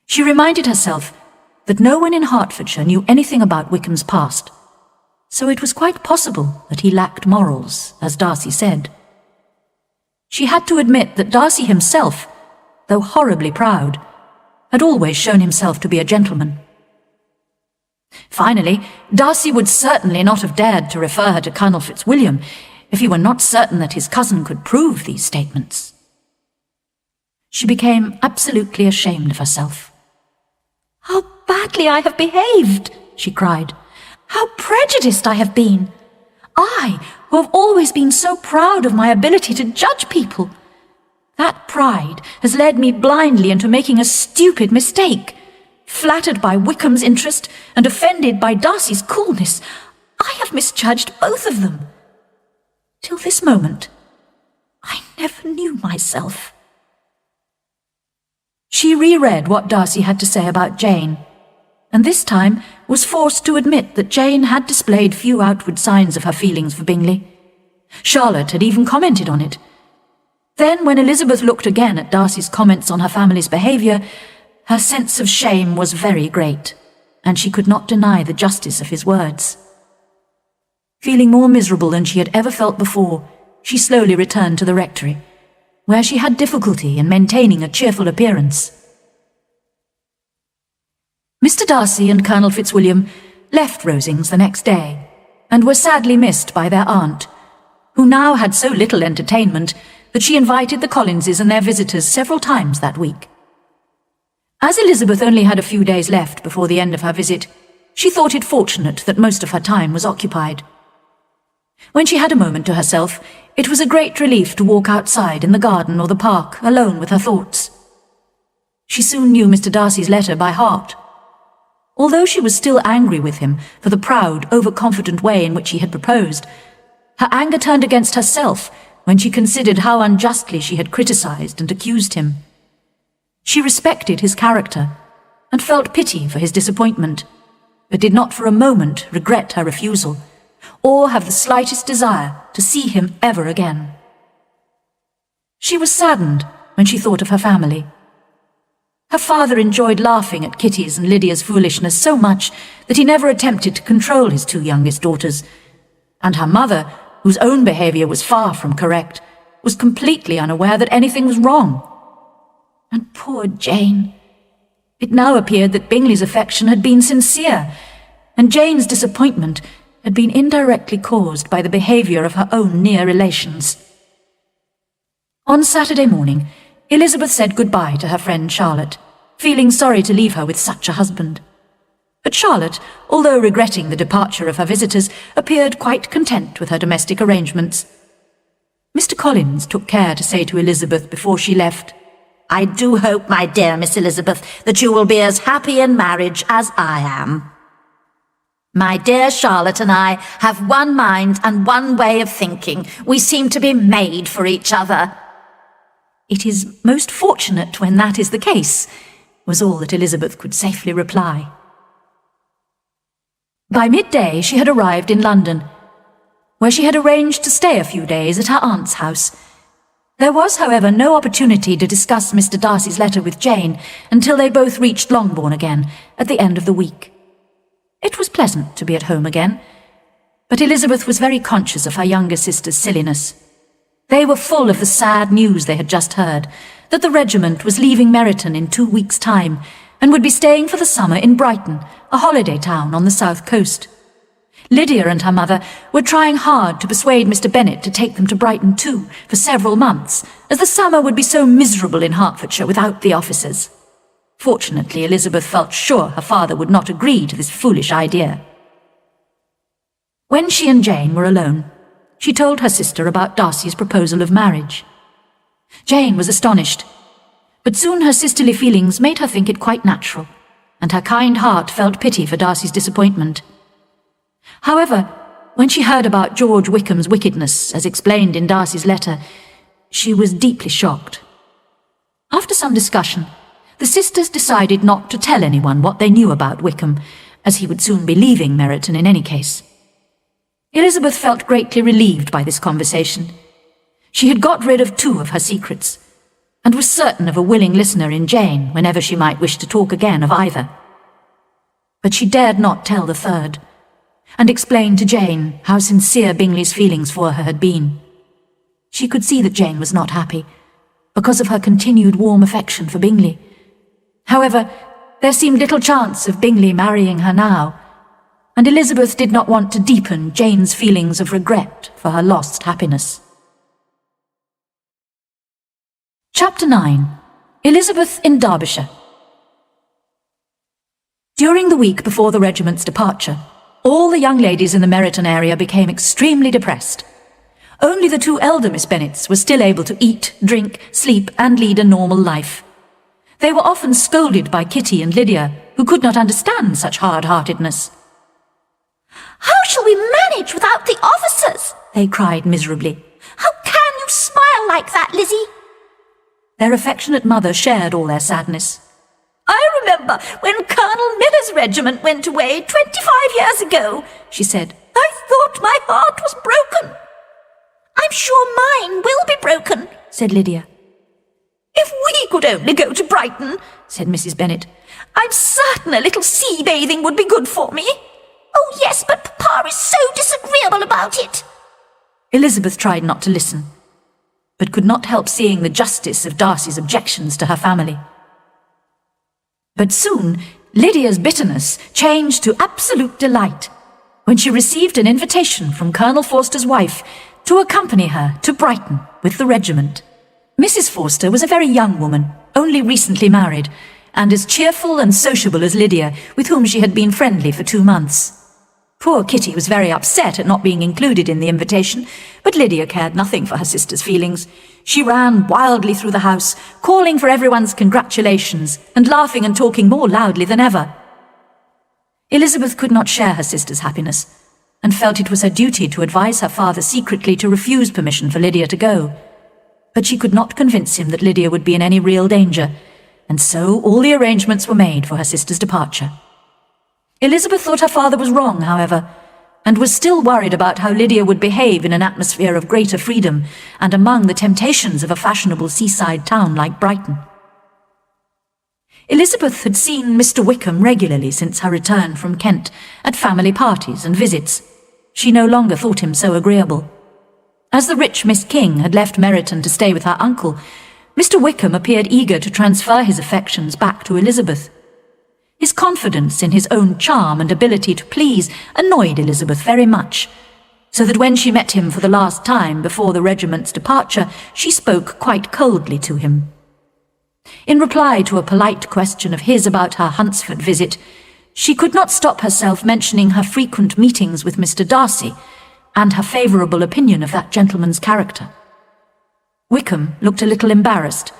She reminded herself that no one in Hertfordshire knew anything about Wickham's past, so it was quite possible that he lacked morals, as Darcy said. She had to admit that Darcy himself, though horribly proud, had always shown himself to be a gentleman. Finally, Darcy would certainly not have dared to refer her to Colonel Fitzwilliam if he were not certain that his cousin could prove these statements. She became absolutely ashamed of herself. "How badly I have behaved," she cried. "How prejudiced I have been! I, who have always been so proud of my ability to judge people. That pride has led me blindly into making a stupid mistake. Flattered by Wickham's interest and offended by Darcy's coolness, I have misjudged both of them. Till this moment, I never knew myself." She reread what Darcy had to say about Jane, and this time was forced to admit that Jane had displayed few outward signs of her feelings for Bingley. Charlotte had even commented on it. Then, when Elizabeth looked again at Darcy's comments on her family's behaviour, her sense of shame was very great, and she could not deny the justice of his words. Feeling more miserable than she had ever felt before, she slowly returned to the rectory, where she had difficulty in maintaining a cheerful appearance. Mr Darcy and Colonel Fitzwilliam left Rosings the next day, and were sadly missed by their aunt, who now had so little entertainment that she invited the Collinses and their visitors several times that week. As Elizabeth only had a few days left before the end of her visit, she thought it fortunate that most of her time was occupied. When she had a moment to herself, it was a great relief to walk outside in the garden or the park, alone with her thoughts. She soon knew Mr Darcy's letter by heart. Although she was still angry with him for the proud, overconfident way in which he had proposed, her anger turned against herself when she considered how unjustly she had criticised and accused him. She respected his character and felt pity for his disappointment, but did not for a moment regret her refusal, or have the slightest desire to see him ever again. She was saddened when she thought of her family. Her father enjoyed laughing at Kitty's and Lydia's foolishness so much that he never attempted to control his two youngest daughters, and her mother, whose own behaviour was far from correct, was completely unaware that anything was wrong. And poor Jane! It now appeared that Bingley's affection had been sincere, and Jane's disappointment had been indirectly caused by the behaviour of her own near relations. On Saturday morning, Elizabeth said goodbye to her friend Charlotte, feeling sorry to leave her with such a husband. But Charlotte, although regretting the departure of her visitors, appeared quite content with her domestic arrangements. Mr Collins took care to say to Elizabeth before she left, "I do hope, my dear Miss Elizabeth, that you will be as happy in marriage as I am. My dear Charlotte and I have one mind and one way of thinking. We seem to be made for each other." "It is most fortunate when that is the case," was all that Elizabeth could safely reply. By midday she had arrived in London, where she had arranged to stay a few days at her aunt's house. There was, however, no opportunity to discuss Mr Darcy's letter with Jane until they both reached Longbourn again at the end of the week. It was pleasant to be at home again, but Elizabeth was very conscious of her younger sister's silliness. They were full of the sad news they had just heard, that the regiment was leaving Meryton in 2 weeks' time and would be staying for the summer in Brighton, a holiday town on the south coast. Lydia and her mother were trying hard to persuade Mr Bennet to take them to Brighton too for several months, as the summer would be so miserable in Hertfordshire without the officers. Fortunately, Elizabeth felt sure her father would not agree to this foolish idea. When she and Jane were alone, she told her sister about Darcy's proposal of marriage. Jane was astonished, but soon her sisterly feelings made her think it quite natural, and her kind heart felt pity for Darcy's disappointment. However, when she heard about George Wickham's wickedness, as explained in Darcy's letter, she was deeply shocked. After some discussion, the sisters decided not to tell anyone what they knew about Wickham, as he would soon be leaving Meryton in any case. Elizabeth felt greatly relieved by this conversation. She had got rid of 2 of her secrets, and was certain of a willing listener in Jane whenever she might wish to talk again of either. But she dared not tell the 3rd, and explain to Jane how sincere Bingley's feelings for her had been. She could see that Jane was not happy, because of her continued warm affection for Bingley. However, there seemed little chance of Bingley marrying her now, and Elizabeth did not want to deepen Jane's feelings of regret for her lost happiness. Chapter 9. Elizabeth in Derbyshire. During the week before the regiment's departure, all the young ladies in the Meryton area became extremely depressed. Only the 2 elder Miss Bennets were still able to eat, drink, sleep, and lead a normal life. They were often scolded by Kitty and Lydia, who could not understand such hard-heartedness. "How shall we manage without the officers?" they cried miserably. "How can you smile like that, Lizzie?" Their affectionate mother shared all their sadness. "I remember when Colonel Miller's regiment went away 25 years ago," she said. "I thought my heart was broken." "I'm sure mine will be broken," said Lydia. "If we could only go to Brighton," said Mrs. Bennet. "I'm certain a little sea bathing would be good for me." "Oh yes, but Papa is so disagreeable about it." Elizabeth tried not to listen, but could not help seeing the justice of Darcy's objections to her family. But soon Lydia's bitterness changed to absolute delight when she received an invitation from Colonel Forster's wife to accompany her to Brighton with the regiment. Mrs. Forster was a very young woman, only recently married, and as cheerful and sociable as Lydia, with whom she had been friendly for 2 months. Poor Kitty was very upset at not being included in the invitation, but Lydia cared nothing for her sister's feelings. She ran wildly through the house, calling for everyone's congratulations, and laughing and talking more loudly than ever. Elizabeth could not share her sister's happiness, and felt it was her duty to advise her father secretly to refuse permission for Lydia to go. But she could not convince him that Lydia would be in any real danger, and so all the arrangements were made for her sister's departure. Elizabeth thought her father was wrong, however, and was still worried about how Lydia would behave in an atmosphere of greater freedom and among the temptations of a fashionable seaside town like Brighton. Elizabeth had seen Mr. Wickham regularly since her return from Kent at family parties and visits. She no longer thought him so agreeable. As the rich Miss King had left Meryton to stay with her uncle, Mr. Wickham appeared eager to transfer his affections back to Elizabeth. His confidence in his own charm and ability to please annoyed Elizabeth very much, so that when she met him for the last time before the regiment's departure, she spoke quite coldly to him. In reply to a polite question of his about her Hunsford visit, she could not stop herself mentioning her frequent meetings with Mr. Darcy and her favourable opinion of that gentleman's character. Wickham looked a little embarrassed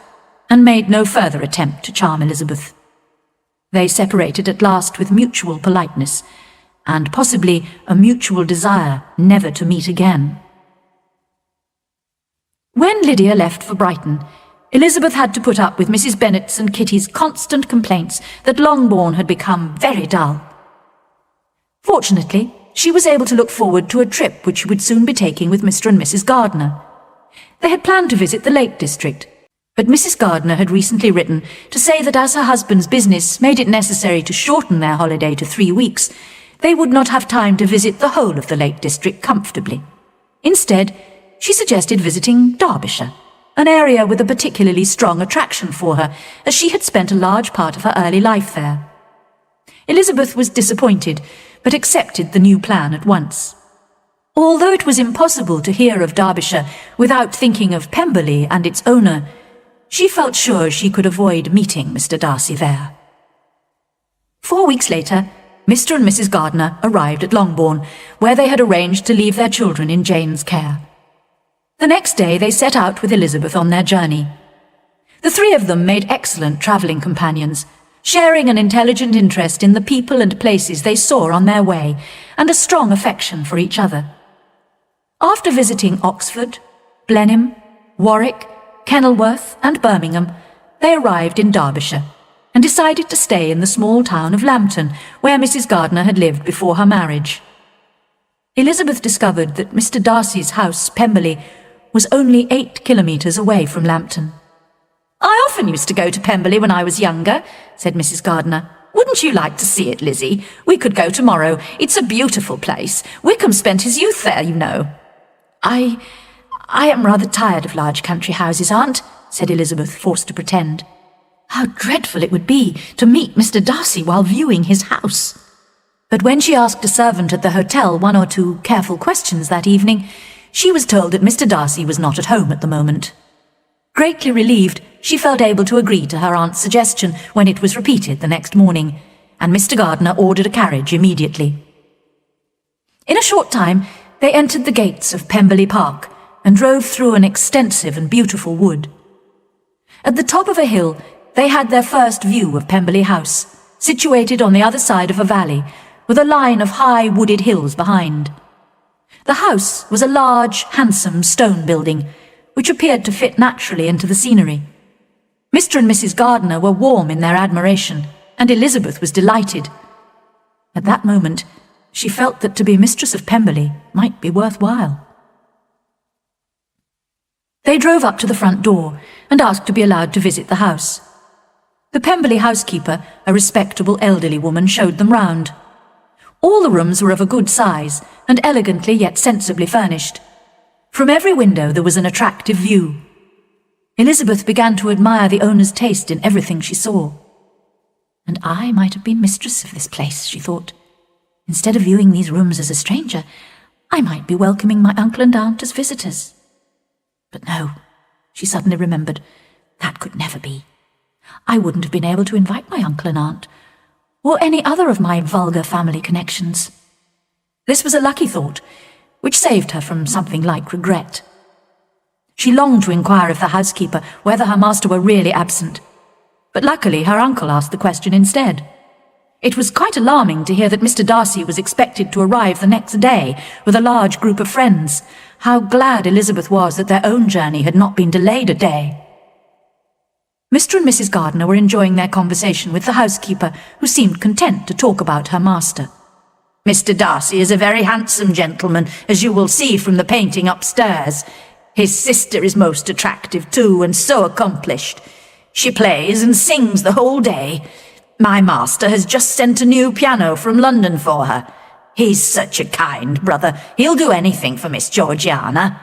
and made no further attempt to charm Elizabeth. They separated at last with mutual politeness, and possibly a mutual desire never to meet again. When Lydia left for Brighton, Elizabeth had to put up with Mrs. Bennet's and Kitty's constant complaints that Longbourn had become very dull. Fortunately, she was able to look forward to a trip which she would soon be taking with Mr. and Mrs. Gardiner. They had planned to visit the Lake District, but Mrs. Gardiner had recently written to say that as her husband's business made it necessary to shorten their holiday to 3 weeks, they would not have time to visit the whole of the Lake District comfortably. Instead, she suggested visiting Derbyshire, an area with a particularly strong attraction for her, as she had spent a large part of her early life there. Elizabeth was disappointed, but accepted the new plan at once. Although it was impossible to hear of Derbyshire without thinking of Pemberley and its owner, she felt sure she could avoid meeting Mr. Darcy there. 4 weeks later, Mr. and Mrs. Gardiner arrived at Longbourn, where they had arranged to leave their children in Jane's care. The next day they set out with Elizabeth on their journey. The 3 of them made excellent travelling companions, sharing an intelligent interest in the people and places they saw on their way, and a strong affection for each other. After visiting Oxford, Blenheim, Warwick, Kenilworth, and Birmingham, they arrived in Derbyshire, and decided to stay in the small town of Lambton, where Mrs. Gardiner had lived before her marriage. Elizabeth discovered that Mr. Darcy's house, Pemberley, was only 8 kilometres away from Lambton. "I often used to go to Pemberley when I was younger," said Mrs. Gardiner. "Wouldn't you like to see it, Lizzie? We could go tomorrow. It's a beautiful place. Wickham spent his youth there, you know." I am rather tired of large country houses, Aunt," said Elizabeth, forced to pretend. How dreadful it would be to meet Mr. Darcy while viewing his house. But when she asked a servant at the hotel 1 or 2 careful questions that evening, she was told that Mr. Darcy was not at home at the moment. Greatly relieved, she felt able to agree to her aunt's suggestion when it was repeated the next morning, and Mr. Gardiner ordered a carriage immediately. In a short time, they entered the gates of Pemberley Park and drove through an extensive and beautiful wood. At the top of a hill, they had their first view of Pemberley House, situated on the other side of a valley, with a line of high wooded hills behind. The house was a large, handsome stone building, which appeared to fit naturally into the scenery. Mr. and Mrs. Gardiner were warm in their admiration, and Elizabeth was delighted. At that moment, she felt that to be mistress of Pemberley might be worthwhile. They drove up to the front door and asked to be allowed to visit the house. The Pemberley housekeeper, a respectable elderly woman, showed them round. All the rooms were of a good size and elegantly yet sensibly furnished. From every window there was an attractive view. Elizabeth began to admire the owner's taste in everything she saw. And I might have been mistress of this place, she thought. Instead of viewing these rooms as a stranger, I might be welcoming my uncle and aunt as visitors. But no, she suddenly remembered, that could never be. I wouldn't have been able to invite my uncle and aunt, or any other of my vulgar family connections. This was a lucky thought, which saved her from something like regret. She longed to inquire of the housekeeper whether her master were really absent, but luckily her uncle asked the question instead. It was quite alarming to hear that Mr. Darcy was expected to arrive the next day with a large group of friends. How glad Elizabeth was that their own journey had not been delayed a day. Mr. and Mrs. Gardiner were enjoying their conversation with the housekeeper, who seemed content to talk about her master. "Mr. Darcy is a very handsome gentleman, as you will see from the painting upstairs. His sister is most attractive too, and so accomplished. She plays and sings the whole day. My master has just sent a new piano from London for her. He's such a kind brother, he'll do anything for Miss Georgiana."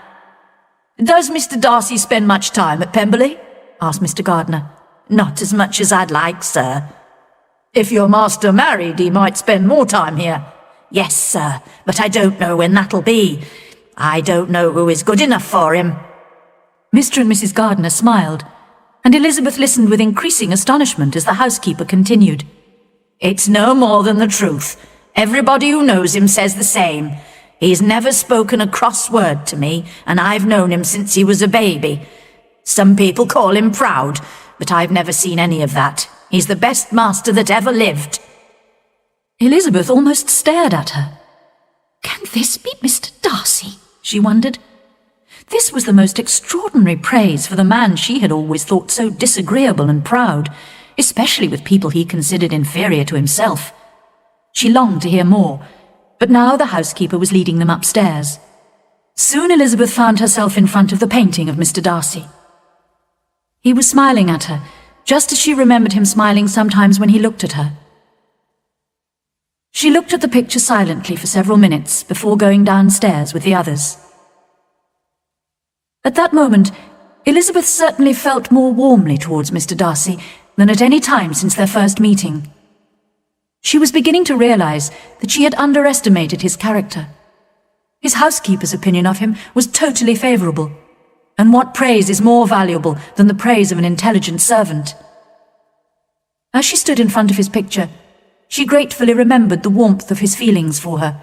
"Does Mr. Darcy spend much time at Pemberley?" asked Mr. Gardiner. "Not as much as I'd like, sir." "If your master married, he might spend more time here." "Yes, sir, but I don't know when that'll be. I don't know who is good enough for him." Mr. and Mrs. Gardiner smiled, and Elizabeth listened with increasing astonishment as the housekeeper continued. "It's no more than the truth. Everybody who knows him says the same. He's never spoken a cross word to me, and I've known him since he was a baby. Some people call him proud, but I've never seen any of that. He's the best master that ever lived." Elizabeth almost stared at her. Can this be Mr. Darcy? She wondered. This was the most extraordinary praise for the man she had always thought so disagreeable and proud, especially with people he considered inferior to himself. She longed to hear more, but now the housekeeper was leading them upstairs. Soon Elizabeth found herself in front of the painting of Mr. Darcy. He was smiling at her, just as she remembered him smiling sometimes when he looked at her. She looked at the picture silently for several minutes before going downstairs with the others. At that moment, Elizabeth certainly felt more warmly towards Mr. Darcy than at any time since their first meeting. She was beginning to realize that she had underestimated his character. His housekeeper's opinion of him was totally favorable, and what praise is more valuable than the praise of an intelligent servant? As she stood in front of his picture, she gratefully remembered the warmth of his feelings for her,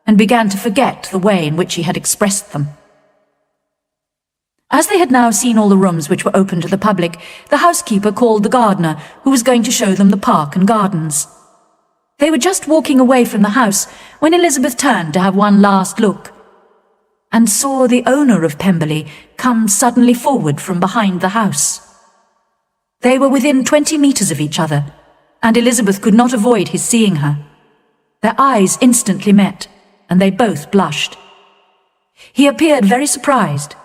and began to forget the way in which he had expressed them. As they had now seen all the rooms which were open to the public, the housekeeper called the gardener, who was going to show them the park and gardens. They were just walking away from the house when Elizabeth turned to have one last look, and saw the owner of Pemberley come suddenly forward from behind the house. They were within 20 metres of each other, and Elizabeth could not avoid his seeing her. Their eyes instantly met, and they both blushed. He appeared very surprised,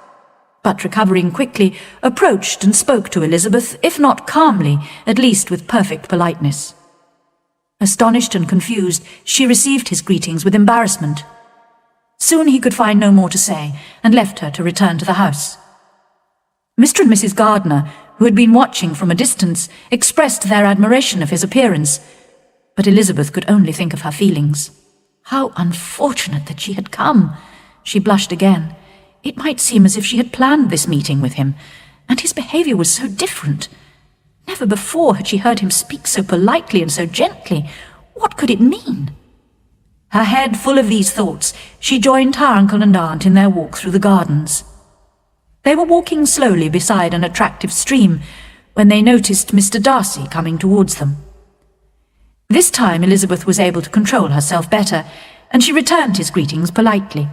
but recovering quickly, approached and spoke to Elizabeth, if not calmly, at least with perfect politeness. Astonished and confused, she received his greetings with embarrassment. Soon he could find no more to say, and left her to return to the house. Mr. and Mrs. Gardiner, who had been watching from a distance, expressed their admiration of his appearance, but Elizabeth could only think of her feelings. How unfortunate that she had come! She blushed again. It might seem as if she had planned this meeting with him, and his behaviour was so different. Never before had she heard him speak so politely and so gently. What could it mean? Her head full of these thoughts, she joined her uncle and aunt in their walk through the gardens. They were walking slowly beside an attractive stream when they noticed Mr. Darcy coming towards them. This time Elizabeth was able to control herself better, and she returned his greetings politely.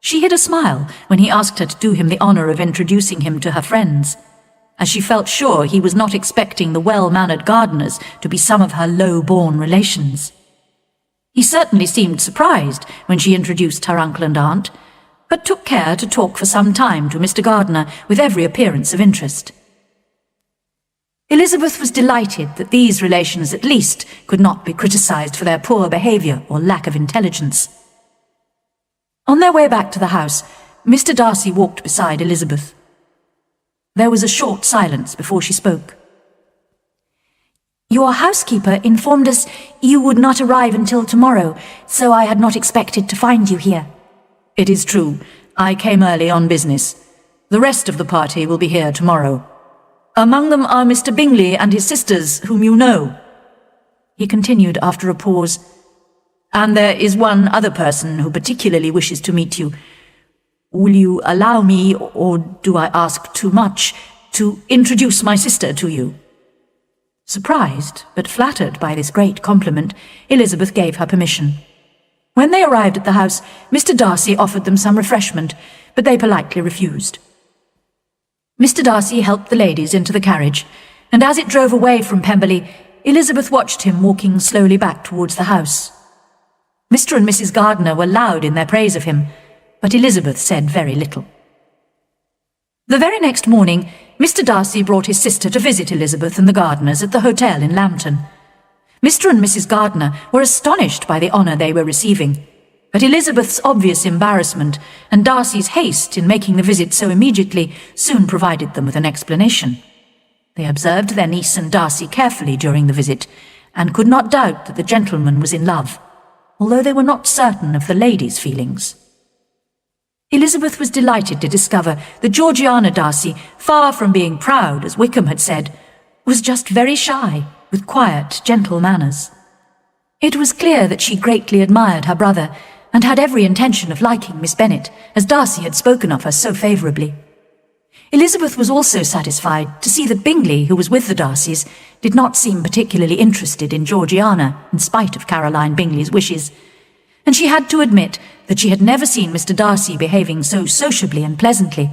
She hid a smile when he asked her to do him the honour of introducing him to her friends, as she felt sure he was not expecting the well-mannered gardeners to be some of her low-born relations. He certainly seemed surprised when she introduced her uncle and aunt, but took care to talk for some time to Mr. Gardiner with every appearance of interest. Elizabeth was delighted that these relations at least could not be criticised for their poor behaviour or lack of intelligence. On their way back to the house, Mr. Darcy walked beside Elizabeth. There was a short silence before she spoke. "Your housekeeper informed us you would not arrive until tomorrow, so I had not expected to find you here." It is true. I came early on business. The rest of the party will be here tomorrow. Among them are Mr. Bingley and his sisters, whom you know," he continued after a pause. "And there is one other person who particularly wishes to meet you. Will you allow me, or do I ask too much, to introduce my sister to you?" Surprised, but flattered by this great compliment, Elizabeth gave her permission. When they arrived at the house, Mr. Darcy offered them some refreshment, but they politely refused. Mr. Darcy helped the ladies into the carriage, and as it drove away from Pemberley, Elizabeth watched him walking slowly back towards the house. Mr. and Mrs. Gardiner were loud in their praise of him, but Elizabeth said very little. The very next morning, Mr. Darcy brought his sister to visit Elizabeth and the Gardiners at the hotel in Lambton. Mr. and Mrs. Gardiner were astonished by the honour they were receiving, but Elizabeth's obvious embarrassment and Darcy's haste in making the visit so immediately soon provided them with an explanation. They observed their niece and Darcy carefully during the visit, and could not doubt that the gentleman was in love, although they were not certain of the lady's feelings. Elizabeth was delighted to discover that Georgiana Darcy, far from being proud, as Wickham had said, was just very shy, with quiet, gentle manners. It was clear that she greatly admired her brother, and had every intention of liking Miss Bennet, as Darcy had spoken of her so favourably. Elizabeth was also satisfied to see that Bingley, who was with the Darcys, did not seem particularly interested in Georgiana, in spite of Caroline Bingley's wishes, and she had to admit that she had never seen Mr. Darcy behaving so sociably and pleasantly,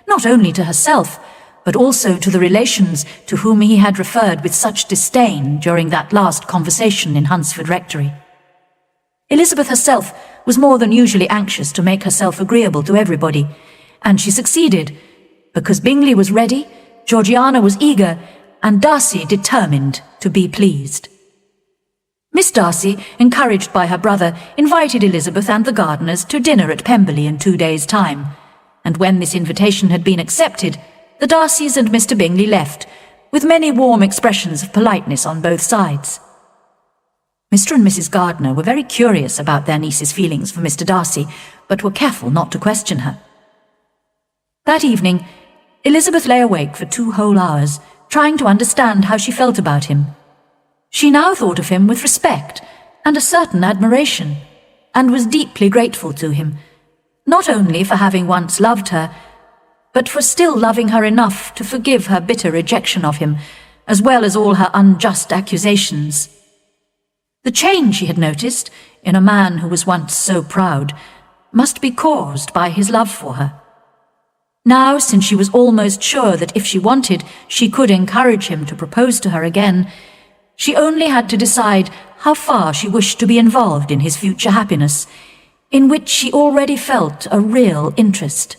not only to herself, but also to the relations to whom he had referred with such disdain during that last conversation in Hunsford Rectory. Elizabeth herself was more than usually anxious to make herself agreeable to everybody, and she succeeded, because Bingley was ready, Georgiana was eager, and Darcy determined to be pleased. Miss Darcy, encouraged by her brother, invited Elizabeth and the Gardiners to dinner at Pemberley in 2 days' time, and when this invitation had been accepted, the Darcys and Mr. Bingley left, with many warm expressions of politeness on both sides. Mr. and Mrs. Gardiner were very curious about their niece's feelings for Mr. Darcy, but were careful not to question her. That evening, Elizabeth lay awake for 2 whole hours, trying to understand how she felt about him. She now thought of him with respect and a certain admiration, and was deeply grateful to him, not only for having once loved her, but for still loving her enough to forgive her bitter rejection of him, as well as all her unjust accusations. The change she had noticed, in a man who was once so proud, must be caused by his love for her. Now, since she was almost sure that if she wanted, she could encourage him to propose to her again, she only had to decide how far she wished to be involved in his future happiness, in which she already felt a real interest.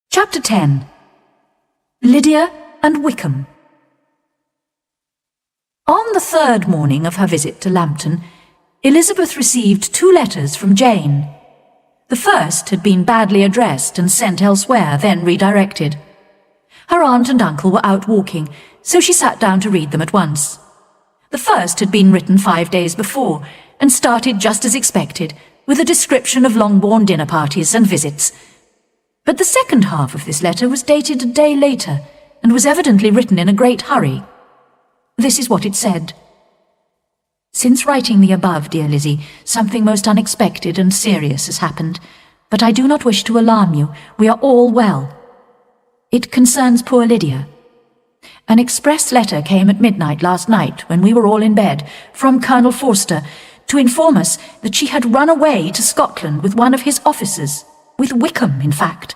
Chapter 10. Lydia and Wickham. On the third morning of her visit to Lambton, Elizabeth received 2 letters from Jane. The first had been badly addressed and sent elsewhere, then redirected. Her aunt and uncle were out walking, so she sat down to read them at once. The first had been written 5 days before, and started just as expected, with a description of Longbourn dinner parties and visits. But the second half of this letter was dated a day later, and was evidently written in a great hurry. This is what it said. Since writing the above, dear Lizzie, something most unexpected and serious has happened, but I do not wish to alarm you. We are all well. It concerns poor Lydia. An express letter came at midnight last night, when we were all in bed, from Colonel Forster, to inform us that she had run away to Scotland with one of his officers, with Wickham, in fact.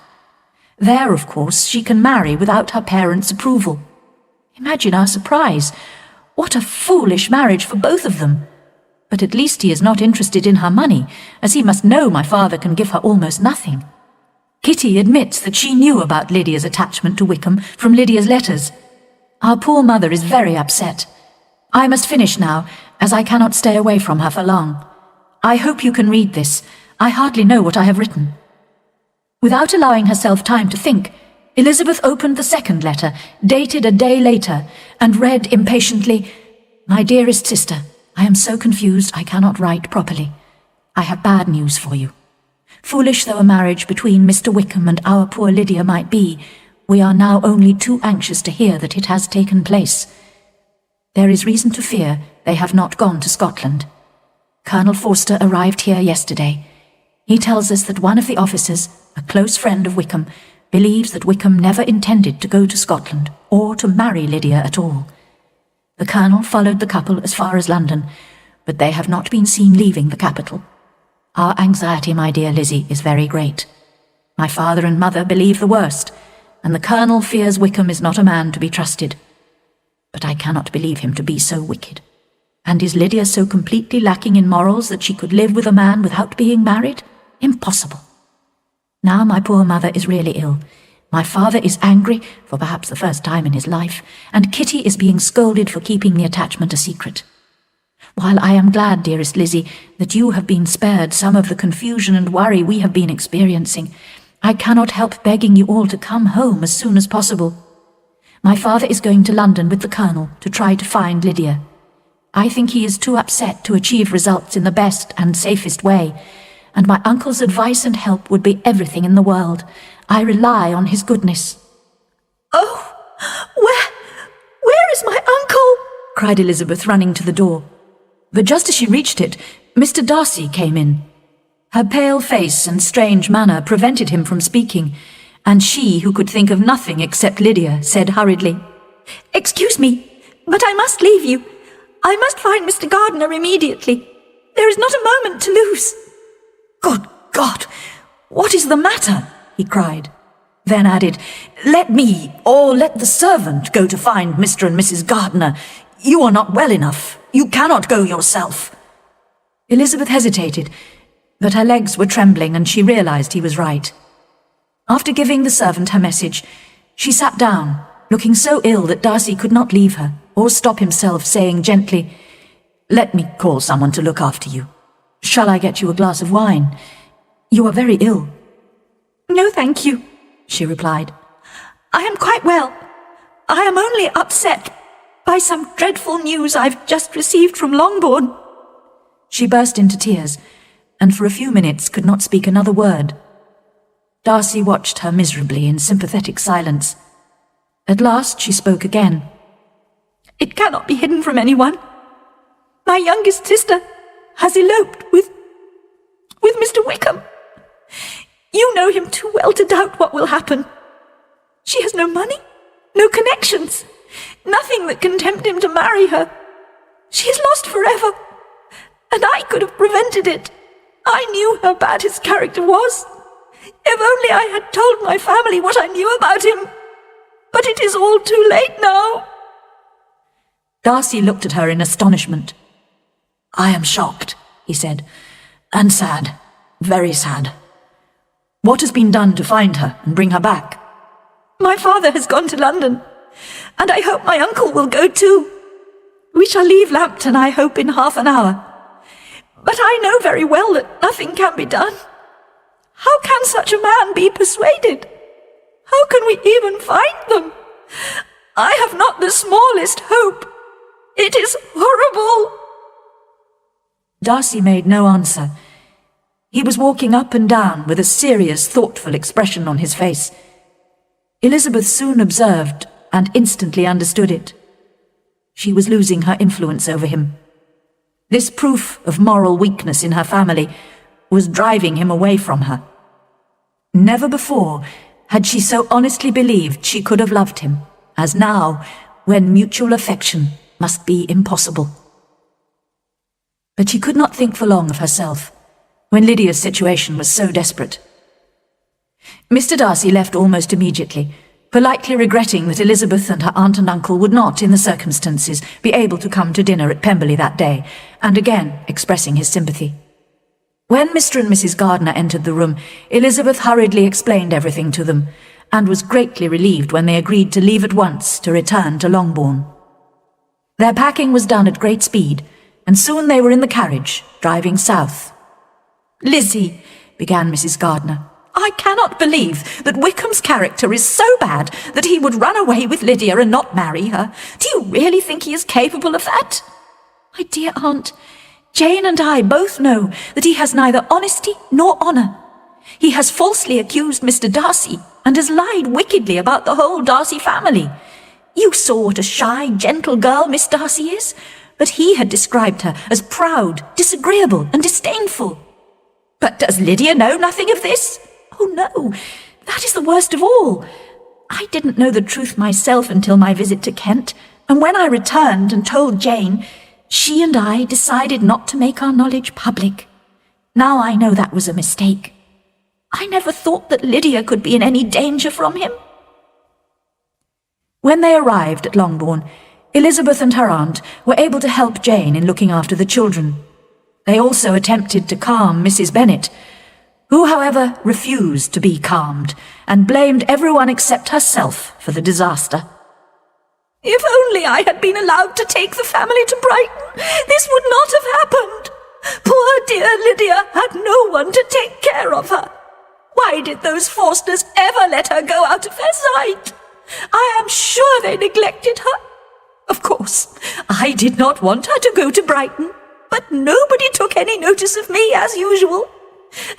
There, of course, she can marry without her parents' approval. Imagine our surprise. What a foolish marriage for both of them. But at least he is not interested in her money, as he must know my father can give her almost nothing. Kitty admits that she knew about Lydia's attachment to Wickham from Lydia's letters. Our poor mother is very upset. I must finish now, as I cannot stay away from her for long. I hope you can read this. I hardly know what I have written. Without allowing herself time to think, Elizabeth opened the second letter, dated a day later, and read impatiently, "My dearest sister, I am so confused I cannot write properly. I have bad news for you. Foolish though a marriage between Mr. Wickham and our poor Lydia might be, we are now only too anxious to hear that it has taken place. There is reason to fear they have not gone to Scotland. Colonel Forster arrived here yesterday. He tells us that one of the officers, a close friend of Wickham, believes that Wickham never intended to go to Scotland or to marry Lydia at all. The Colonel followed the couple as far as London, but they have not been seen leaving the capital. Our anxiety, my dear Lizzie, is very great. My father and mother believe the worst, and the Colonel fears Wickham is not a man to be trusted. But I cannot believe him to be so wicked. And is Lydia so completely lacking in morals that she could live with a man without being married? Impossible. Now my poor mother is really ill. My father is angry, for perhaps the first time in his life, and Kitty is being scolded for keeping the attachment a secret. While I am glad, dearest Lizzie, that you have been spared some of the confusion and worry we have been experiencing, I cannot help begging you all to come home as soon as possible. My father is going to London with the Colonel to try to find Lydia. I think he is too upset to achieve results in the best and safest way, and my uncle's advice and help would be everything in the world. I rely on his goodness." "Oh, where is my uncle?" cried Elizabeth, running to the door. But just as she reached it, Mr. Darcy came in. Her pale face and strange manner prevented him from speaking, and she, who could think of nothing except Lydia, said hurriedly, "Excuse me, but I must leave you. I must find Mr. Gardiner immediately. There is not a moment to lose." "Good God! What is the matter?" he cried. Then added, "Let me, or let the servant, go to find Mr. and Mrs. Gardiner. You are not well enough. You cannot go yourself." Elizabeth hesitated, but her legs were trembling and she realized he was right. After giving the servant her message, she sat down, looking so ill that Darcy could not leave her, or stop himself, saying gently, "Let me call someone to look after you. Shall I get you a glass of wine? You are very ill." "No, thank you," she replied. "I am quite well. I am only upset by some dreadful news I've just received from Longbourn." She burst into tears, and for a few minutes could not speak another word. Darcy watched her miserably in sympathetic silence. At last she spoke again. "It cannot be hidden from anyone. My youngest sister has eloped with Mr. Wickham. You know him too well to doubt what will happen. She has no money, no connections, nothing that can tempt him to marry her. She is lost forever, and I could have prevented it. I knew how bad his character was. If only I had told my family what I knew about him. But it is all too late now. Darcy looked at her in astonishment. "I am shocked," he said, "and sad, very sad. What has been done to find her and bring her back?" My father has gone to London, and I hope my uncle will go too. We shall leave Lambton, I hope, in half an hour. But I know very well that nothing can be done. How can such a man be persuaded? How can we even find them? I have not the smallest hope. It is horrible." Darcy made no answer. He was walking up and down with a serious, thoughtful expression on his face. Elizabeth soon observed and instantly understood it. She was losing her influence over him. This proof of moral weakness in her family was driving him away from her. Never before had she so honestly believed she could have loved him, as now, when mutual affection must be impossible. But she could not think for long of herself, when Lydia's situation was so desperate. Mr. Darcy left almost immediately, politely regretting that Elizabeth and her aunt and uncle would not, in the circumstances, be able to come to dinner at Pemberley that day, and again expressing his sympathy. When Mr. and Mrs. Gardiner entered the room, Elizabeth hurriedly explained everything to them, and was greatly relieved when they agreed to leave at once to return to Longbourn. Their packing was done at great speed, and soon they were in the carriage, driving south. "Lizzie," began Mrs. Gardiner, "I cannot believe that Wickham's character is so bad that he would run away with Lydia and not marry her. Do you really think he is capable of that?" "My dear aunt, Jane and I both know that he has neither honesty nor honour. He has falsely accused Mr. Darcy and has lied wickedly about the whole Darcy family. You saw what a shy, gentle girl Miss Darcy is, but he had described her as proud, disagreeable, and disdainful." "But does Lydia know nothing of this?" "Oh, no, that is the worst of all. I didn't know the truth myself until my visit to Kent, and when I returned and told Jane, she and I decided not to make our knowledge public. Now I know that was a mistake. I never thought that Lydia could be in any danger from him." When they arrived at Longbourn, Elizabeth and her aunt were able to help Jane in looking after the children. They also attempted to calm Mrs. Bennet, who, however, refused to be calmed and blamed everyone except herself for the disaster. "If only I had been allowed to take the family to Brighton, this would not have happened. Poor dear Lydia had no one to take care of her. Why did those Forsters ever let her go out of their sight? I am sure they neglected her. Of course, I did not want her to go to Brighton, but nobody took any notice of me as usual.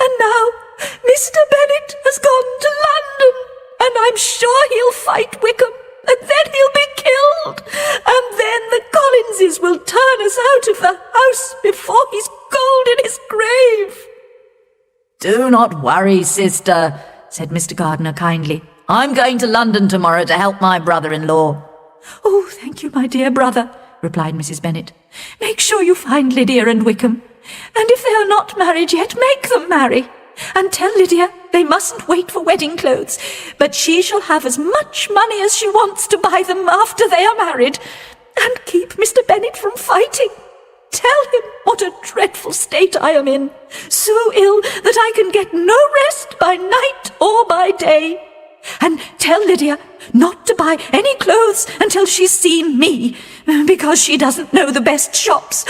And now Mr. Bennet has gone to London, and I'm sure he'll fight Wickham, and then he'll be killed, and then the Collinses will turn us out of the house before he's cold in his grave." "Do not worry, sister," said Mr. Gardiner kindly. "I'm going to London tomorrow to help my brother-in-law." "Oh, thank you, my dear brother," replied Mrs. Bennet. "Make sure you find Lydia and Wickham, and if they are not married yet, make them marry. And tell Lydia they mustn't wait for wedding clothes, but she shall have as much money as she wants to buy them after they are married. And keep Mr. Bennet from fighting. Tell him what a dreadful state I am in, so ill that I can get no rest by night or by day. And tell Lydia not to buy any clothes until she's seen me, because she doesn't know the best shops.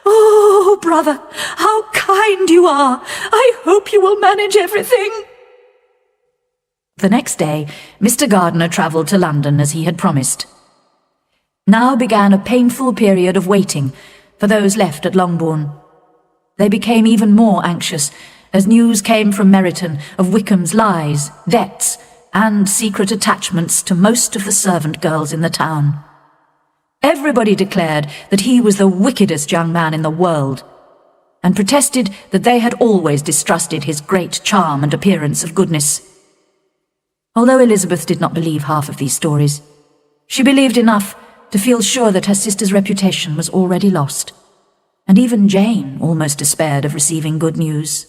Oh, brother, how kind you are. I hope you will manage everything." The next day, Mr. Gardiner travelled to London as he had promised. Now began a painful period of waiting for those left at Longbourn. They became even more anxious as news came from Meryton of Wickham's lies, debts, and secret attachments to most of the servant girls in the town. Everybody declared that he was the wickedest young man in the world. and protested that they had always distrusted his great charm and appearance of goodness. Although Elizabeth did not believe half of these stories, she believed enough to feel sure that her sister's reputation was already lost, and even Jane almost despaired of receiving good news.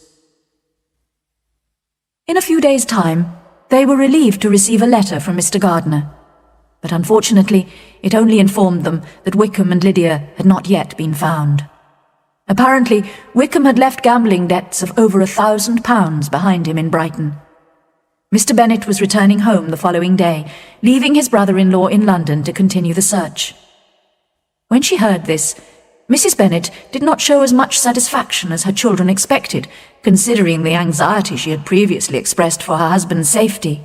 In a few days' time, they were relieved to receive a letter from Mr. Gardiner, but unfortunately it only informed them that Wickham and Lydia had not yet been found. Apparently, Wickham had left gambling debts of over £1,000 behind him in Brighton. Mr. Bennet was returning home the following day, leaving his brother-in-law in London to continue the search. When she heard this, Mrs. Bennet did not show as much satisfaction as her children expected, considering the anxiety she had previously expressed for her husband's safety.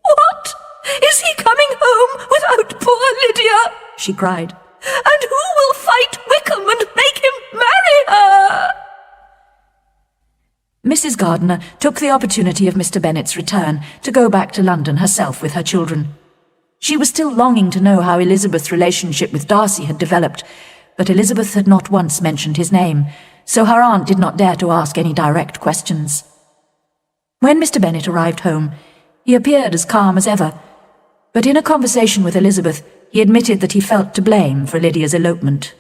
"What? Is he coming home without poor Lydia?" she cried. "And who will fight Wickham and make him marry her?" Mrs. Gardiner took the opportunity of Mr. Bennet's return to go back to London herself with her children. She was still longing to know how Elizabeth's relationship with Darcy had developed, but Elizabeth had not once mentioned his name, so her aunt did not dare to ask any direct questions. When Mr. Bennet arrived home, he appeared as calm as ever, but in a conversation with Elizabeth, he admitted that he felt to blame for Lydia's elopement.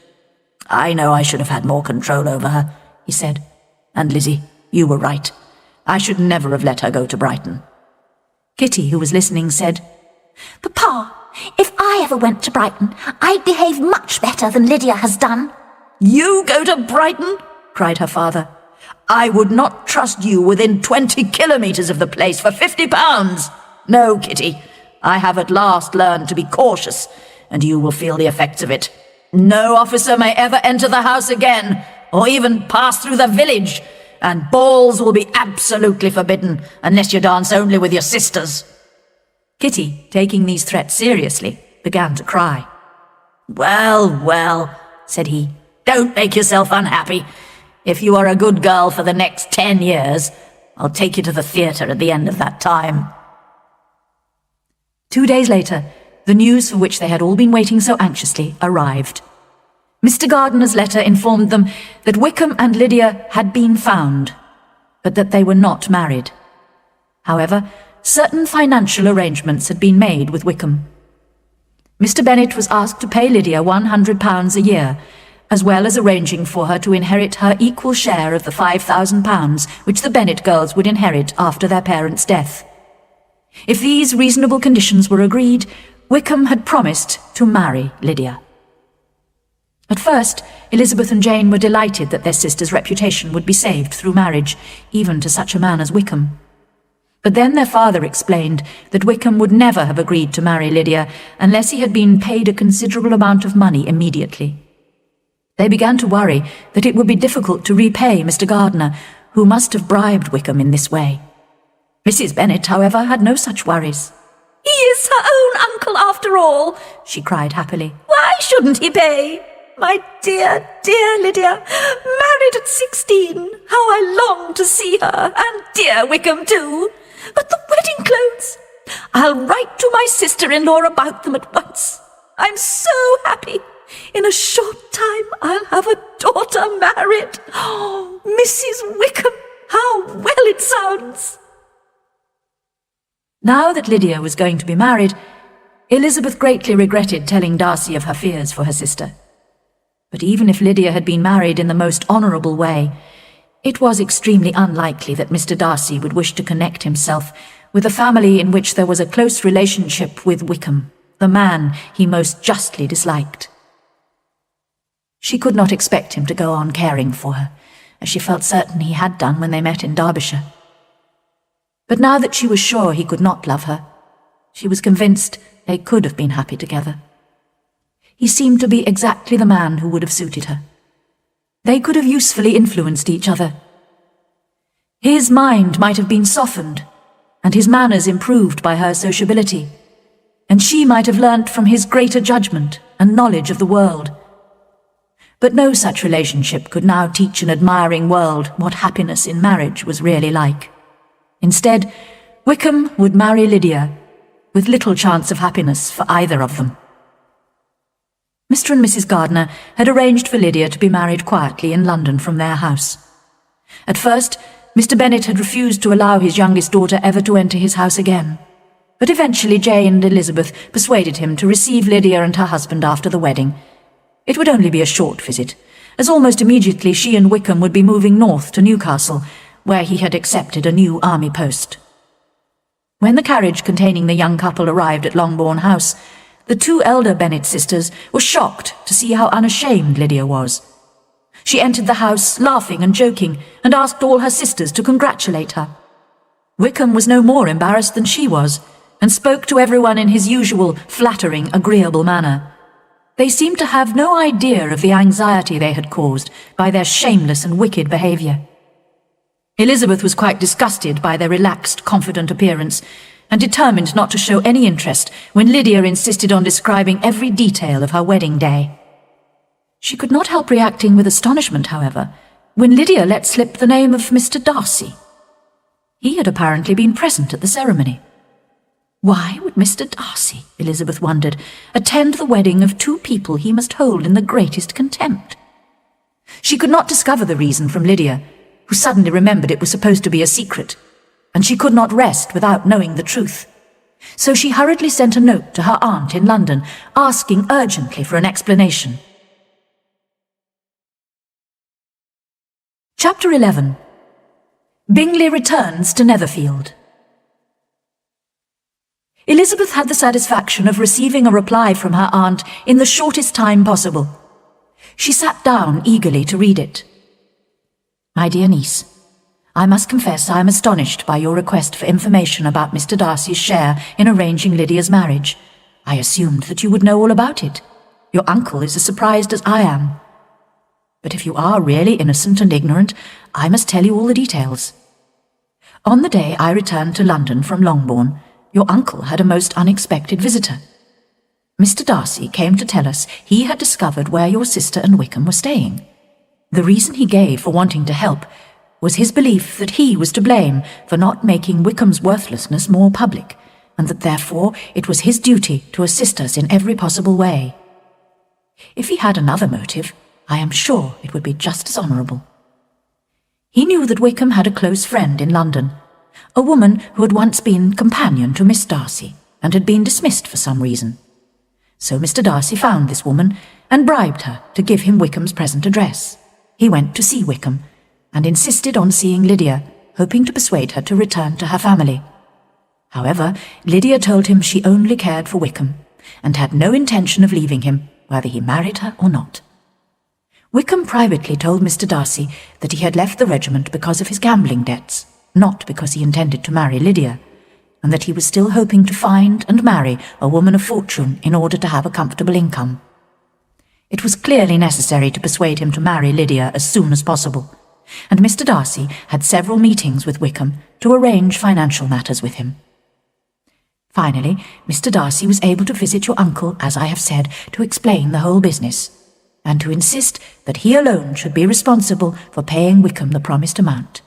"I know I should have had more control over her," he said. "And Lizzie, you were right. I should never have let her go to Brighton." Kitty, who was listening, said, Papa, if I ever went to Brighton, I'd behave much better than Lydia has done. "You go to Brighton?" cried her father. "I would not trust you within 20 kilometres of the place for £50. No, Kitty, I have at last learned to be cautious, and you will feel the effects of it. No officer may ever enter the house again, or even pass through the village, and balls will be absolutely forbidden unless you dance only with your sisters." Kitty, taking these threats seriously, began to cry. "Well, well," said he, "don't make yourself unhappy. If you are a good girl for the next 10 years, I'll take you to the theatre at the end of that time." 2 days later, the news for which they had all been waiting so anxiously arrived. Mr. Gardiner's letter informed them that Wickham and Lydia had been found, but that they were not married. However, certain financial arrangements had been made with Wickham. Mr. Bennet was asked to pay Lydia £100 a year, as well as arranging for her to inherit her equal share of the £5,000 which the Bennet girls would inherit after their parents' death. If these reasonable conditions were agreed, Wickham had promised to marry Lydia. At first, Elizabeth and Jane were delighted that their sister's reputation would be saved through marriage, even to such a man as Wickham. But then their father explained that Wickham would never have agreed to marry Lydia unless he had been paid a considerable amount of money immediately. They began to worry that it would be difficult to repay Mr. Gardiner, who must have bribed Wickham in this way. Mrs. Bennet, however, had no such worries. "He is her own uncle after all," she cried happily. "Why shouldn't he pay? My dear, dear Lydia, married at 16, how I long to see her, and dear Wickham too. But the wedding clothes! I'll write to my sister-in-law about them at once. I'm so happy. In a short time I'll have a daughter married. Oh, Mrs. Wickham, how well it sounds!" Now that Lydia was going to be married, Elizabeth greatly regretted telling Darcy of her fears for her sister. But even if Lydia had been married in the most honourable way, it was extremely unlikely that Mr. Darcy would wish to connect himself with a family in which there was a close relationship with Wickham, the man he most justly disliked. She could not expect him to go on caring for her, as she felt certain he had done when they met in Derbyshire. But now that she was sure he could not love her, she was convinced they could have been happy together. He seemed to be exactly the man who would have suited her. They could have usefully influenced each other. His mind might have been softened, and his manners improved by her sociability, and she might have learnt from his greater judgment and knowledge of the world. But no such relationship could now teach an admiring world what happiness in marriage was really like. Instead, Wickham would marry Lydia, with little chance of happiness for either of them. Mr. and Mrs. Gardiner had arranged for Lydia to be married quietly in London from their house. At first, Mr. Bennet had refused to allow his youngest daughter ever to enter his house again, but eventually Jane and Elizabeth persuaded him to receive Lydia and her husband after the wedding. It would only be a short visit, as almost immediately she and Wickham would be moving north to Newcastle, where he had accepted a new army post. When the carriage containing the young couple arrived at Longbourn House, the two elder Bennet sisters were shocked to see how unashamed Lydia was. She entered the house laughing and joking, and asked all her sisters to congratulate her. Wickham was no more embarrassed than she was, and spoke to everyone in his usual flattering, agreeable manner. They seemed to have no idea of the anxiety they had caused by their shameless and wicked behaviour. Elizabeth was quite disgusted by their relaxed, confident appearance, and determined not to show any interest when Lydia insisted on describing every detail of her wedding day. She could not help reacting with astonishment, however, when Lydia let slip the name of Mr. Darcy. He had apparently been present at the ceremony. Why would Mr. Darcy, Elizabeth wondered, attend the wedding of two people he must hold in the greatest contempt? She could not discover the reason from Lydia, who suddenly remembered it was supposed to be a secret, and she could not rest without knowing the truth. So she hurriedly sent a note to her aunt in London, asking urgently for an explanation. Chapter 11. Bingley returns to Netherfield. Elizabeth had the satisfaction of receiving a reply from her aunt in the shortest time possible. She sat down eagerly to read it. My dear niece, I must confess I am astonished by your request for information about Mr. Darcy's share in arranging Lydia's marriage. I assumed that you would know all about it. Your uncle is as surprised as I am. But if you are really innocent and ignorant, I must tell you all the details. On the day I returned to London from Longbourn, your uncle had a most unexpected visitor. Mr. Darcy came to tell us he had discovered where your sister and Wickham were staying. The reason he gave for wanting to help was his belief that he was to blame for not making Wickham's worthlessness more public, and that therefore it was his duty to assist us in every possible way. If he had another motive, I am sure it would be just as honourable. He knew that Wickham had a close friend in London, a woman who had once been companion to Miss Darcy, and had been dismissed for some reason. So Mr. Darcy found this woman, and bribed her to give him Wickham's present address. He went to see Wickham, and insisted on seeing Lydia, hoping to persuade her to return to her family. However, Lydia told him she only cared for Wickham, and had no intention of leaving him, whether he married her or not. Wickham privately told Mr. Darcy that he had left the regiment because of his gambling debts, not because he intended to marry Lydia, and that he was still hoping to find and marry a woman of fortune in order to have a comfortable income. It was clearly necessary to persuade him to marry Lydia as soon as possible, and Mr. Darcy had several meetings with Wickham to arrange financial matters with him. Finally, Mr. Darcy was able to visit your uncle, as I have said, to explain the whole business, and to insist that he alone should be responsible for paying Wickham the promised amount.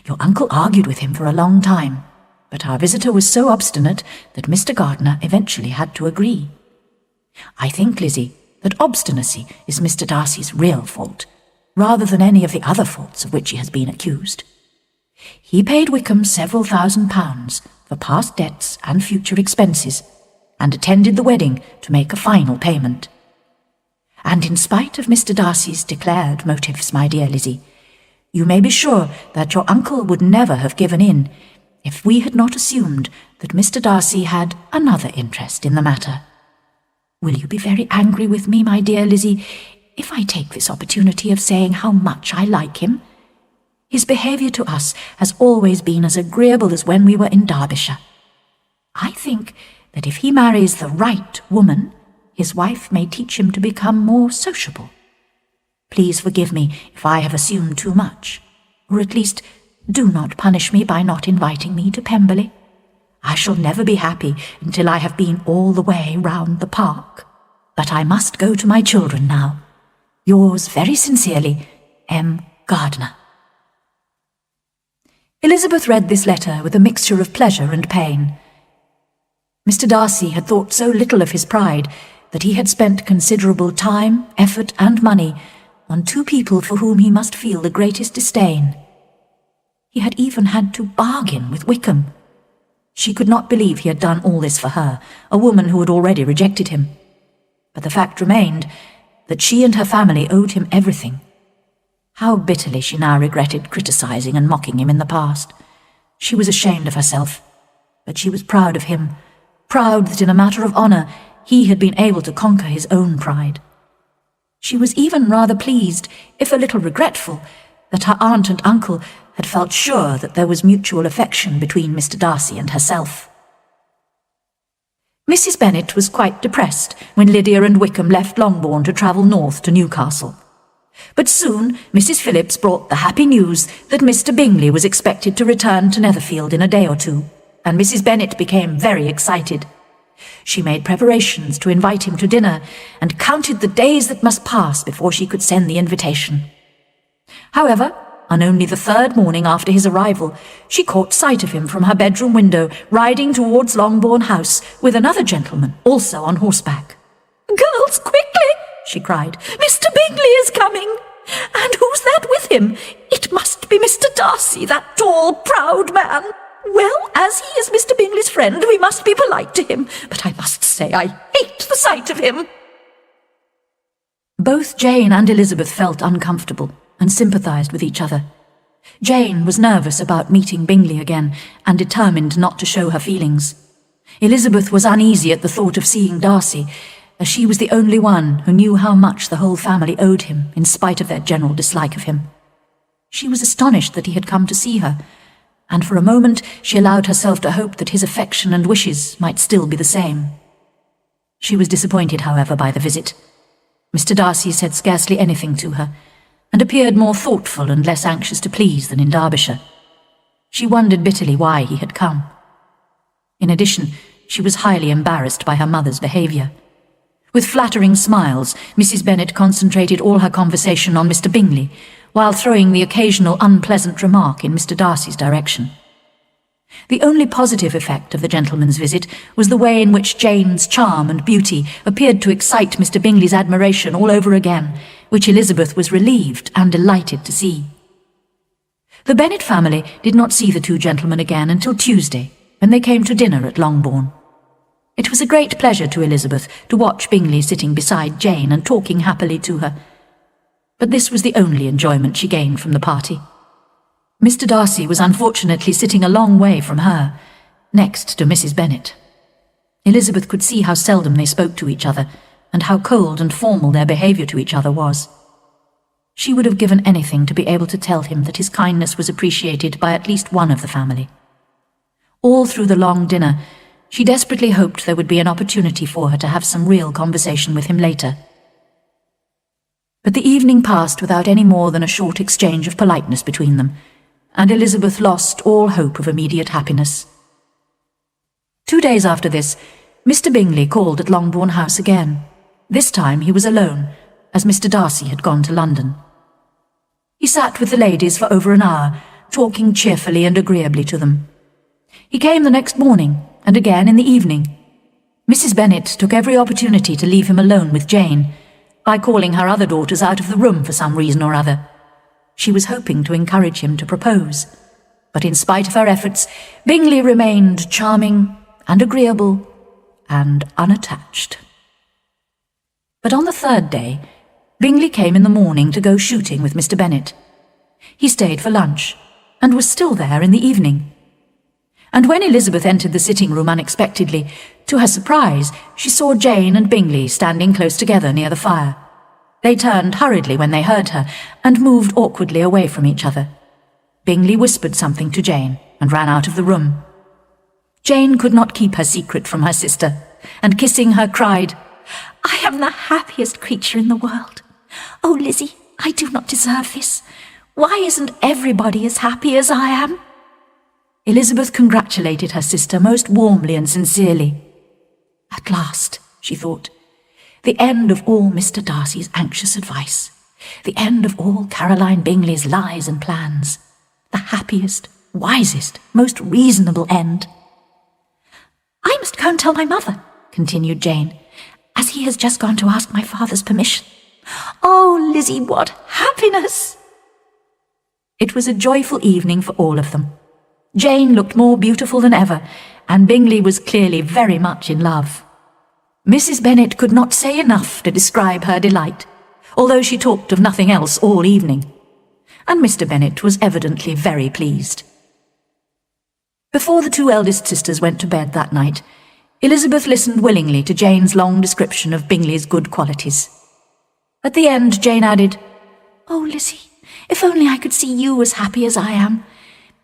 Your uncle argued with him for a long time, but our visitor was so obstinate that Mr. Gardiner eventually had to agree. I think, Lizzie, that obstinacy is Mr. Darcy's real fault, rather than any of the other faults of which he has been accused. He paid Wickham several £1,000s for past debts and future expenses, and attended the wedding to make a final payment. And in spite of Mr. Darcy's declared motives, my dear Lizzie, you may be sure that your uncle would never have given in if we had not assumed that Mr. Darcy had another interest in the matter. Will you be very angry with me, my dear Lizzie, if I take this opportunity of saying how much I like him? His behaviour to us has always been as agreeable as when we were in Derbyshire. I think that if he marries the right woman, his wife may teach him to become more sociable. Please forgive me if I have assumed too much, or at least do not punish me by not inviting me to Pemberley. I shall never be happy until I have been all the way round the park. But I must go to my children now. Yours very sincerely, M. Gardiner. Elizabeth read this letter with a mixture of pleasure and pain. Mr. Darcy had thought so little of his pride that he had spent considerable time, effort, and money on two people for whom he must feel the greatest disdain. He had even had to bargain with Wickham. She could not believe he had done all this for her, a woman who had already rejected him. But the fact remained that she and her family owed him everything. How bitterly she now regretted criticizing and mocking him in the past. She was ashamed of herself, but she was proud of him, proud that in a matter of honor he had been able to conquer his own pride. She was even rather pleased, if a little regretful, that her aunt and uncle had felt sure that there was mutual affection between Mr Darcy and herself. Mrs Bennet was quite depressed when Lydia and Wickham left Longbourn to travel north to Newcastle. But soon Mrs Phillips brought the happy news that Mr Bingley was expected to return to Netherfield in a day or two, and Mrs Bennet became very excited. She made preparations to invite him to dinner, and counted the days that must pass before she could send the invitation. However, on only the third morning after his arrival, she caught sight of him from her bedroom window, riding towards Longbourn House with another gentleman, also on horseback. "Girls, quickly!" she cried. "Mr Bingley is coming! And who's that with him? It must be Mr Darcy, that tall, proud man. Well, as he is Mr Bingley's friend, we must be polite to him, but I must say I hate the sight of him." Both Jane and Elizabeth felt uncomfortable and sympathized with each other. Jane was nervous about meeting Bingley again and determined not to show her feelings. Elizabeth was uneasy at the thought of seeing Darcy, as she was the only one who knew how much the whole family owed him in spite of their general dislike of him. She was astonished that he had come to see her, and for a moment she allowed herself to hope that his affection and wishes might still be the same. She was disappointed, however, by the visit. Mr Darcy said scarcely anything to her, and appeared more thoughtful and less anxious to please than in Derbyshire. She wondered bitterly why he had come. In addition, she was highly embarrassed by her mother's behaviour. With flattering smiles, Mrs Bennet concentrated all her conversation on Mr Bingley, while throwing the occasional unpleasant remark in Mr Darcy's direction. The only positive effect of the gentleman's visit was the way in which Jane's charm and beauty appeared to excite Mr Bingley's admiration all over again, which Elizabeth was relieved and delighted to see. The Bennet family did not see the two gentlemen again until Tuesday, when they came to dinner at Longbourn. It was a great pleasure to Elizabeth to watch Bingley sitting beside Jane and talking happily to her, but this was the only enjoyment she gained from the party. Mr Darcy was unfortunately sitting a long way from her, next to Mrs Bennet. Elizabeth could see how seldom they spoke to each other, and how cold and formal their behaviour to each other was. She would have given anything to be able to tell him that his kindness was appreciated by at least one of the family. All through the long dinner, she desperately hoped there would be an opportunity for her to have some real conversation with him later. But the evening passed without any more than a short exchange of politeness between them, and Elizabeth lost all hope of immediate happiness. 2 days after this, Mr Bingley called at Longbourn House again. This time he was alone, as Mr Darcy had gone to London. He sat with the ladies for over an hour, talking cheerfully and agreeably to them. He came the next morning, and again in the evening. Mrs Bennet took every opportunity to leave him alone with Jane, by calling her other daughters out of the room for some reason or other. She was hoping to encourage him to propose, but in spite of her efforts, Bingley remained charming and agreeable and unattached. But on the third day, Bingley came in the morning to go shooting with Mr Bennet. He stayed for lunch, and was still there in the evening. And when Elizabeth entered the sitting-room unexpectedly, to her surprise, she saw Jane and Bingley standing close together near the fire. They turned hurriedly when they heard her, and moved awkwardly away from each other. Bingley whispered something to Jane, and ran out of the room. Jane could not keep her secret from her sister, and kissing her, cried, "I am the happiest creature in the world. Oh, Lizzie, I do not deserve this. Why isn't everybody as happy as I am?" Elizabeth congratulated her sister most warmly and sincerely. At last, she thought, the end of all Mr Darcy's anxious advice, the end of all Caroline Bingley's lies and plans, the happiest, wisest, most reasonable end. "I must go and tell my mother," continued Jane, as he has just gone to ask my father's permission. Oh, Lizzie, what happiness!" It was a joyful evening for all of them. Jane looked more beautiful than ever, and Bingley was clearly very much in love. Mrs. Bennet could not say enough to describe her delight, although she talked of nothing else all evening, and Mr. Bennet was evidently very pleased. Before the two eldest sisters went to bed that night, Elizabeth listened willingly to Jane's long description of Bingley's good qualities. At the end, Jane added, "Oh, Lizzie, if only I could see you as happy as I am.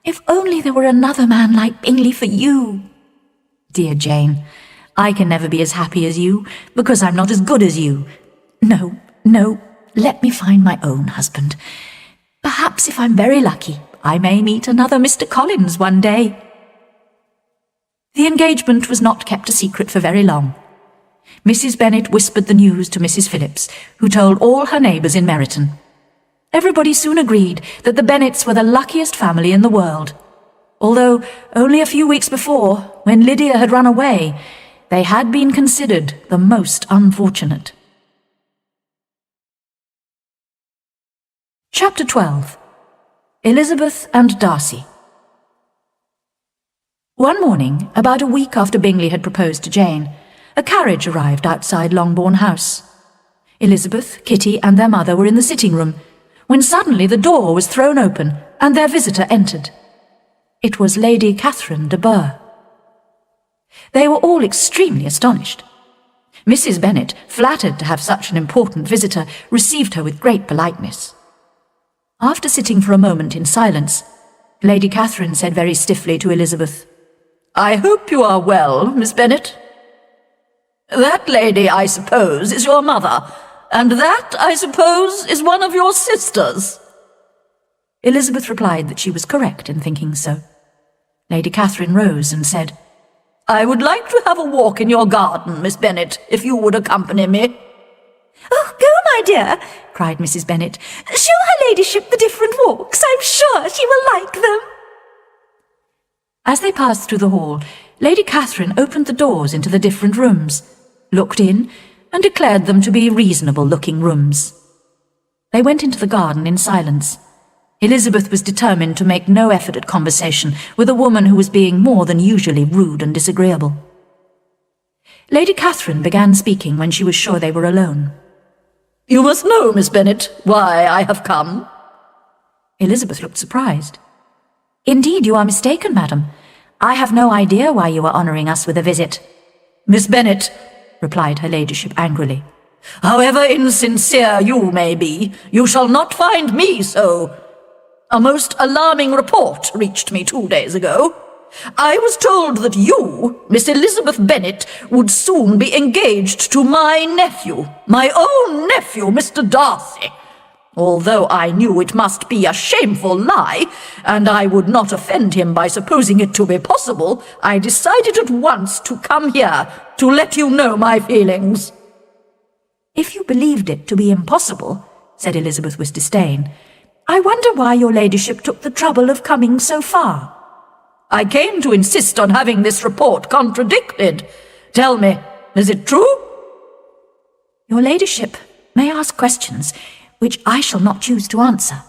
If only there were another man like Bingley for you." "Dear Jane, I can never be as happy as you, because I'm not as good as you. No, let me find my own husband. Perhaps if I'm very lucky, I may meet another Mr. Collins one day." The engagement was not kept a secret for very long. Mrs. Bennet whispered the news to Mrs. Phillips, who told all her neighbours in Meryton. Everybody soon agreed that the Bennets were the luckiest family in the world, although only a few weeks before, when Lydia had run away, they had been considered the most unfortunate. Chapter 12. Elizabeth and Darcy. One morning, about a week after Bingley had proposed to Jane, a carriage arrived outside Longbourn House. Elizabeth, Kitty, and their mother were in the sitting-room, when suddenly the door was thrown open and their visitor entered. It was Lady Catherine de Bourgh. They were all extremely astonished. Mrs. Bennet, flattered to have such an important visitor, received her with great politeness. After sitting for a moment in silence, Lady Catherine said very stiffly to Elizabeth, "I hope you are well, Miss Bennet. That lady, I suppose, is your mother, and that, I suppose, is one of your sisters." Elizabeth replied that she was correct in thinking so. Lady Catherine rose and said, "I would like to have a walk in your garden, Miss Bennet, if you would accompany me." "Oh, go, my dear," cried Mrs. Bennet. "Show her ladyship the different walks. I'm sure she will like them." As they passed through the hall, Lady Catherine opened the doors into the different rooms, looked in, and declared them to be reasonable-looking rooms. They went into the garden in silence. Elizabeth was determined to make no effort at conversation with a woman who was being more than usually rude and disagreeable. Lady Catherine began speaking when she was sure they were alone. "You must know, Miss Bennet, why I have come." Elizabeth looked surprised. "Indeed, you are mistaken, madam. I have no idea why you are honouring us with a visit." "Miss Bennet," replied her ladyship angrily, "however insincere you may be, you shall not find me so. A most alarming report reached me 2 days ago. I was told that you, Miss Elizabeth Bennet, would soon be engaged to my nephew, my own nephew, Mr. Darcy. Although I knew it must be a shameful lie, and I would not offend him by supposing it to be possible, I decided at once to come here to let you know my feelings." "If you believed it to be impossible," said Elizabeth with disdain, "I wonder why your ladyship took the trouble of coming so far." "I came to insist on having this report contradicted. Tell me, is it true?" "Your ladyship may ask questions which I shall not choose to answer."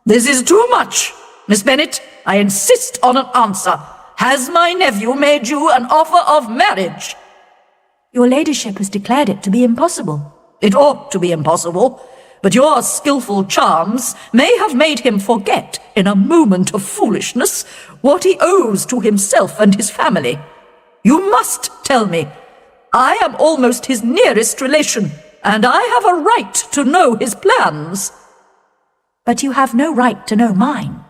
"This is too much. Miss Bennet, I insist on an answer. Has my nephew made you an offer of marriage?" "Your ladyship has declared it to be impossible." "It ought to be impossible, but your skilful charms may have made him forget, in a moment of foolishness, what he owes to himself and his family. You must tell me. I am almost his nearest relation, and I have a right to know his plans." "But you have no right to know mine."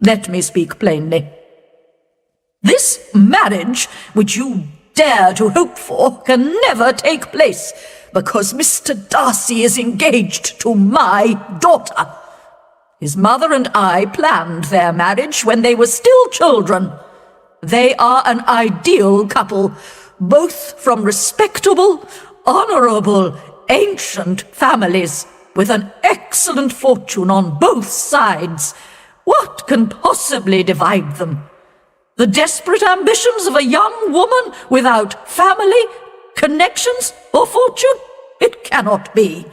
"Let me speak plainly. This marriage, which you dare to hope for, can never take place, because Mr. Darcy is engaged to my daughter. His mother and I planned their marriage when they were still children. They are an ideal couple, both from respectable, honourable, ancient families, with an excellent fortune on both sides. What can possibly divide them? The desperate ambitions of a young woman without family connections, or fortune? It cannot be.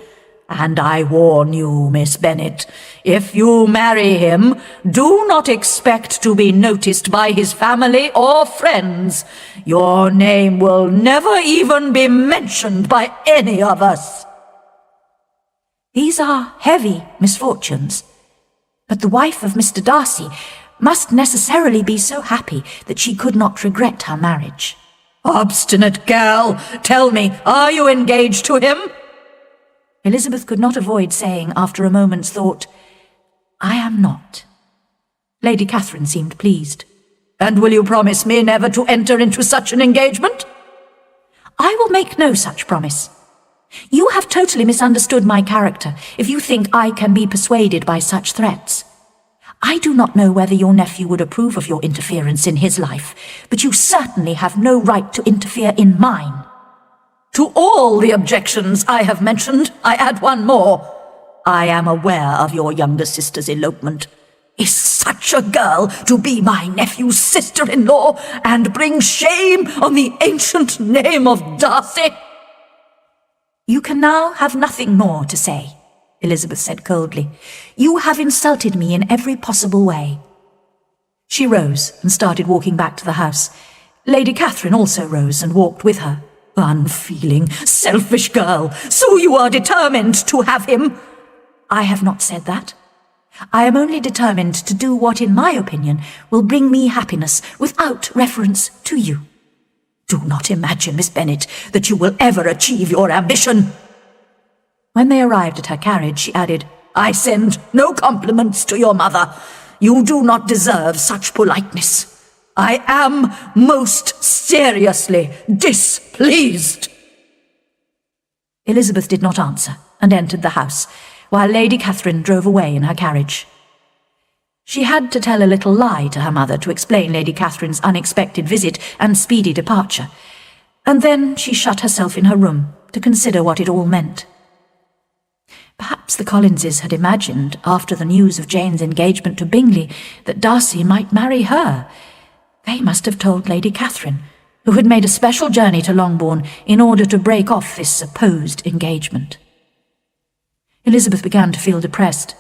And I warn you, Miss Bennet, if you marry him, do not expect to be noticed by his family or friends. Your name will never even be mentioned by any of us. These are heavy misfortunes. But the wife of Mr. Darcy must necessarily be so happy that she could not regret her marriage. Obstinate girl, tell me, are you engaged to him? Elizabeth could not avoid saying, after a moment's thought, "I am not." Lady Catherine seemed pleased. And will you promise me never to enter into such an engagement? I will make no such promise. You have totally misunderstood my character if you think I can be persuaded by such threats. I do not know whether your nephew would approve of your interference in his life, but you certainly have no right to interfere in mine. To all the objections I have mentioned, I add one more. I am aware of your younger sister's elopement. Is such a girl to be my nephew's sister-in-law and bring shame on the ancient name of Darcy? You can now have nothing more to say, Elizabeth said coldly. You have insulted me in every possible way. She rose and started walking back to the house. Lady Catherine also rose and walked with her. Unfeeling, selfish girl, so you are determined to have him? I have not said that. I am only determined to do what, in my opinion, will bring me happiness without reference to you. Do not imagine, Miss Bennet, that you will ever achieve your ambition. When they arrived at her carriage, she added, I send no compliments to your mother. You do not deserve such politeness. I am most seriously displeased. Elizabeth did not answer and entered the house, while Lady Catherine drove away in her carriage. She had to tell a little lie to her mother to explain Lady Catherine's unexpected visit and speedy departure, and then she shut herself in her room to consider what it all meant. Perhaps the Collinses had imagined, after the news of Jane's engagement to Bingley, that Darcy might marry her. They must have told Lady Catherine, who had made a special journey to Longbourn in order to break off this supposed engagement. Elizabeth began to feel depressed.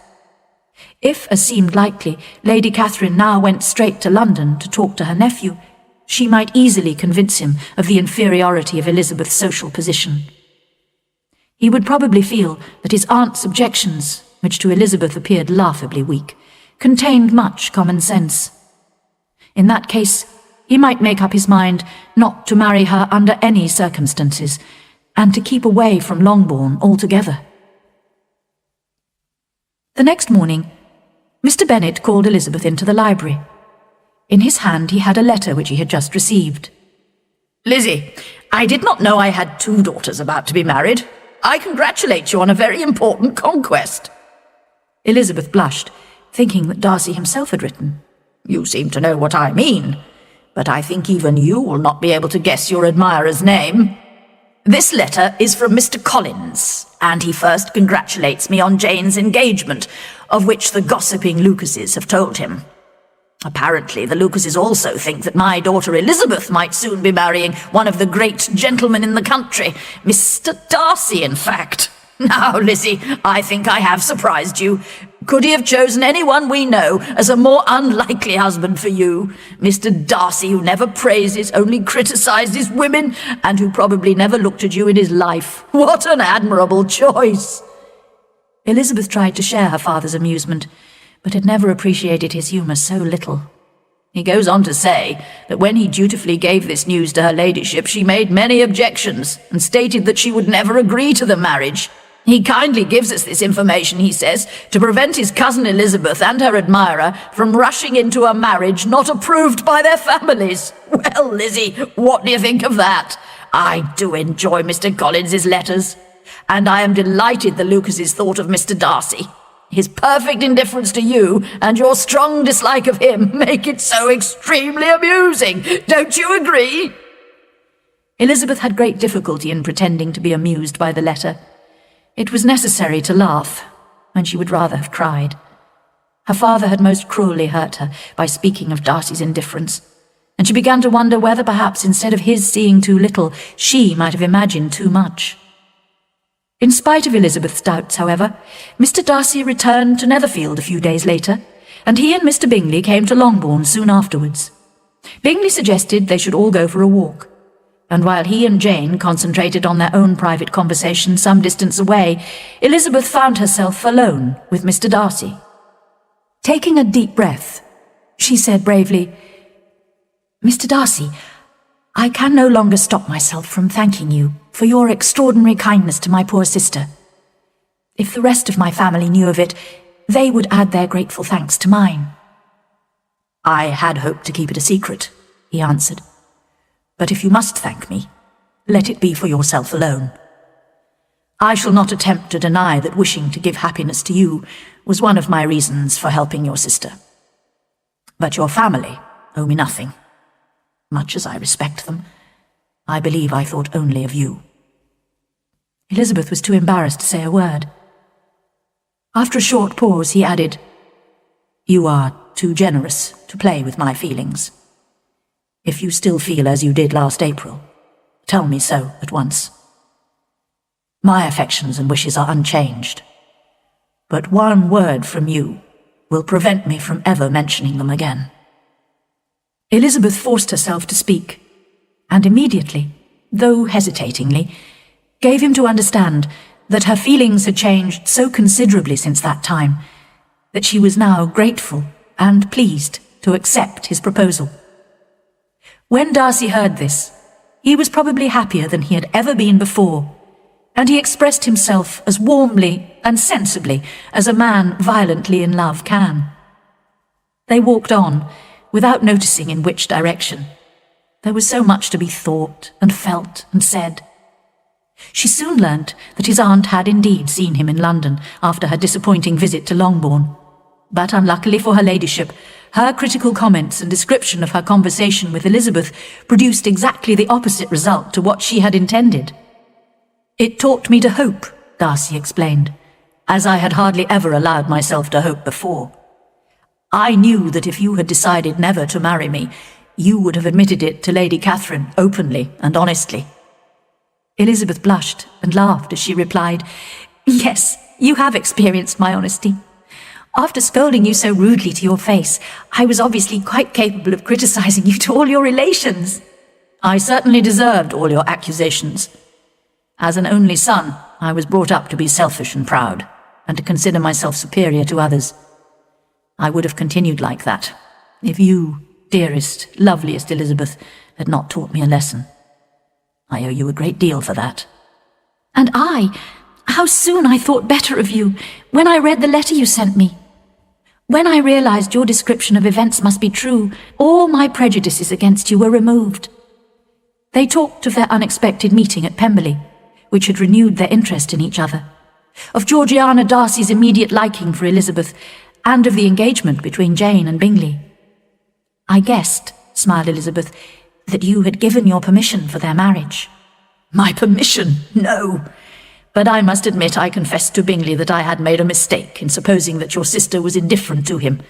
If, as seemed likely, Lady Catherine now went straight to London to talk to her nephew, she might easily convince him of the inferiority of Elizabeth's social position. He would probably feel that his aunt's objections, which to Elizabeth appeared laughably weak, contained much common sense. In that case, he might make up his mind not to marry her under any circumstances, and to keep away from Longbourn altogether. The next morning, Mr. Bennet called Elizabeth into the library. In his hand he had a letter which he had just received. Lizzie, I did not know I had 2 daughters about to be married. I congratulate you on a very important conquest. Elizabeth blushed, thinking that Darcy himself had written. You seem to know what I mean, but I think even you will not be able to guess your admirer's name. This letter is from Mr. Collins, and he first congratulates me on Jane's engagement, of which the gossiping Lucases have told him. Apparently, the Lucases also think that my daughter Elizabeth might soon be marrying one of the great gentlemen in the country, Mr. Darcy, in fact. Now, Lizzie, I think I have surprised you. Could he have chosen anyone we know as a more unlikely husband for you? Mr. Darcy, who never praises, only criticizes women, and who probably never looked at you in his life. What an admirable choice! Elizabeth tried to share her father's amusement, but had never appreciated his humour so little. He goes on to say that when he dutifully gave this news to her ladyship, she made many objections, and stated that she would never agree to the marriage. He kindly gives us this information, he says, to prevent his cousin Elizabeth and her admirer from rushing into a marriage not approved by their families. Well, Lizzie, what do you think of that? I do enjoy Mr. Collins's letters, and I am delighted the Lucases thought of Mr. Darcy. His perfect indifference to you and your strong dislike of him make it so extremely amusing. Don't you agree? Elizabeth had great difficulty in pretending to be amused by the letter. It was necessary to laugh, and she would rather have cried. Her father had most cruelly hurt her by speaking of Darcy's indifference, and she began to wonder whether perhaps instead of his seeing too little, she might have imagined too much. In spite of Elizabeth's doubts, however, Mr Darcy returned to Netherfield a few days later, and he and Mr Bingley came to Longbourn soon afterwards. Bingley suggested they should all go for a walk, and while he and Jane concentrated on their own private conversation some distance away, Elizabeth found herself alone with Mr Darcy. Taking a deep breath, she said bravely, "Mr Darcy, I can no longer stop myself from thanking you for your extraordinary kindness to my poor sister. If the rest of my family knew of it, they would add their grateful thanks to mine." "I had hoped to keep it a secret," he answered. "But if you must thank me, let it be for yourself alone. I shall not attempt to deny that wishing to give happiness to you was one of my reasons for helping your sister. But your family owe me nothing. Much as I respect them, I believe I thought only of you." Elizabeth was too embarrassed to say a word. After a short pause, he added, "You are too generous to play with my feelings. If you still feel as you did last April, tell me so at once. My affections and wishes are unchanged, but one word from you will prevent me from ever mentioning them again." Elizabeth forced herself to speak, and immediately, though hesitatingly, gave him to understand that her feelings had changed so considerably since that time that she was now grateful and pleased to accept his proposal. When Darcy heard this, he was probably happier than he had ever been before, and he expressed himself as warmly and sensibly as a man violently in love can. They walked on, without noticing in which direction. There was so much to be thought and felt and said. She soon learnt that his aunt had indeed seen him in London after her disappointing visit to Longbourn, but unluckily for her ladyship, her critical comments and description of her conversation with Elizabeth produced exactly the opposite result to what she had intended. "It taught me to hope," Darcy explained, "as I had hardly ever allowed myself to hope before. I knew that if you had decided never to marry me, you would have admitted it to Lady Catherine openly and honestly." Elizabeth blushed and laughed as she replied, "Yes, you have experienced my honesty. After scolding you so rudely to your face, I was obviously quite capable of criticizing you to all your relations." "I certainly deserved all your accusations. As an only son, I was brought up to be selfish and proud, and to consider myself superior to others. I would have continued like that, if you, dearest, loveliest Elizabeth, had not taught me a lesson. I owe you a great deal for that." "And how soon I thought better of you when I read the letter you sent me. When I realized your description of events must be true, all my prejudices against you were removed." They talked of their unexpected meeting at Pemberley, which had renewed their interest in each other, of Georgiana Darcy's immediate liking for Elizabeth, and of the engagement between Jane and Bingley. "I guessed," smiled Elizabeth, "that you had given your permission for their marriage." "My permission? No. But I must admit I confessed to Bingley that I had made a mistake in supposing that your sister was indifferent to him,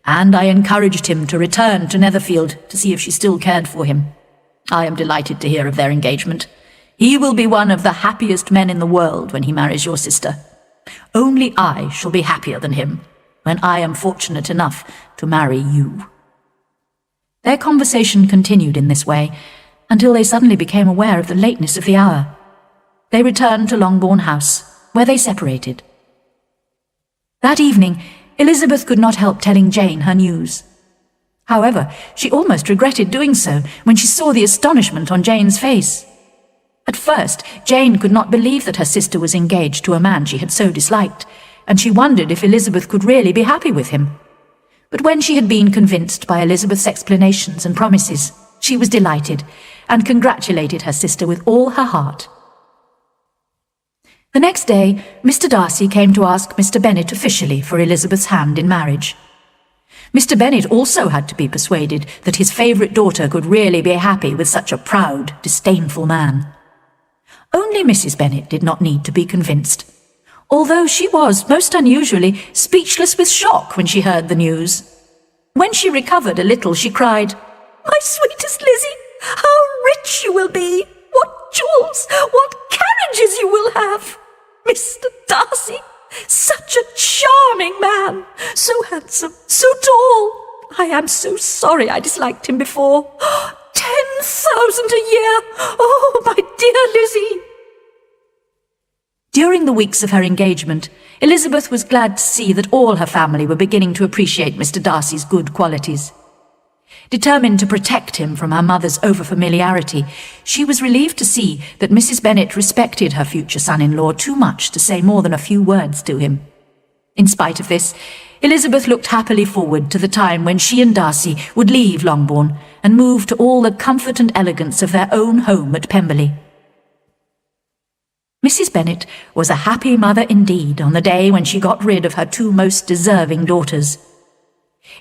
and I encouraged him to return to Netherfield to see if she still cared for him. I am delighted to hear of their engagement. He will be one of the happiest men in the world when he marries your sister. Only I shall be happier than him when I am fortunate enough to marry you." Their conversation continued in this way until they suddenly became aware of the lateness of the hour. They returned to Longbourn House, where they separated. That evening, Elizabeth could not help telling Jane her news. However, she almost regretted doing so when she saw the astonishment on Jane's face. At first, Jane could not believe that her sister was engaged to a man she had so disliked, and she wondered if Elizabeth could really be happy with him. But when she had been convinced by Elizabeth's explanations and promises, she was delighted, and congratulated her sister with all her heart. The next day, Mr Darcy came to ask Mr Bennet officially for Elizabeth's hand in marriage. Mr Bennet also had to be persuaded that his favourite daughter could really be happy with such a proud, disdainful man. Only Mrs Bennet did not need to be convinced, although she was, most unusually, speechless with shock when she heard the news. When she recovered a little, she cried, My sweetest Lizzie, how rich you will be! What jewels, what carriages you will have! Mr. Darcy, such a charming man, so handsome, so tall. I am so sorry I disliked him before. 10,000 a year! Oh, my dear Lizzie! During the weeks of her engagement, Elizabeth was glad to see that all her family were beginning to appreciate Mr. Darcy's good qualities. Determined to protect him from her mother's over-familiarity, she was relieved to see that Mrs. Bennet respected her future son-in-law too much to say more than a few words to him. In spite of this, Elizabeth looked happily forward to the time when she and Darcy would leave Longbourn and move to all the comfort and elegance of their own home at Pemberley. Mrs. Bennet was a happy mother indeed on the day when she got rid of her two most deserving daughters.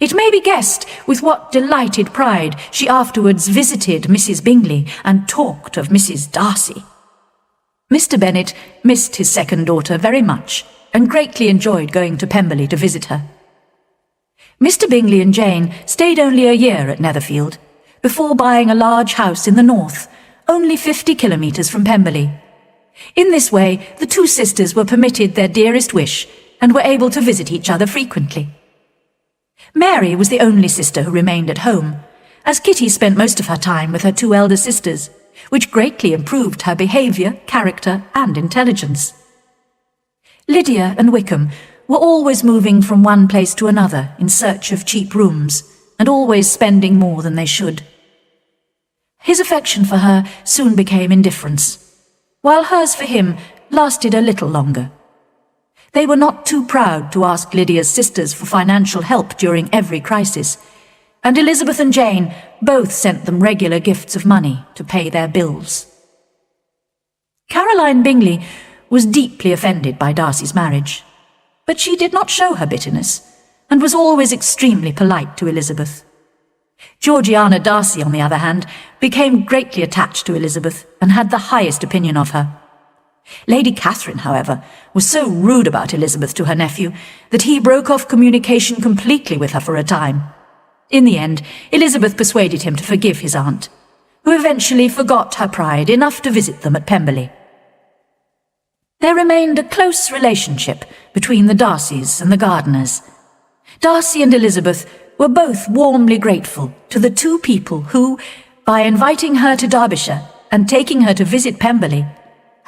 It may be guessed with what delighted pride she afterwards visited Mrs. Bingley and talked of Mrs. Darcy. Mr. Bennet missed his second daughter very much and greatly enjoyed going to Pemberley to visit her. Mr. Bingley and Jane stayed only a year at Netherfield, before buying a large house in the north, only 50 kilometres from Pemberley. In this way, the two sisters were permitted their dearest wish and were able to visit each other frequently. Mary was the only sister who remained at home, as Kitty spent most of her time with her two elder sisters, which greatly improved her behaviour, character, and intelligence. Lydia and Wickham were always moving from one place to another in search of cheap rooms, and always spending more than they should. His affection for her soon became indifference, while hers for him lasted a little longer. They were not too proud to ask Lydia's sisters for financial help during every crisis, and Elizabeth and Jane both sent them regular gifts of money to pay their bills. Caroline Bingley was deeply offended by Darcy's marriage, but she did not show her bitterness, and was always extremely polite to Elizabeth. Georgiana Darcy, on the other hand, became greatly attached to Elizabeth and had the highest opinion of her. Lady Catherine, however, was so rude about Elizabeth to her nephew that he broke off communication completely with her for a time. In the end, Elizabeth persuaded him to forgive his aunt, who eventually forgot her pride enough to visit them at Pemberley. There remained a close relationship between the Darcys and the Gardiners. Darcy and Elizabeth were both warmly grateful to the two people who, by inviting her to Derbyshire and taking her to visit Pemberley,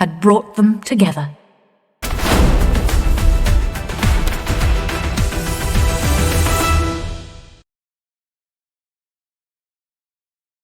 had brought them together.